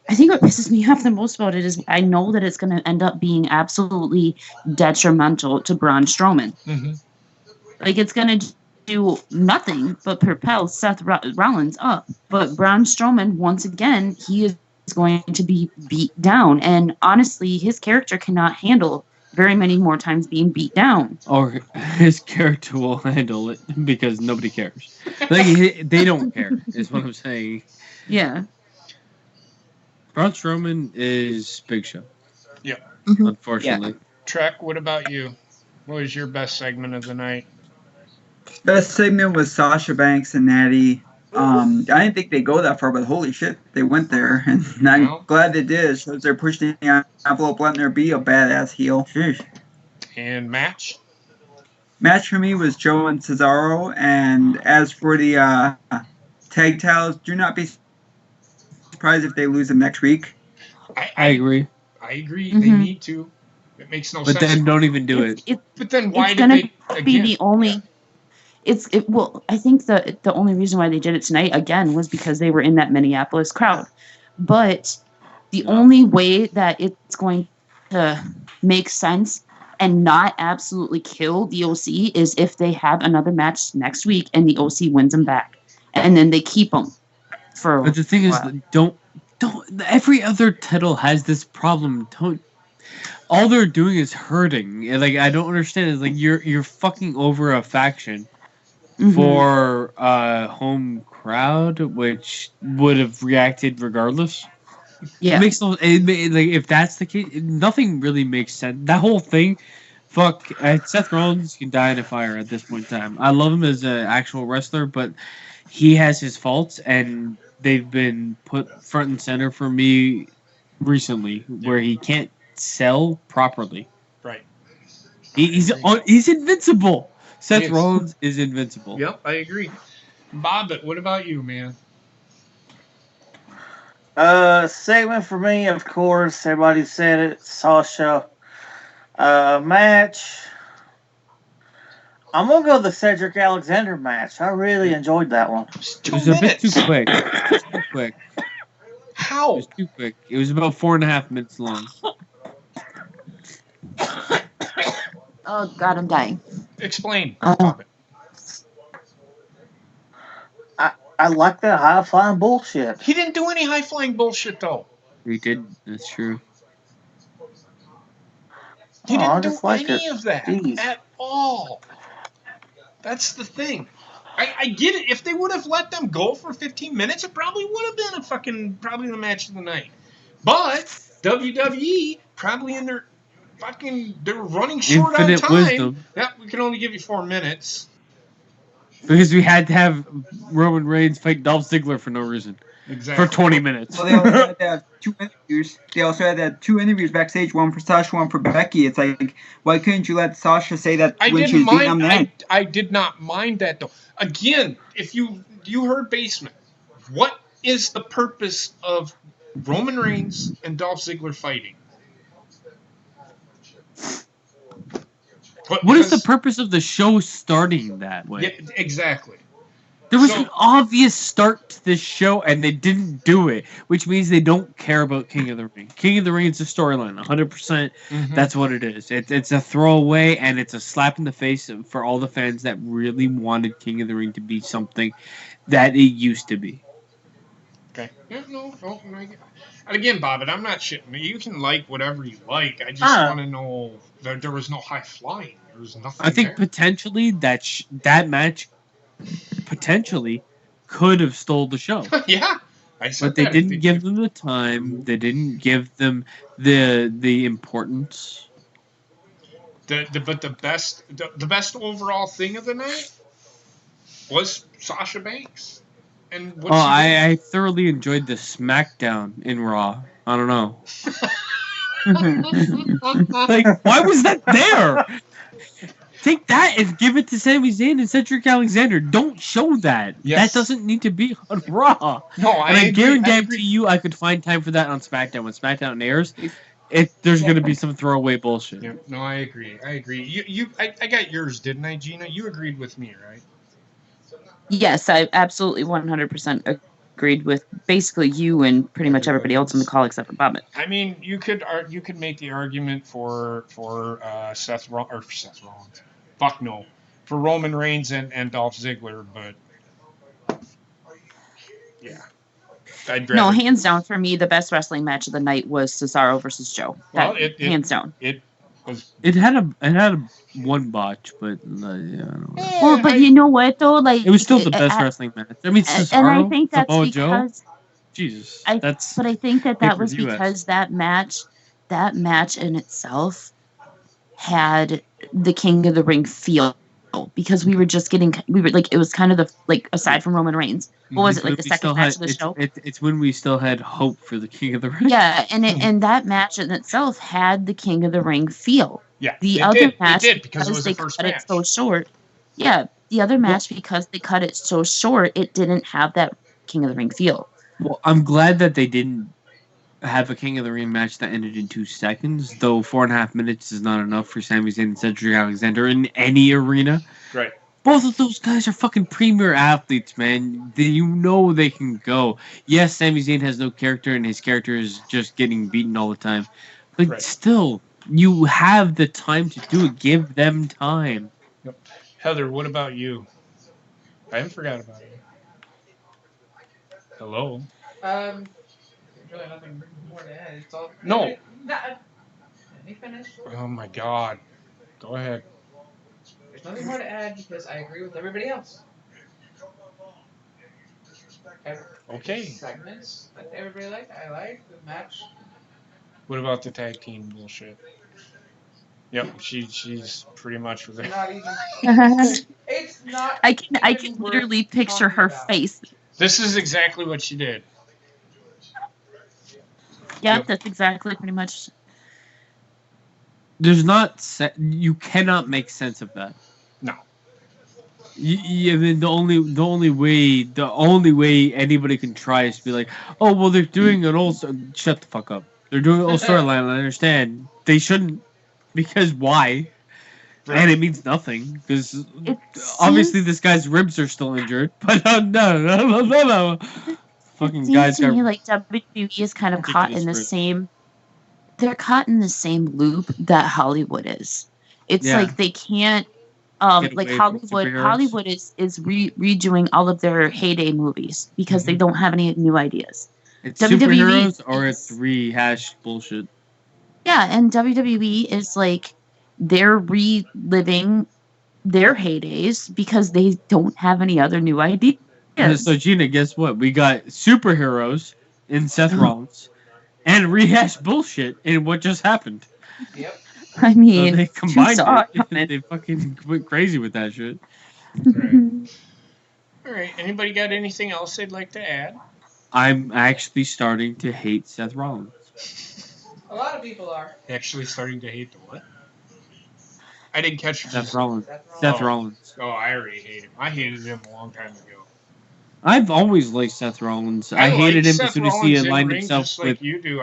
I think what pisses me off the most about it is I know that it's gonna end up being absolutely detrimental to Braun Strowman. Mm-hmm. Like it's gonna do nothing but propel Seth Rollins up. But Braun Strowman, once again, he is going to be beat down, and honestly, his character cannot handle very many more times being beat down. Or his character will handle it because nobody cares. Like they don't care, is what I'm saying. Yeah. Braun Strowman is Big Show. Yeah. Unfortunately. Trek, what about you? What was your best segment of the night? Best segment was Sasha Banks and Natty. I didn't think they'd go that far, but holy shit, they went there, and I'm Well. glad they did. It shows they're pushing the envelope, letting her be a badass heel. Sheesh. And match? Match for me was Joe and Cesaro, and as for the tag titles, do not be surprised if they lose them next week. I agree. I agree. Mhm. They need to. It makes no But sense. then don't even do it. But then why It's did gonna they be again? the only. Well, I think the only reason why they did it tonight again was because they were in that Minneapolis crowd. But the only way that it's going to make sense and not absolutely kill the OC is if they have another match next week and the OC wins them back, and then they keep them for. But the thing is, don't. Every other title has this problem. Don't. All they're doing is hurting. Like I don't understand. It's like you're fucking over a faction Mhm. for a home crowd, which would have reacted regardless. Yeah. It makes no. Like if that's the case, nothing really makes sense. That whole thing. Fuck, Seth Rollins can die in a fire at this point in time. I love him as an actual wrestler, but he has his faults, and they've been put front and center for me recently, where he can't sell properly. Right. He's invincible. Seth Yes. Rollins is invincible. Yep, I agree. Bobbit, what about you, man? Segment for me, of course, everybody said it, Sasha. Match. I'm gonna go the Cedric Alexander match. I really enjoyed that one. It was a bit too quick. It was too quick. How? It was too quick. It was about 4.5 minutes long. Oh God, I'm dying. Explain, Oh. Bobbit. I like that high flying bullshit. He didn't do any high flying bullshit though. He did. That's true. He I didn't do just like any it. of that Jeez. at all. That's the thing. I get it. If they would have let them go for 15 minutes, it probably would have been probably the match of the night. But WWE probably in their they're running short Infinite on time. wisdom. Yep, we can only give you 4 minutes. Because we had to have Roman Reigns fight Dolph Ziggler for no reason. Exactly. For 20 minutes. Well, they also had to have 2 interviews. They also had to have 2 interviews backstage, one for Sasha, one for Becky. It's like, why couldn't you let Sasha say that when she was beating on the end? I did not mind that though. Again, if you heard Basement, what is the purpose of Roman Reigns and Dolph Ziggler fighting? What is the purpose of the show starting that way? Yeah, exactly. There was an obvious start to this show, and they didn't do it, which means they don't care about King of the Ring. King of the Ring is a storyline, 100%. That's what it is. It's a throwaway, and it's a slap in the face for all the fans that really wanted King of the Ring to be something that it used to be. Okay. Yeah, no. And again, Bobbit, I'm not shitting. You can like whatever you like. I just want to know that there was no high flying. There was nothing. I think potentially that match potentially could have stole the show. Yeah. But they didn't give them the time. They didn't give them the importance. But the best overall thing of the night was Sasha Banks. And what I thoroughly enjoyed the SmackDown in Raw. I don't know. Like, why was that there? Take that and give it to Sami Zayn and Cedric Alexander. Don't show that. Yes. That doesn't need to be on Raw. No, I guarantee you I could find time for that on SmackDown. When SmackDown airs, there's going to be some throwaway bullshit. Yeah, no, I agree. I got yours, didn't I, Gina? You agreed with me, right? Yes, I absolutely 100% agreed with basically you and pretty much everybody else on the call except for Bobbit. I mean, you could make the argument for Seth Rollins. Fuck no, for Roman Reigns and Dolph Ziggler, but yeah, I'd rather. No, hands down for me, the best wrestling match of the night was Cesaro versus Joe. Hands down. It had one botch, but Well, but you know what though, like it was still the best wrestling match. I mean, Cesaro, and I think that's Samoa because Joe, Jesus, but I think that was because that match in itself had the King of the Ring feel, because we were like, it was kind of aside from Roman Reigns, what was it, like the second match of the show? It's when we still had hope for the King of the Ring. Yeah, and that match in itself had the King of the Ring feel. Yeah, the other match, because it was the first match. It so short. Yeah, the other match, because they cut it so short, it didn't have that King of the Ring feel. Well, I'm glad that they didn't have a King of the Ring match that ended in 2 seconds, though 4.5 minutes is not enough for Sami Zayn and Cedric Alexander in any arena. Right. Both of those guys are fucking premier athletes, man. You know they can go. Yes, Sami Zayn has no character, and his character is just getting beaten all the time. But still, you have the time to do it. Give them time. Yep. Heather, what about you? I haven't forgot about you. Hello? There's really nothing more to add. It's all... No. Let me finish. Oh my God. Go ahead. There's nothing more to add because I agree with everybody else. Okay. Segments that everybody liked. I liked the match. What about the tag team bullshit? Yep, she's pretty much with it. Not even. It's not. I can literally picture her face. This is exactly what she did. Yeah, that's exactly pretty much. there's not you cannot make sense of that. No. I mean, the only way anybody can try is to be like, oh well, they're doing an old shut the fuck up. They're doing an old storyline. I understand they shouldn't, because why? Right. And it means nothing because It obviously seems- this guy's ribs are still injured. But no. Fucking It guys seems to me got like WWE is kind of caught in the ridiculous same. They're caught in the same loop that Hollywood is. It's Yeah. like they can't. Get Like away from Hollywood. superheroes. Hollywood is redoing all of their heyday movies because they don't have any new ideas. It's WWE superheroes or is- it's rehashed bullshit. Yeah, and WWE is like they're reliving their heydays because they don't have any other new ideas. So Gina, guess what? We got superheroes in Seth Rollins and rehashed bullshit in what just happened. Yep. I So mean, they combined saw it. coming. They fucking went crazy with that shit. All right. Anybody got anything else they'd like to add? I'm actually starting to hate Seth Rollins. A lot of people are. Actually starting to hate the what? I didn't catch Seth Rollins. Seth Seth Oh. Rollins. Oh, I already hate him. I hated him a long time ago. I've always liked Seth Rollins. I like hated him Seth as soon as he Rollins in aligned ring himself just with. like you do.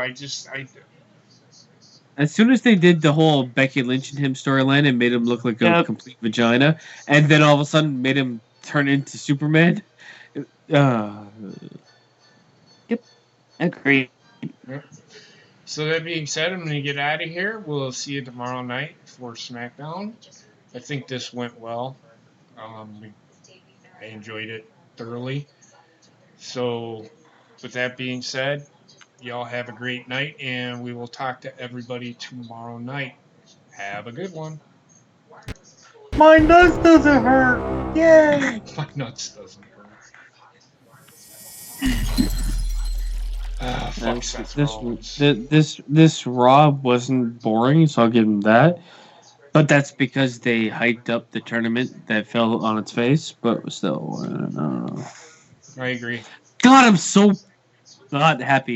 As soon as they did the whole Becky Lynch and him storyline and made him look like a Yep. complete vagina, and then all of a sudden made him turn into Superman. Agreed. So that being said, I'm going to get out of here. We'll see you tomorrow night for SmackDown. I think this went well. I enjoyed it thoroughly. So with that being said, y'all have a great night, and we will talk to everybody tomorrow night. Have a good one. My nuts doesn't hurt. Yay! My nuts doesn't hurt. Fuck Seth Rollins. This Raw wasn't boring, so I'll give him that. But that's because they hyped up the tournament that fell on its face. But still, I don't know. I agree. God, I'm so not happy